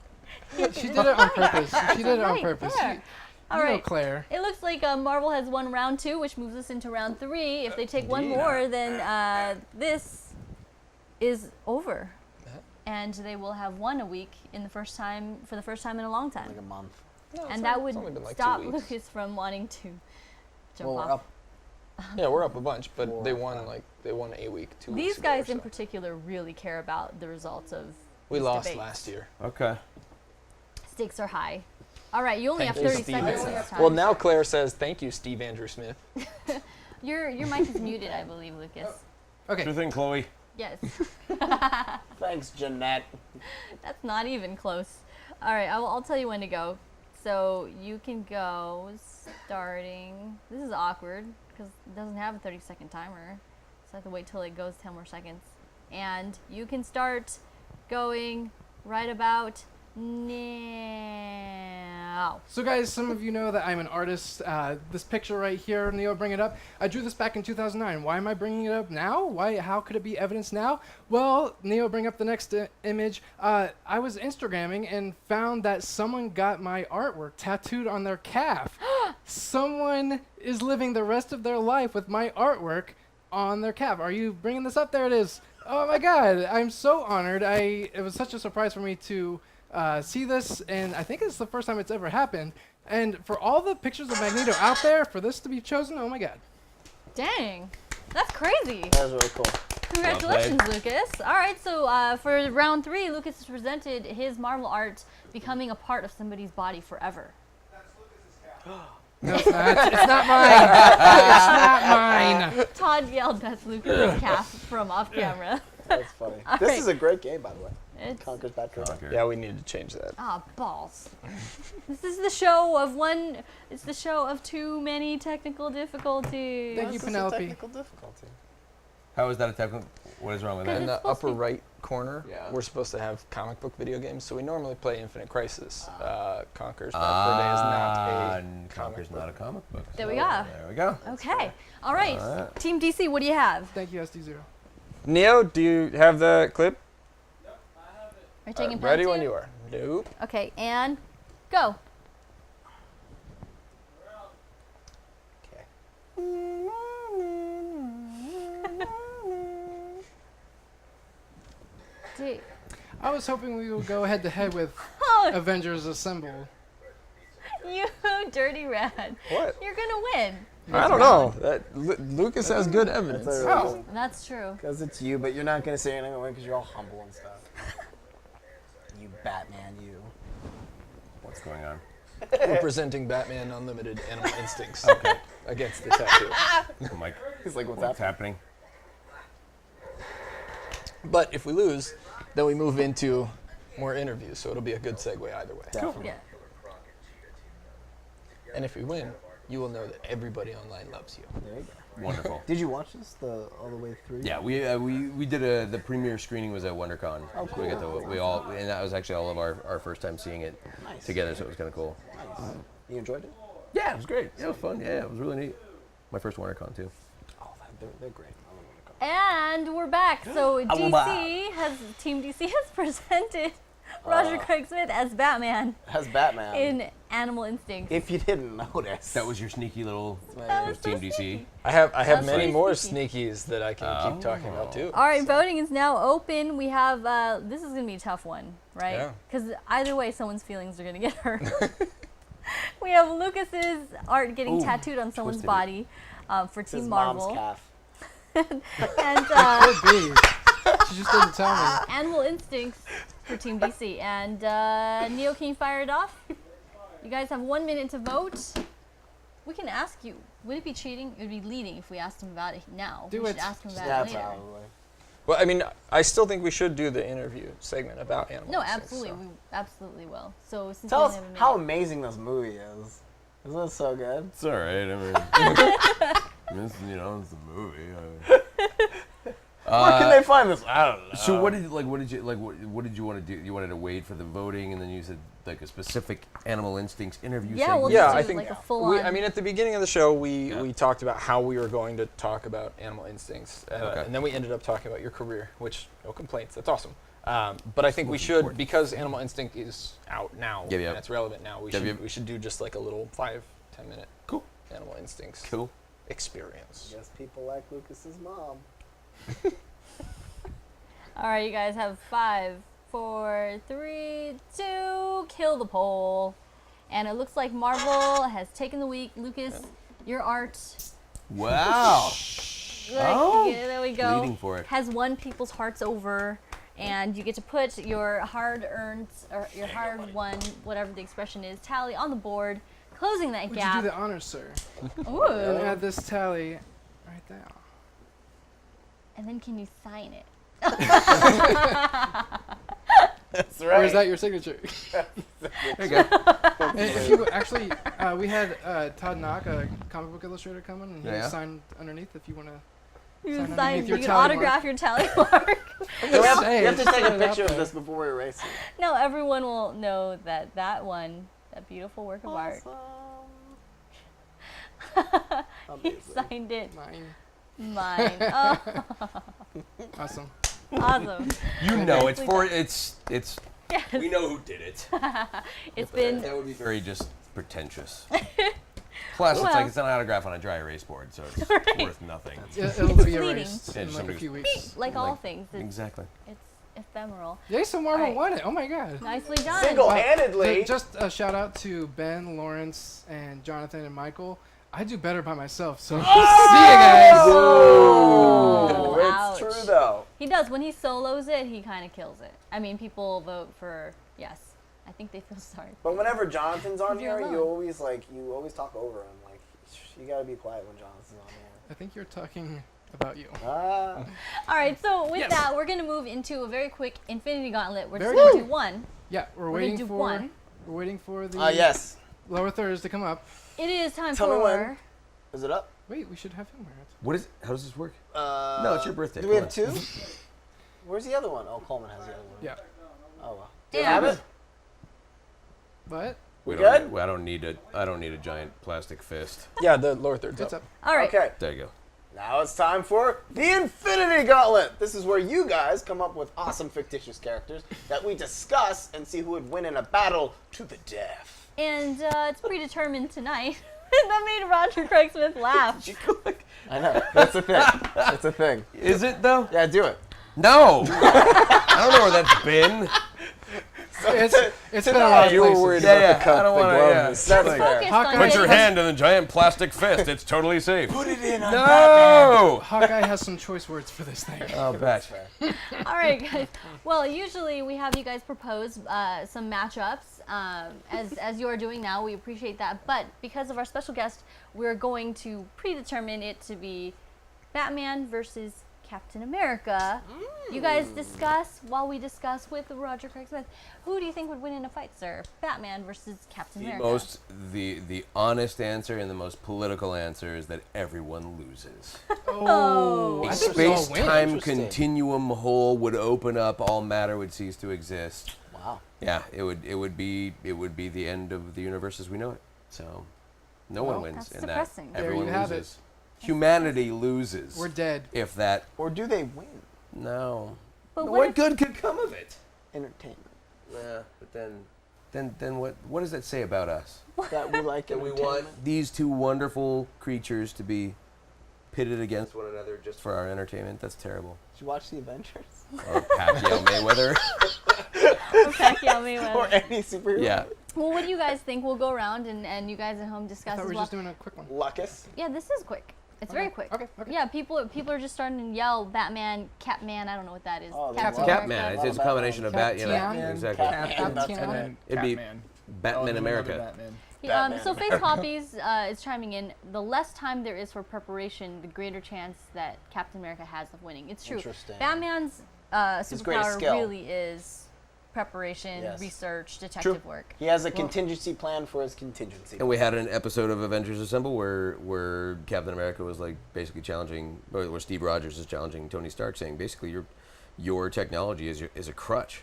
She did it on purpose. She did it on Right purpose. there. All You know right. Claire. It looks like Marvel has won round 2, which moves us into round 3. If they take one more, then this is over. And they will have one a week for the first time in a long time. Like a month. And that would it's only been like 2 stop weeks. Lucas from wanting to jump Well, we're off. up. Yeah, we're up a bunch, but 4 they or won 5. they won a week, 2 weeks These ago or guys in so. particular really care about the results of We these lost debates. last year. Okay. Stakes are high. All right, you only have Thank you, 30 Steve seconds Andrew. this time. Well, now Claire says, thank you, Steve Andrew Smith. Your mic is muted, I believe, Lucas. Okay. Sure thing, Chloe. Yes. Thanks, Jeanette. That's not even close. All right, I'll tell you when to go. So you can go starting. This is awkward because it doesn't have a 30-second timer. So I have to wait till it goes 10 more seconds. And you can start going right about now. So guys, some of you know that I'm an artist. This picture right here, Neo, bring it up. I drew this back in 2009. Why am I bringing it up now? How could it be evidence now? Well, Neo, bring up the next image. I was Instagramming and found that someone got my artwork tattooed on their calf. Someone is living the rest of their life with my artwork on their calf. Are you bringing this up? There it is. Oh my God, I'm so honored. It was such a surprise for me to see this, and I think it's the first time it's ever happened. And for all the pictures of Magneto out there, for this to be chosen, oh my God. Dang, that's crazy. That was really cool. Congratulations, Lucas. All right, so for round 3, Lucas has presented his Marvel art becoming a part of somebody's body forever. No, it's not. It's not mine. It's not mine. Todd yelled, "That's Lucas' calf" from off camera. That's funny. All This right. is a great game, by the way. It's Conker's Bad Trade. Yeah, we need to change that. balls. This is the show of one. It's the show of too many technical difficulties. Thank you, This is a Penelope. technical difficulty. How is that a technical? What is wrong with Good. that? In it's the supposed to upper be- right corner, Yeah. we're supposed to have comic book video games, so we normally play Infinite Crisis. Conker's Bad Fur Day is not a comic Conker's book. not a comic book. There we so go. There we go. Okay. All right. Alright. Team DC, what do you have? Thank you, SD0. Neo, do you have the clip? Are you taking pen Ready too? when you are. Nope. Okay, and go. See, I was hoping we would go head to head with oh, Avengers Assemble. you dirty rat. What? You're gonna win. I don't know. Lucas has good evidence. Oh, That's true. Because it's you, but you're not going to say anything because you're all humble and stuff. You Batman, you. What's going on? Representing Batman Unlimited Animal Instincts against the tattoo. I'm like, He's like, what's happening? But if we lose, then we move into more interviews, so it'll be a good segue either way. Definitely. Yeah. And if we win, you will know that everybody online loves you. There you go. Wonderful. Did you watch this all the way through? Yeah, we did the premiere screening was at WonderCon. Oh, cool. And that was actually all of our first time seeing it Nice. together, so it was kind of cool. Nice. You enjoyed it? Yeah, it was great. Yeah, it was fun. Yeah, it was really neat. My first WonderCon too. Oh, they're great. I love And we're back. So Team DC has presented Roger Craig Smith as Batman As Batman. in Animal Instinct. If you didn't notice. That was your sneaky little That was Team so DC. sneaky. I have That's many pretty more sneaky. sneakies that I can keep talking about too. All right, voting is now open. We have, this is going to be a tough one, right? Yeah. Because either way, someone's feelings are going to get hurt. We have Lucas's art getting tattooed on someone's twisted body for His Team mom's Marvel. calf. And could be. She just didn't tell me. Animal Instincts for Team DC. And Neo, can you fire it off? You guys have 1 minute to vote. We can ask you, would it be cheating? It would be leading if we asked him about it now. Do we it. should ask him about Yeah, it later. probably. Well, I mean, I still think we should do the interview segment about Animal No, Instincts, absolutely. so. We absolutely will. So since Tell we us only have a how minute- amazing this movie is. Isn't it so good? It's all right. I mean, it's a movie. Where can they find this? I don't know. So what did you want to do? You wanted to wait for the voting, and then you said like a specific Animal Instincts interview. Yeah, segment? we'll Yeah, just I do think like a full-on. I mean, at the beginning of the show, we talked about how we were going to talk about Animal Instincts, Okay. and then we ended up talking about your career, which no complaints. That's awesome. But I think we Most should, important. because Animal Instinct is out now Yep, yep. and it's relevant now. We Yep, should yep. we should do just like a little 5-10 minute Cool. Animal Instincts Cool. experience. Yes, people like Lucas's mom. All right, you guys have 5, 4, 3, 2, kill the poll. And it looks like Marvel has taken the week. Lucas, your art, Wow. yeah, there we go, Leading for it. has won people's hearts over. And you get to put your hard-earned, or your hard-won, whatever the expression is, tally on the board, closing that Would you gap. do the honors, sir? Ooh. And add this tally right there. And then can you sign it? That's Or is that your signature? There you go. And if you actually, we had Todd Knock, a comic book illustrator, come in, and he Yeah. signed underneath if you want to. You Sign can underneath your you can tally autograph your tally mark. we have to Hey, take put a it out picture of there. this before we erase it. No, everyone will know that one, that beautiful work of art. He Amazing. signed it. Mine. Mine. Oh, Awesome. awesome. You know, it's Nicely for done. it's. Yes. We know who did it. It's been That would be very just pretentious. Plus, Well- it's like it's an autograph on a dry erase board, so it's worth nothing. It'll be fleeting. erased Yeah, in just like a somebody few goes, weeks. like all Like, things. Exactly. It's ephemeral. Yay, so Marvel Alright. won it. Oh my god. Nicely done. Single-handedly. Just a shout out to Ben, Lawrence, and Jonathan and Michael. I do better by myself, so see you guys. Oh, it's ouch. true though. He does. When he solos it, he kind of kills it. I mean, people vote for yes. I think they feel sorry. But whenever Jonathan's on You're here, alone. you always talk over him. Like you gotta be quiet when Jonathan's on here. I think you're talking about you. Ah. All right. So with Yes. that, we're gonna move into a very quick Infinity Gauntlet. We're just Very gonna quick. do one. Yeah, we're gonna waiting do for one. we're waiting for the Yes. lower thirds to come up. It is time Tell me for. when. Is it up? Wait, we should have him wear it. What is? How does this work? No, it's your birthday. Do we Come have two? Where's the other one? Oh, Coleman has the other one. Yeah. Oh well. Do you Yeah. have it? What? We good? don't. I don't need a giant plastic fist. Yeah, the lower third's It's up. up. All right. Okay. There you go. Now it's time for the Infinity Gauntlet. This is where you guys come up with awesome fictitious characters that we discuss and see who would win in a battle to the death. And it's predetermined tonight. That made Roger Craig Smith laugh. I know. That's a thing. That's a thing. Is it though? Yeah, do it. No. I don't know where that's been. It's been a lot of You were places. worried Yeah, about yeah, the cup, I don't the wanna- glove. yeah. That's That's fair. Focused Hawkeye- on Put your getting- hand in a giant plastic fist. It's totally safe. Put it in on No. Hawkeye has some choice words for this thing. I'll bet. All right, guys. Well, usually we have you guys propose some matchups, as you are doing now. We appreciate that. But because of our special guest, we're going to predetermine it to be Batman versus Captain America. You guys discuss while we discuss with Roger Craig Smith. Who do you think would win in a fight, sir? Batman versus Captain America. The honest answer and the most political answer is that everyone loses. Oh, A I think we all win. space-time Interesting. continuum hole would open up. All matter would cease to exist. Wow. Yeah, it would be the end of the universe as we know it. So, no one wins That's in depressing. that. There Everyone you have loses. Humanity loses. We're dead. If that Or do they win? no. But What, what if- good could come of it? Entertainment. Yeah, but then what does that say about us? That we like That we entertainment. want these two wonderful creatures to be pitted against one another just for our entertainment? That's terrible. Did you watch The Avengers? Or Pacquiao Mayweather. or Pacquiao Mayweather? Or any superhero? Yeah. Well, what do you guys think? We'll go around and you guys at home I discuss thought as we were well. just doing a quick one. Lucas? Yeah, this is quick. It's very quick. Okay. Yeah, people are just starting to yell Batman, Catman. I don't know what that is. Oh, they Captain love Catman. America. It's a combination of bat. Captain. Exactly. Catman. Captain. That's And right. It'd be Batman. Batman another America. Batman. Yeah, so Batman. Face Hoppies is chiming in. The less time there is for preparation, the greater chance that Captain America has of winning. It's true. Interesting. Batman's His greatest superpower skill. really is preparation, Yes. research, detective work. He has a contingency plan for his contingency. And we had an episode of Avengers Assemble where Captain America was like basically challenging, or where Steve Rogers is challenging Tony Stark, saying basically your technology is a crutch.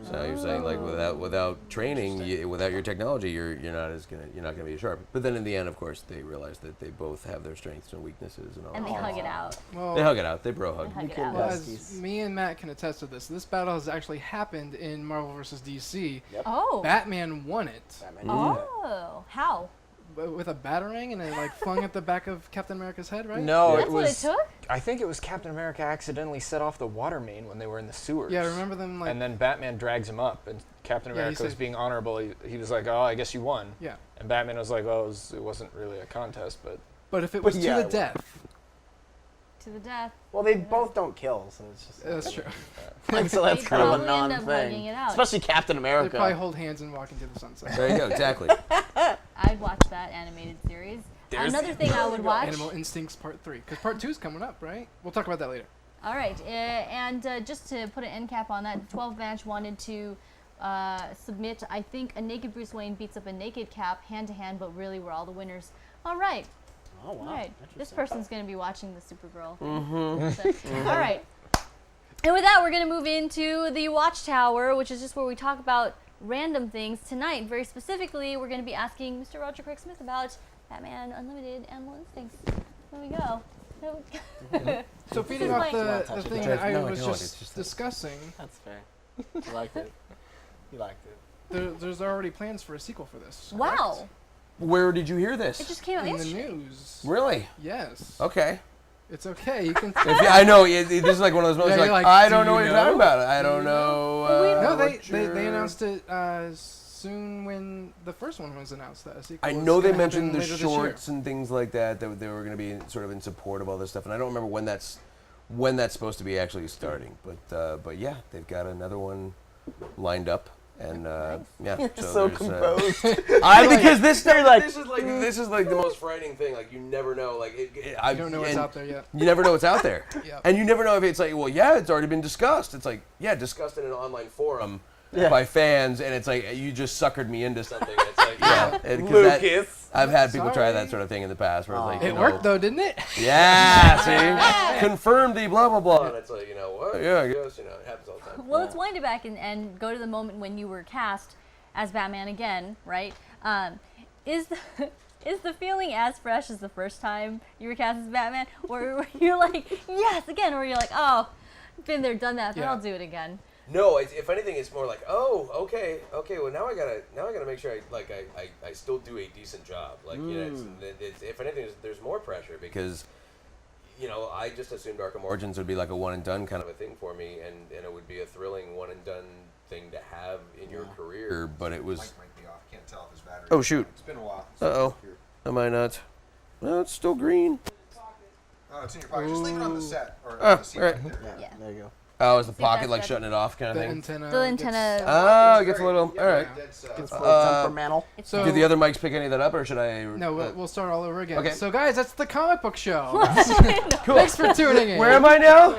So you're saying like without training, without your technology, you're not gonna be sharp. But then in the end, of course, they realize that they both have their strengths and weaknesses and all. And they that. hug it out. Well, They hug it out. They bro hug. Hug it can out. well, Huskies. as me and Matt can attest to this, this battle has actually happened in Marvel vs. DC. Yep. Oh. Batman won it Batman. Oh. How? with a batarang and it like flung at the back of Captain America's head, right? No, That's it what it was. took? I think it was Captain America accidentally set off the water main when they were in the sewers. Yeah, remember them like. And then Batman drags him up, and Captain Yeah, he America was said- being honorable. He was like, "Oh, I guess you won." Yeah. And Batman was like, "Oh, it wasn't really a contest, but." But if it was yeah, to it the was. death, To the death. Well, they both don't kill, so it's just. that's true. Like, so that's They kind of a probably end up hugging non-thing. it out. Especially Captain They America. probably hold hands and walk into the sunset. There you go. Exactly. I'd watch that animated series. Another thing I would watch. Animal Instincts Part 3, because Part 2 is coming up, right? We'll talk about that later. All right, and just to put an end cap on that, 12 match wanted to submit. I think a naked Bruce Wayne beats up a naked Cap hand to hand, but really we're all the winners. All right. Oh, wow. All right. This Interesting. person's going to be watching the Supergirl. All right. And with that, we're going to move into the Watchtower, which is just where we talk about random things. Tonight, very specifically, we're going to be asking Mr. Roger Craig Smith about Batman Unlimited Animal Instincts. There we go. So feeding is off like- the thing that I No, I was don't. just It's just- discussing, That's fair. You liked it. You liked it. there's already plans for a sequel for this. Wow. Where did you hear It this? just came out In the yesterday. news. Really? Yes. Okay. It's okay. You can. If you- I know this is like one of those moments. Yeah, Like, you're like, I do don't know you what you're know? talking about. I don't know. Well, we don't- No, what they you're- announced it soon when the first one was announced. That a sequel I was know they gonna mentioned happen the later this year. shorts and things like that they were going to be sort of in support of all this stuff, and I don't remember when that's supposed to be actually starting. But yeah, they've got another one lined up, and yeah. So there's, composed. because this stuff, like- this is like the most frightening thing. Like you never know. Like I You don't know what's out there yet. You never know what's out there, Yeah. and you never know if it's like, well, yeah, it's already been discussed. It's like, yeah, discussed in an online forum. Yeah. By fans, and it's like you just suckered me into something. It's like, yeah, Lucas. I've had people try Sorry. that sort of thing in the past, where it's like, It you know, worked though, didn't it? Yeah, see, confirm the blah blah blah. And it's like, you know what? Yeah, I guess it happens all the time. Well, let's wind it back and go to the moment when you were cast as Batman again, right? Is the feeling as fresh as the first time you were cast as Batman, or were you like, yes, again, or you're like, oh, been there, done that, but Yeah. I'll do it again. No, if anything, it's more like, oh, okay. Well, now I gotta make sure I still do a decent job. Like, you know, it's, if anything, there's more pressure because you know, I just assumed Arkham Origins would be like a one and done kind of a thing for me, and it would be a thrilling one and done thing to have in your career. But it was. Mic might be off. Can't tell if his battery. Oh shoot! It's been a while. Uh-oh. Am I not? No, it's still green. Oh, it's in your pocket. Just leave it on the set or Oh, the seat right. right there. Yeah, there you go. Oh, is the See, pocket that's like good. shutting it off kind of The thing? antenna. The antenna. Oh, it gets a little. All right. It's temperamental. So Did the other mics pick any of that up, or should I? no, we'll start all over again. Okay. So guys, that's the comic book show. Cool. Thanks for tuning in. Where am I now?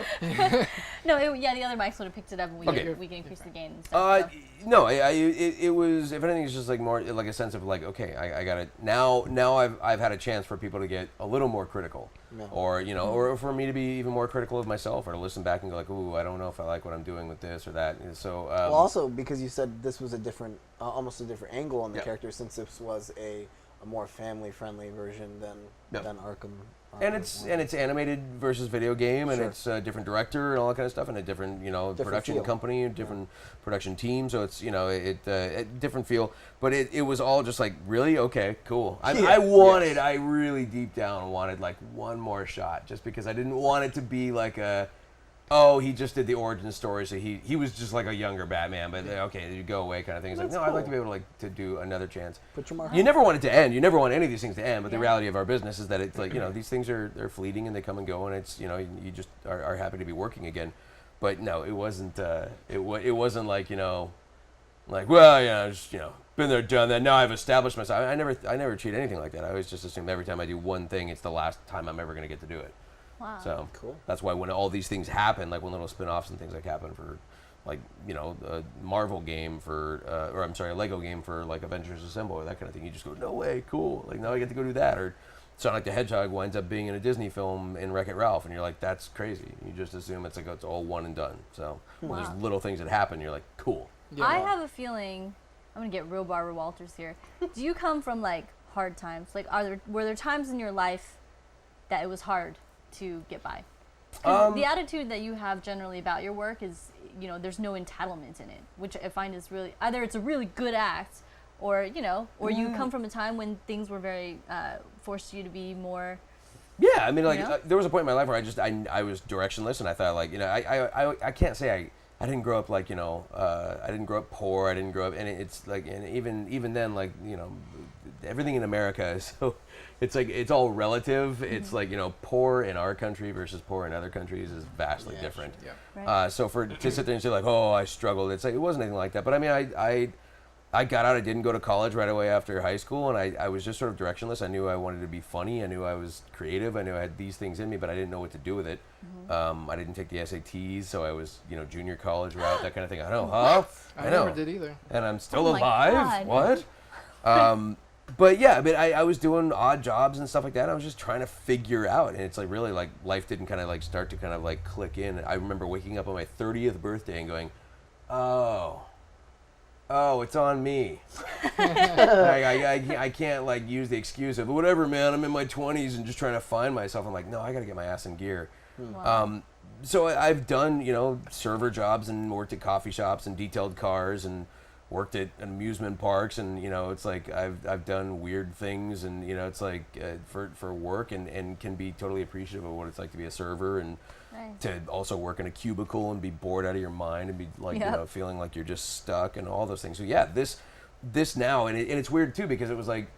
No, the other mics would have picked it up, and we Okay. can increase the gain and stuff. so. No, it was. If anything, it's just like more like a sense of like, okay, I got it now. Now I've had a chance for people to get a little more critical, or you know, or for me to be even more critical of myself, or to listen back and go like, ooh, I don't know if I like what I'm doing with this or that. And so, Well, also because you said this was a different, almost a different angle on the Yeah. character, since this was a more family-friendly version than Arkham. and it's animated versus video game, and Sure. it's a different director and all that kind of stuff, and a different production feel. company, different production team. So it's a different feel. But it was all just like, really, okay, cool. I really deep down wanted like one more shot, just because I didn't want it to be like oh, he just did the origin story, so he was just like a younger Batman, but okay, you go away kind of thing. It's like, That's no, I'd like cool. to be able to do another chance. Put your mark. You never want it to end. You never want any of these things to end. But the Yeah. reality of our business is that it's like, these things they're fleeting and they come and go, and it's you just are happy to be working again. But no, it wasn't. It wasn't like like, well, just been there, done that. Now I've established myself. I never treat anything like that. I always just assume every time I do one thing, it's the last time I'm ever going to get to do it. Wow. So Cool. that's why when all these things happen, like when little spin-offs and things like happen for, like a Marvel game for, or I'm sorry, a Lego game for like Avengers Assemble or that kind of thing, you just go, no way, cool. Like now I get to go do that. Or Sonic the Hedgehog winds up being in a Disney film in Wreck-It Ralph, and you're like, that's crazy. You just assume it's all one and done. So when Wow. there's little things that happen, you're like, cool. Yeah. I have a feeling I'm gonna get real Barbara Walters here. Do you come from like hard times? Like, were there times in your life that it was hard to get by? 'Cause the attitude that you have generally about your work is, there's no entitlement in it, which I find is really, either it's a really good act, or or you come from a time when things were very forced you to be more. Yeah, I mean, like Yeah. there was a point in my life where I was directionless, and I thought like I can't say I didn't grow up like I didn't grow up poor. I didn't grow up, and it's like, and even then, like everything in America is so it's like it's all relative. It's like poor in our country versus poor in other countries is vastly different. Yeah. Right. So to sit there and say like, oh, I struggled, it's like it wasn't anything like that. But I mean, I got out. I didn't go to college right away after high school, and I was just sort of directionless. I knew I wanted to be funny. I knew I was creative. I knew I had these things in me, but I didn't know what to do with it. I didn't take the SATs, so I was, junior college route, that kind of thing. I know, huh? I know. never did either. And I'm still Oh my alive. God. What? But yeah, I was doing odd jobs and stuff like that. I was just trying to figure out, and it's like really like life didn't kind of like start to kind of like click in. I remember waking up on my 30th birthday and going, oh, it's on me. I can't like use the excuse of whatever, man. I'm in my 20s and just trying to find myself. I'm like, no, I got to get my ass in gear. Wow. So I've done, server jobs and worked at coffee shops and detailed cars and worked at amusement parks, and it's like I've done weird things, and it's like for work, and can be totally appreciative of what it's like to be a server, and Nice. to also work in a cubicle and be bored out of your mind and be like Yep. feeling like you're just stuck and all those things. So yeah, this now, and it's weird too, because it was like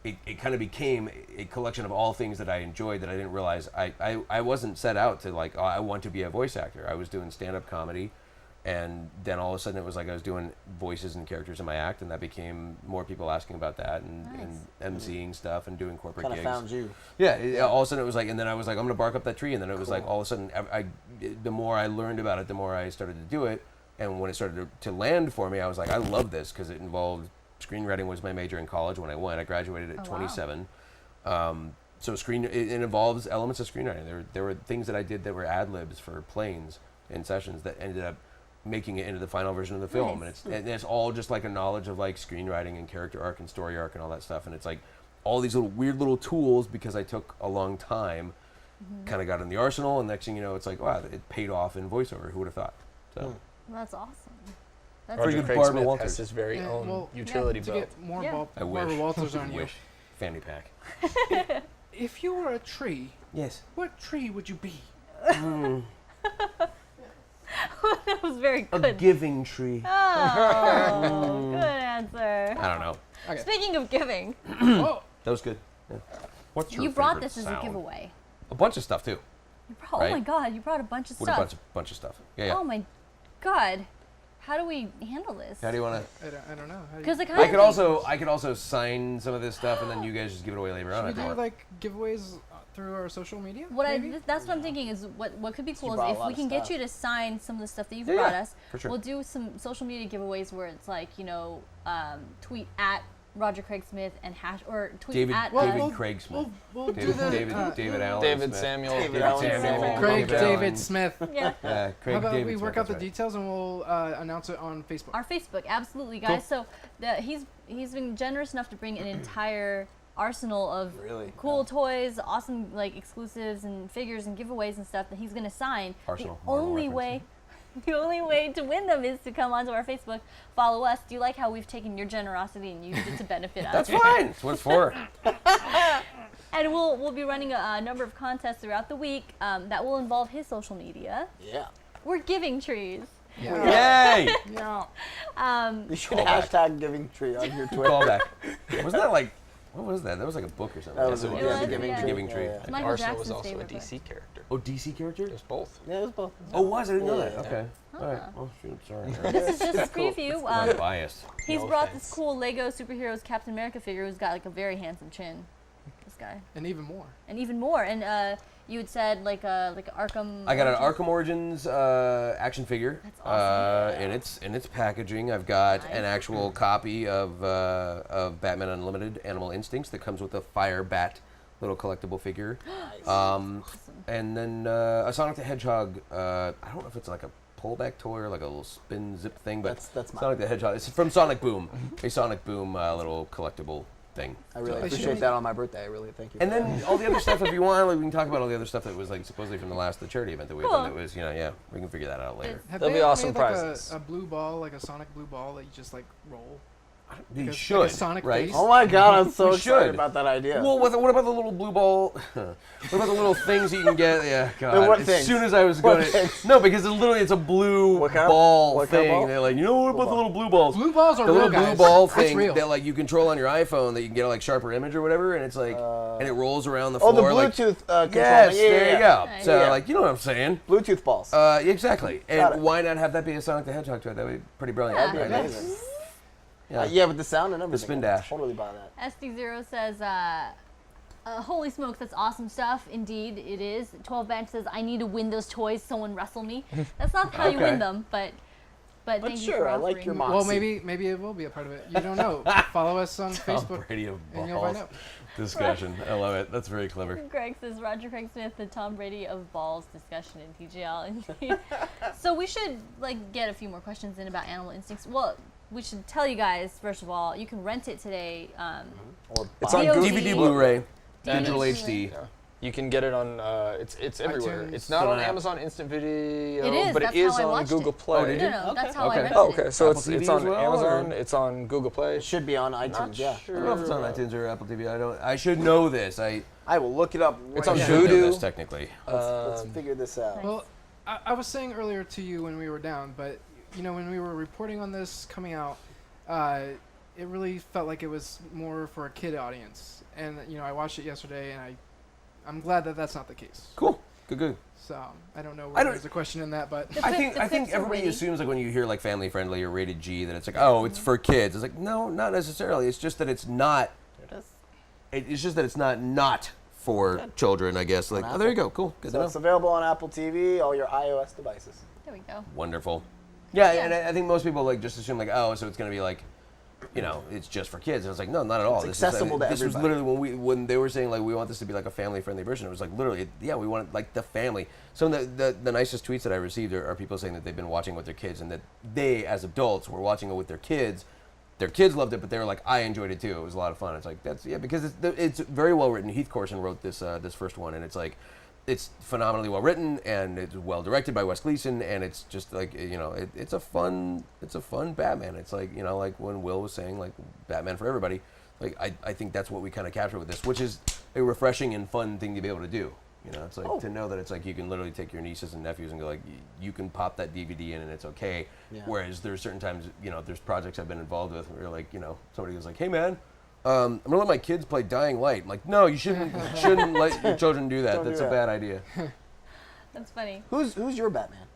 it kind of became a collection of all things that I enjoyed that I didn't realize I wasn't set out to like, oh, I want to be a voice actor. I was doing stand-up comedy, and then all of a sudden it was like I was doing voices and characters in my act, and that became more people asking about that, and emceeing stuff and doing corporate Kind of gigs. found you. Yeah, all of a sudden it was like, and then I was like, I'm gonna bark up that tree, and then it was like all of a sudden, the more I learned about it, the more I started to do it, and when it started to land for me, I was like, I love this, because it involved screenwriting. Was my major in college when I went. I graduated at 27. So it involves elements of screenwriting. There were things that I did that were ad libs for planes in sessions that ended up making it into the final version of the film. Nice. And it's all just like a knowledge of like screenwriting and character arc and story arc and all that stuff. And it's like all these little weird little tools, because I took a long time, kind of got in the arsenal, and next thing you know, it's like, wow, it paid off in voiceover. Who would have thought? So Well, that's awesome. That's Pretty Roger good Craig Barbara Smith Walters. has his very Yeah, own well, utility to belt. get more Yeah. I Barbara wish. Walters on you. Wish. Fanny pack. If you were a tree Yes. What tree would you be? That was very A good. giving tree. Oh, good answer. I don't know. Okay. Speaking of giving, Oh, That was good. Yeah. What's you brought this as a giveaway. A bunch of stuff too. You brought, Right. Oh my god, you brought a bunch of What a stuff. bunch of stuff. Yeah. Oh my god. How do we handle this? How do you want to? I don't know. How do you- Because it kind I of could also sign some of this stuff, and then you guys just give it away later on. Should we if you do want. like giveaways through our social media? What maybe? that's what I'm thinking is what could be cool brought a is if lot we of can get stuff. you to sign some of the stuff that you've Yeah, brought yeah, us. for sure. We'll do some social media giveaways where it's like, tweet at Roger Craig Smith and tweet David at David us. Craig Smith. We'll do David the David Allen David Smith. Samuel. David David Allen Samuel. Smith. Craig Allen. David Smith. Yeah. Yeah, Craig How about David we Smith, work out that's the right. details and we'll announce it on Facebook. Our Facebook, absolutely, guys. So he's been generous enough to bring an entire arsenal of Really? cool toys, awesome like exclusives and figures and giveaways and stuff that he's gonna sign. Arsenal, The Marvel only way. The only way to win them is to come onto our Facebook, follow us. Do you like how we've taken your generosity and used it to benefit us? That's fine. That's what it's for. And we'll be running a number of contests throughout the week that will involve his social media. Yeah. We're giving trees. Yay! Yeah. You should Call back. hashtag giving tree on your Twitter. Call back. Wasn't that like? What was that? That was like a book or something. That was Yes, a, it yeah, was. the giving yeah. tree. Giving tree. Yeah, It's Michael Arsenal Jackson's was also a favorite book. DC character. Oh, DC character? It was both. yeah, it was both. Oh, was I didn't know that. Yeah. Okay. All right. Oh shoot, sorry. This is just a preview. I'm biased. He's No brought offense. this cool Lego superheroes Captain America figure who's got like a very handsome chin. This guy. And even more. And even more. And you had said like Arkham. I got an Origins. Arkham Origins action figure. That's awesome. In its packaging, I've got Nice. an actual copy of Batman Unlimited Animal Instincts that comes with a Fire Bat little collectible figure. Awesome. And then a Sonic the Hedgehog. I don't know if it's like a pullback toy or like a little spin zip thing, but That's mine. Sonic the Hedgehog. It's from Sonic Boom, a Sonic Boom little collectible thing. I really I appreciate should- that on my birthday. I really thank you. And for then that. all the other stuff, if you want, like, we can talk about all the other stuff that was like supposedly from the charity event that we had done. Cool. That was, we can figure that out later. Have There'll they be ever awesome made, like, prizes. a blue ball, like a Sonic blue ball that you just like roll? You Like a should, Sonic right? face? Oh my god, I'm so We excited should. about that idea. Well, what about the little blue ball? What about the little things that you can get? Yeah, God. what As things? soon as I was What going to... things? No, because it's a blue What kind of- ball what kind of thing. ball? They're like, what about the little blue balls? Blue balls are The real, little blue guys. ball That's thing real. that like you control on your iPhone that you can get a like sharper image or whatever, and it's like, and it rolls around the Oh, floor. the like, Bluetooth control. yes, Yeah, there you go. Nice. So Yeah. like, you know what I'm saying? Bluetooth balls. Exactly. Got it. And why not have that be a Sonic the Hedgehog toy? That would be pretty brilliant. That'd be right? amazing. Yeah. Yeah, with the sound and everything. spin I'd dash. Totally buy that. SD0 says, holy smokes, that's awesome stuff. Indeed, it is. 12 Bench says, I need to win those toys. Someone wrestle me. That's not how you Okay. win them, but thank you sure, for I offering. like your Well, moxie. maybe it will be a part of it. You don't know. Follow us on Tom Facebook Brady of and you'll balls find out. discussion. I love it. That's very clever. Greg says Roger Craig Smith, the Tom Brady of balls discussion in TGL. So we should get a few more questions in about Animal Instincts. Well, we should tell you guys first of all, you can rent it today. Or It's buy on VOD. DVD Blu-ray, DVD digital Blu-ray. HD. Yeah. You can get it on. It's everywhere. iTunes. It's not Still on an app. Amazon Instant Video, It is, but that's it is how I on watched Google it. Play. Oh, did you? No, that's how Okay. I rented Oh, it. okay. So Apple it's TV on as well, Amazon. or- It's on Google Play. It should be on Not iTunes, yeah. sure. I don't know if it's on iTunes or Apple TV. I should know this. I I will look it up. It's right on now. should know Voodoo. this technically. Let's figure this out. Nice. Well, I was saying earlier to you when we were down, but when we were reporting on this coming out, it really felt like it was more for a kid audience. And I watched it yesterday, and I'm glad that that's not the case. Cool. Good. So I don't know I whether don't- there's a question in that, but The I quips think are everybody witty. assumes when you hear family friendly or rated G that it's oh, it's for kids. It's no, not necessarily. It's just that it's not. It's just that it's not for children. I guess. Like, oh, there you go. Cool. Good So to it's know. available on Apple TV, all your iOS devices. There we go. Wonderful. Yeah, Yeah. and I think most people just assume oh, so it's gonna be it's just for kids. And it's no, not at all. It's accessible to This was everybody. literally when they were saying we want this to be a family friendly version. It was literally we want it the family. Some of the nicest tweets that I received are people saying that they've been watching with their kids and that they as adults were watching it with their kids. Their kids loved it, but they were I enjoyed it too. It was a lot of fun. It's because it's very well written. Heath Corson wrote this first one, and it's phenomenally well written and it's well directed by Wes Gleason, and it's just it's a fun Batman. It's like when Will was saying Batman for everybody. I think that's what we kind of capture with this, which is a refreshing and fun thing to be able to do. You know, it's like to know that it's like you can literally take your nieces and nephews and go like, you can pop that DVD in and it's okay. Yeah. Whereas there's certain times, you know, there's projects I've been involved with where you're like, you know, somebody was like, hey man, I'm gonna let my kids play Dying Light. I'm like, no, you shouldn't let your children do that. Don't do That's that. a bad idea. That's funny. Who's your Batman?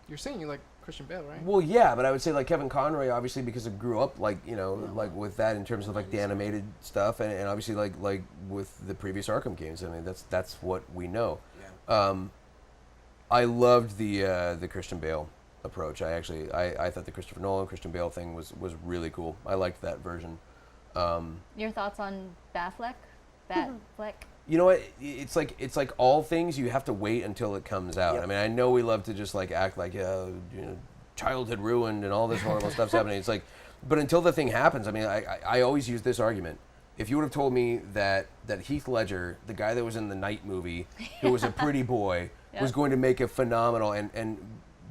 You're saying you like Christian Bale, right? Well, yeah, but I would say like Kevin Conroy, obviously, because I grew up like like with that in terms of like the animated stuff, and obviously like with the previous Arkham games. I mean, that's what we know. Yeah. I loved the Christian Bale approach. I thought the Christopher Nolan Christian Bale thing was really cool. I liked that version. Your thoughts on Batfleck? Batfleck? You know what? It's like all things. You have to wait until it comes out. Yep. I mean, I know we love to just like act like childhood ruined and all this horrible stuff's happening. It's like, but until the thing happens, I mean, I always use this argument. If you would have told me that Heath Ledger, the guy that was in the Night movie, who was a pretty boy, was going to make a phenomenal and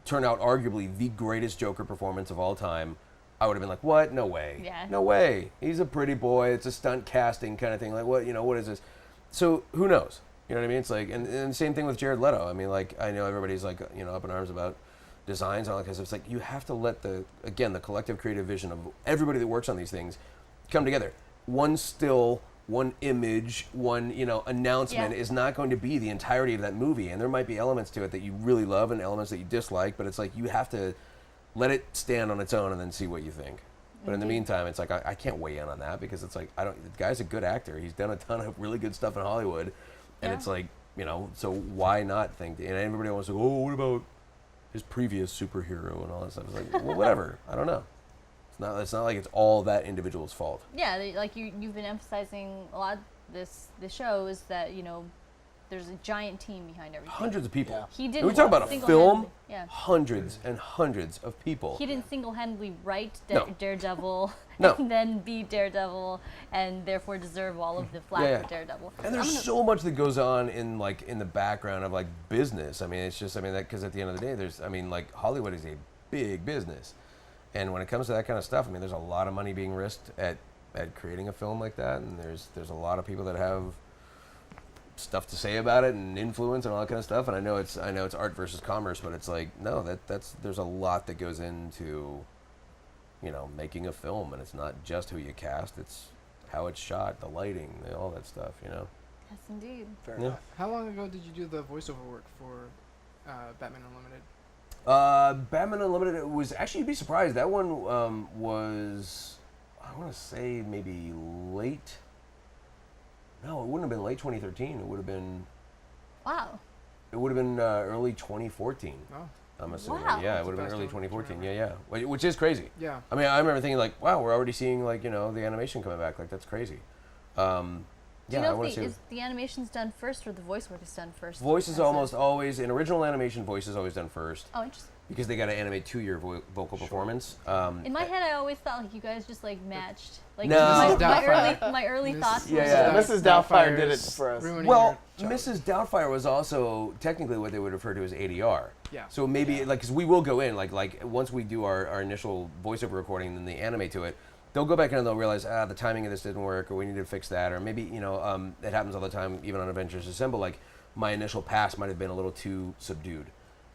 turn out arguably the greatest Joker performance of all time, I would have been like, what? No way. Yeah. No way. He's a pretty boy. It's a stunt casting kind of thing. Like, what is this? So who knows? You know what I mean? It's like, and same thing with Jared Leto. I mean, like, I know everybody's like, up in arms about designs and all that kind of stuff. It's like, you have to let the collective creative vision of everybody that works on these things come together. One still, one image, one, announcement is not going to be the entirety of that movie. And there might be elements to it that you really love and elements that you dislike, but it's like, you have to let it stand on its own and then see what you think. But in the meantime, it's like, I can't weigh in on that because it's like, the guy's a good actor. He's done a ton of really good stuff in Hollywood. And it's like, so why not think? And everybody wants to go, oh, what about his previous superhero and all that stuff? It's like, well, whatever. I don't know. It's not like it's all that individual's fault. Yeah, like you've been emphasizing a lot. This show is that there's a giant team behind everything. Hundreds of people. Yeah. He didn't. And we talk about a film. single-handedly- Yeah. Hundreds and hundreds of people. He didn't single-handedly write No. Daredevil No. and then be Daredevil and therefore deserve all of the flack for Daredevil. And there's so much that goes on in the background of like business. I mean, it's just that because at the end of the day, Hollywood is a big business, and when it comes to that kind of stuff, I mean, there's a lot of money being risked at creating a film like that, and there's a lot of people that have stuff to say about it and influence and all that kind of stuff. And I know it's art versus commerce, but it's like, no, there's a lot that goes into making a film, and it's not just who you cast, it's how it's shot, the lighting, all that stuff, Yes, indeed. Fair enough. How long ago did you do the voiceover work for Batman Unlimited? Batman Unlimited, it was actually, you'd be surprised, that one was, I want to say maybe late. No, it wouldn't have been late 2013. It would have been. Wow. It would have been early 2014. Oh. I'm assuming. Wow. Yeah, it would have been early 2014. Yeah. Which is crazy. Yeah. I mean, I remember thinking like, wow, we're already seeing the animation coming back. Like, that's crazy. Do you I know want if to see. is the animation's done first or the voice work is done first? Voice is As a- almost always in original animation. Voice is always done first Oh, interesting. because they got to animate to your vocal performance. In my head, I always thought like you guys just like matched. Like No. Mrs. Doubtfire. my early thoughts. Yeah, were yeah. just Mrs. Doubtfire did it for us. ruining Well, your Mrs. Doubtfire was also technically what they would refer to as ADR. Yeah. So maybe because we will go in like once we do our initial voiceover recording, then they animate to it. They'll go back in and they'll realize the timing of this didn't work, or we need to fix that, or maybe it happens all the time, even on Avengers Assemble. Like my initial pass might have been a little too subdued,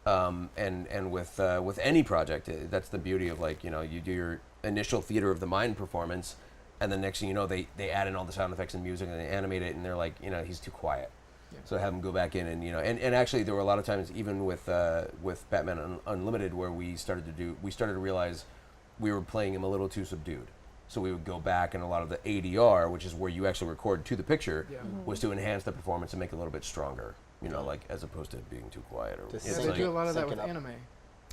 and with any project, that's the beauty of you do your initial theater of the mind performance, and the next thing you know, they add in all the sound effects and music and they animate it, and they're like, he's too quiet. Yeah. So have them go back in and and actually there were a lot of times even with Batman Unlimited where we started to realize we were playing him a little too subdued. So we would go back, and a lot of the ADR, which is where you actually record to the picture, was to enhance the performance and make it a little bit stronger. Like as opposed to being too quiet. Or Just Yeah, it's they like, do a lot of that sync with it up. anime.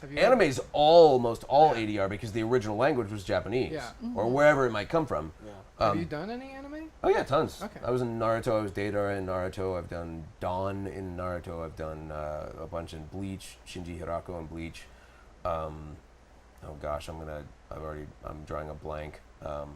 Have you anime's almost all ADR because the original language was Japanese, Yeah. or wherever it might come from. Yeah. Have you done any anime? Oh yeah, tons. Okay. I was in Naruto. I was Deidara in Naruto. I've done Dunn in Naruto. I've done a bunch in Bleach, Shinji Hirako in Bleach. Oh gosh, I'm drawing a blank.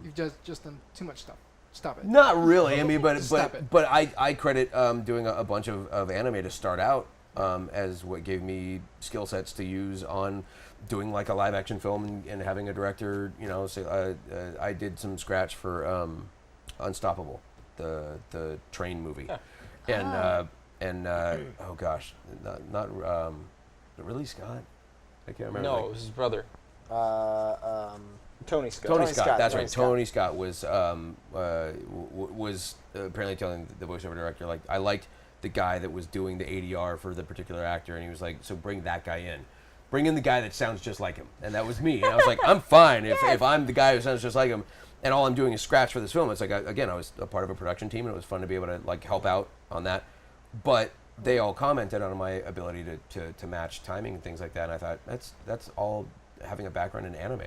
You've just done too much stuff. Stop it. Not really. I mean, Stop it. but I credit doing a bunch of anime to start out as what gave me skill sets to use on doing like a live action film and having a director. Say I did some scratch for Unstoppable, the train movie. And oh gosh, not Ridley Scott. I can't remember. No, it was his brother. Tony Scott. Tony Scott. That's Tony right. Scott. Tony Scott was apparently telling the voiceover director, like, I liked the guy that was doing the ADR for the particular actor, and he was like, so bring that guy in. Bring in the guy that sounds just like him. And that was me. And I was like, I'm fine if I'm the guy who sounds just like him, and all I'm doing is scratch for this film. It's like, again, I was a part of a production team, and it was fun to be able to like help out on that. But they all commented on my ability to match timing and things like that. And I thought, that's all having a background in anime.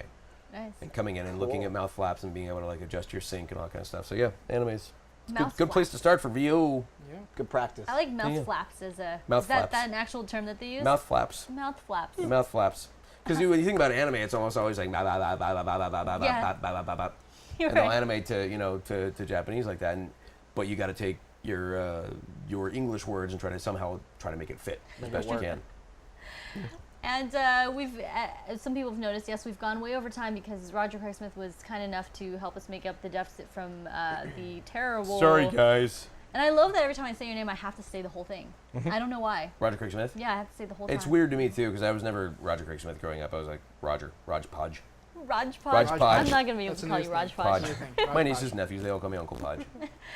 Nice. And coming in and looking at mouth flaps and being able to like adjust your sync and all that kind of stuff. So yeah, anime's good place to start for VO. Yeah. Good practice. I like mouth flaps as a. Mouth is that flaps. an actual term that they use? Mouth flaps. Mouth flaps. Mouth flaps. Because when you think about anime, it's almost always like ba ba ba ba ba ba ba ba Yeah. ba ba ba ba. You're And they'll right. animate to Japanese like that, but you got to take your English words and try to make it fit as best you can. And we've some people have noticed. Yes, we've gone way over time because Roger Craig Smith was kind enough to help us make up the deficit from the terrible. Sorry, guys. And I love that every time I say your name, I have to say the whole thing. I don't know why. Roger Craig Smith. Yeah, I have to say the whole It's time. weird to me too because I was never Roger Craig Smith growing up. I was like Raj Podge. Raj Podge. Raj Podge. I'm not gonna be able That's to a call new you Raj thing. Podge. Podge. My nieces, nephews, they all call me Uncle Podge.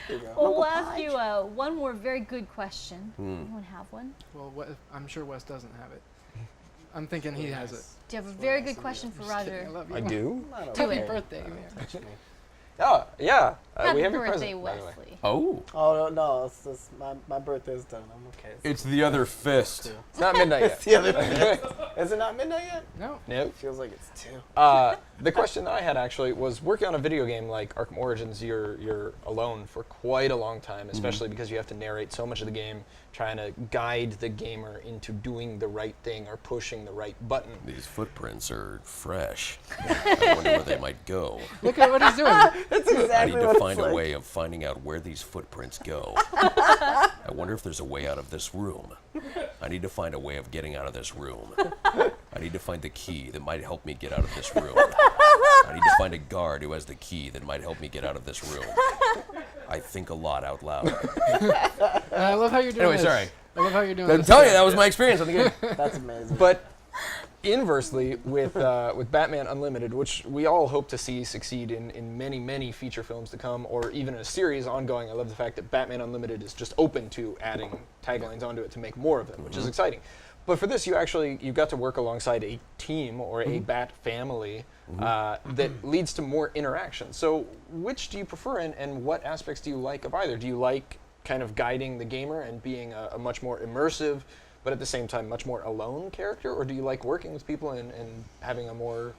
Well, we'll ask you one more very good question. Anyone have one? Well, I'm sure Wes doesn't have it. I'm thinking he has it. Do you have a very good question for Just kidding, I Roger? love you. I do. Do Happy it. birthday. Touch me. Oh, yeah. Happy we have your birthday, present, by the way. Wesley. Oh, Oh no, it's just my birthday's done. I'm okay. it's the other fist. It's not midnight yet. It's the other day. Is it not midnight yet? No. Nope. Feels like it's 2. The question that I had actually was working on a video game like Arkham Origins. You're alone for quite a long time, especially because you have to narrate so much of the game, trying to guide the gamer into doing the right thing or pushing the right button. These footprints are fresh. I wonder where they might go. Look at what he's doing. That's I exactly need what to it's find like. a way of finding out where these footprints go. I wonder if there's a way out of this room. I need to find a way of getting out of this room. I need to find the key that might help me get out of this room. I need to find a guard who has the key that might help me get out of this room. I think a lot out loud. I love how you're doing Anyway, this. sorry. I love how you're doing I'm this. telling you, that was my experience on the game. That's amazing. But inversely, with Batman Unlimited, which we all hope to see succeed in many, many feature films to come, or even a series ongoing, I love the fact that Batman Unlimited is just open to adding taglines onto it to make more of them, which is exciting. But for this, you got to work alongside a team or a Bat family that leads to more interaction. So which do you prefer, and what aspects do you like of either? Do you like kind of guiding the gamer and being a much more immersive, but at the same time much more alone character, or do you like working with people and having a more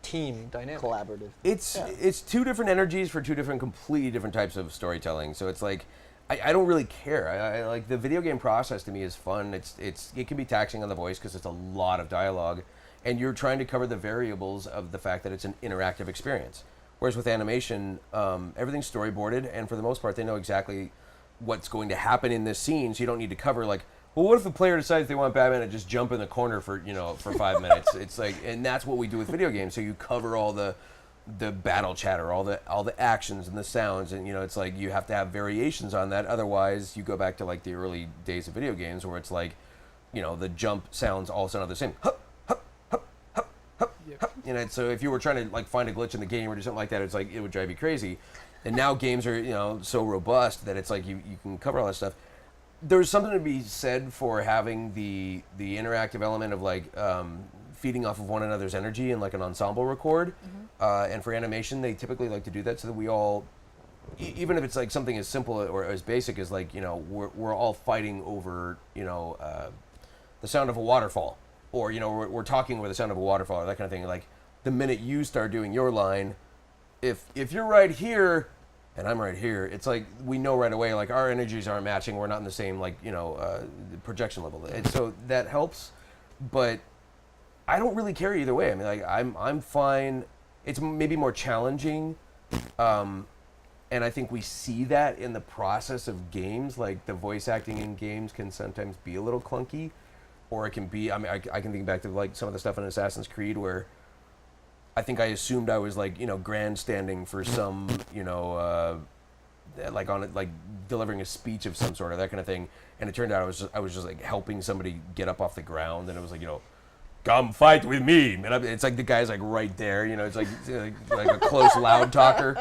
team dynamic? Collaborative. It's two different energies for two completely different types of storytelling. So it's like, I don't really care. I like the video game process. To me is fun. It can be taxing on the voice because it's a lot of dialogue, and you're trying to cover the variables of the fact that it's an interactive experience. Whereas with animation, everything's storyboarded, and for the most part, they know exactly what's going to happen in this scene. So you don't need to cover like, well, what if the player decides they want Batman to just jump in the corner for 5 minutes? It's like, and that's what we do with video games. So you cover all the battle chatter, all the actions and the sounds, and it's like you have to have variations on that. Otherwise, you go back to like the early days of video games where it's like, the jump sounds all sound the same. Hup, hup, hup, hup, hup, hup. So if you were trying to like find a glitch in the game or do something like that, it's like it would drive you crazy. And now games are so robust that it's like you can cover all that stuff. There's something to be said for having the interactive element of like feeding off of one another's energy in like an ensemble record. And for animation, they typically like to do that so that we all, even if it's like something as simple or as basic as like, we're all fighting over, the sound of a waterfall, or, we're talking over the sound of a waterfall or that kind of thing. Like the minute you start doing your line, if you're right here and I'm right here, it's like we know right away, like our energies aren't matching. We're not in the same like, projection level. And so that helps, but I don't really care either way. I mean, like I'm fine. It's maybe more challenging, and I think we see that in the process of games. Like the voice acting in games can sometimes be a little clunky, or it can be. I mean, I can think back to like some of the stuff in Assassin's Creed where I think I assumed I was like grandstanding for some like on it like delivering a speech of some sort or that kind of thing. And it turned out I was just like helping somebody get up off the ground, and it was like, come fight with me. And it's like the guy's like right there, it's like a close loud talker.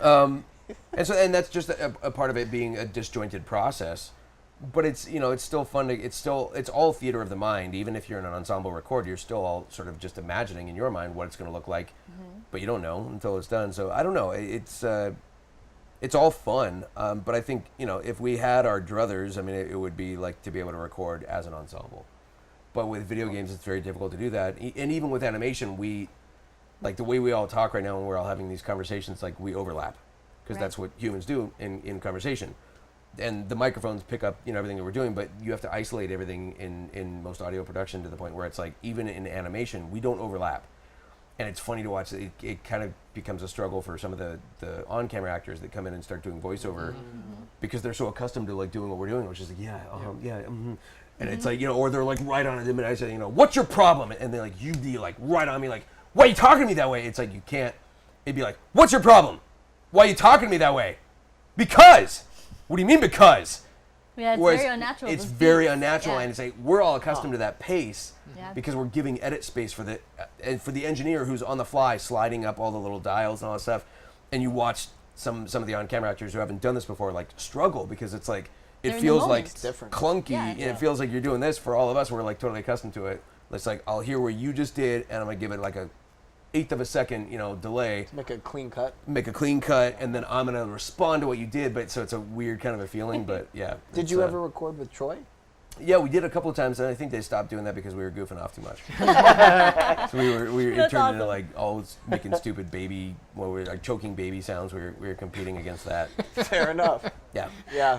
And that's just a part of it being a disjointed process. But it's it's still fun to it's all theater of the mind. Even if you're in an ensemble record, you're still all sort of just imagining in your mind what it's going to look like, but you don't know until it's done. So I don't know. It's all fun. But I think if we had our druthers, I mean, it would be like to be able to record as an ensemble. But with video games, it's very difficult to do that. And even with animation, like the way we all talk right now when we're all having these conversations, like we overlap, because that's what humans do in conversation. And the microphones pick up, everything that we're doing, but you have to isolate everything in most audio production to the point where it's like, even in animation, we don't overlap. And it's funny to watch. It kind of becomes a struggle for some of the on-camera actors that come in and start doing voiceover because they're so accustomed to like doing what we're doing, which is like, and it's like, or they're like right on it. And I say, what's your problem? And they're like, you be like right on me, like, why are you talking to me that way? It's like, you can't. It'd be like, what's your problem? Why are you talking to me that way? Because. What do you mean because? Yeah, it's very unnatural. It's very unnatural, and it's like we're all accustomed to that pace because we're giving edit space for the engineer who's on the fly sliding up all the little dials and all that stuff. And you watch some of the on-camera actors who haven't done this before like struggle because it's like it feels like clunky, and it feels like you're doing this. For all of us, we're like totally accustomed to it. It's like I'll hear what you just did, and I'm gonna give it like a 1/8 of a second, delay. Make a clean cut. And then I'm gonna respond to what you did. But so it's a weird kind of a feeling. But yeah. Did you ever record with Troy? Yeah, we did a couple of times, and I think they stopped doing that because we were goofing off too much. So it turned into like all making stupid baby, we were like choking baby sounds. We were competing against that. Fair enough. Yeah. Yeah.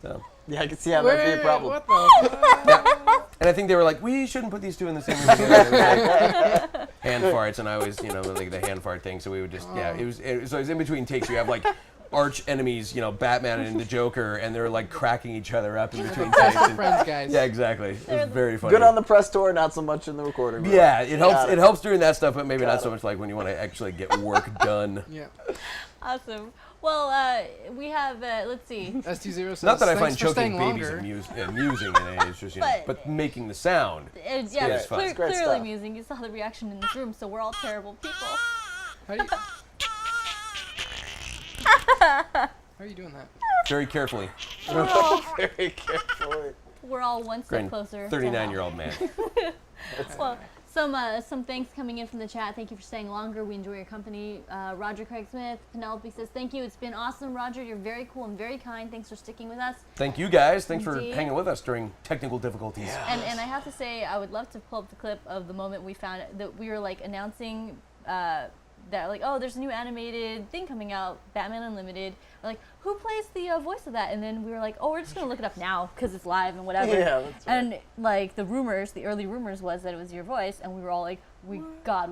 So. Yeah, I can see how that'd be a problem. What the? And I think they were like, we shouldn't put these two in the same room together. Like hand farts, and I always, like the hand fart thing. So we would just, so it was in between takes. You have like arch enemies, Batman and the Joker, and they're like cracking each other up in between takes. Friends, guys. Yeah, exactly. It was very funny. Good on the press tour, not so much in the recording room. Yeah, it helps. It helps doing that stuff, but maybe not so much like when you want to actually get work done. Yeah. Awesome. Well, we have, let's see. ST0 says, not that I find "Thanks for choking staying babies longer." amusing in any, it's just, but making the sound. It's It's fun. It's great clearly stuff. amusing. You saw the reaction in this room, so we're all terrible people. How are you doing that? Very carefully. Very carefully. We're all one step closer. 39-year-old man. Well, some thanks coming in from the chat. Thank you for staying longer. We enjoy your company. Roger Craig Smith, Penelope says, thank you. It's been awesome, Roger. You're very cool and very kind. Thanks for sticking with us. Thank you guys. Thanks for Indeed. hanging with us during technical difficulties. Yeah. And I have to say, I would love to pull up the clip of the moment we found that we were like announcing that like, oh, there's a new animated thing coming out, Batman Unlimited. We're like, who plays the voice of that? And then we were like, oh, we're just gonna look it up now because it's live and whatever. Yeah, that's right. And like the early rumors was that it was your voice, and we were all like, we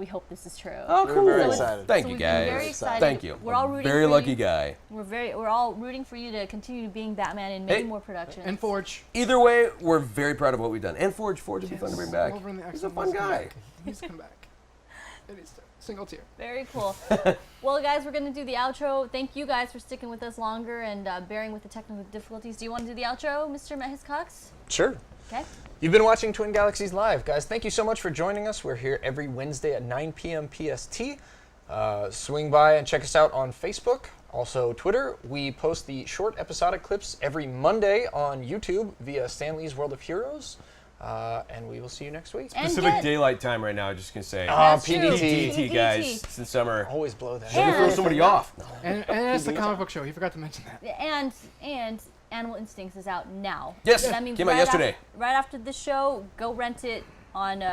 hope this is true. Oh, We cool. were very excited. Thank So you we've been very guys. excited. Thank you. We're all rooting Very for lucky you. guy. We're all rooting for you to continue being Batman in many more productions. And Forge. Either way, we're very proud of what we've done. And Forge would be fun to bring back. Wolverine the He's a X-Men fun needs to come guy. back. He needs to come back. It needs to. Single tier. Very cool. Well, guys, we're going to do the outro. Thank you guys for sticking with us longer and bearing with the technical difficulties. Do you want to do the outro, Mr. Matt Hiscox? Sure. Okay. You've been watching Twin Galaxies Live. Guys, thank you so much for joining us. We're here every Wednesday at 9 p.m. PST. Swing by and check us out on Facebook. Also, Twitter. We post the short episodic clips every Monday on YouTube via Stanley's World of Heroes. And we will see you next week. And Pacific Daylight Time right now, I'm just going to say. That's true. PDT, guys. It's the summer. Always blow that. Never throw somebody off. And it's the comic book show. He forgot to mention that. And Animal Instincts is out now. Yes, That means came out yesterday. Right after the show, go rent it on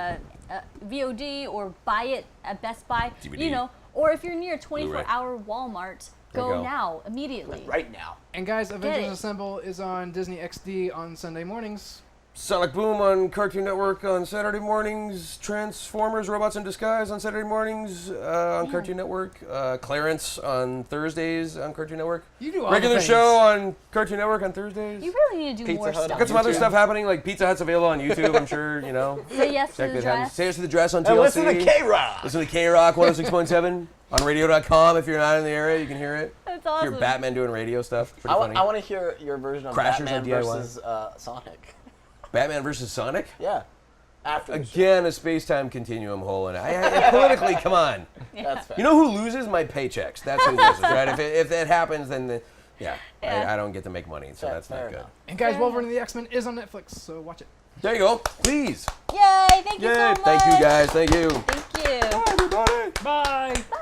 VOD or buy it at Best Buy. DVD. Or if you're near a Blu-ray. 24-hour Walmart, There you go go. now, immediately. Right now. And guys, Avengers it. Assemble is on Disney XD on Sunday mornings. Sonic Boom on Cartoon Network on Saturday mornings. Transformers: Robots in Disguise on Saturday mornings on Cartoon Network. Clarence on Thursdays on Cartoon Network. You do all Regular the show things. on Cartoon Network on Thursdays. You really need to do Pizza more Hut stuff. Got some other stuff happening, like Pizza Hut's available on YouTube. I'm sure you know. Say yes to Check the it out. dress. Say yes to the dress on TLC. And listen to K-Rock. Listen to K-Rock 106.7 on radio.com. If you're not in the area, you can hear it. That's awesome. Hear Batman doing radio stuff. Pretty I funny. want to hear your version of Crashers Batman on DIY. versus Sonic. Batman versus Sonic. Yeah. After the show. Again, a space-time continuum hole in it. Politically, come on. That's fair. You know who loses? My paychecks. That's who loses, right? If that happens, then Yeah. I don't get to make money, so that's fair not good. enough. And guys, Wolverine and the X-Men is on Netflix, so watch it. There you go. Please. Yay! Thank you so Yay. much. Thank you, guys. Thank you. Thank you. Bye, everybody. Bye. Bye.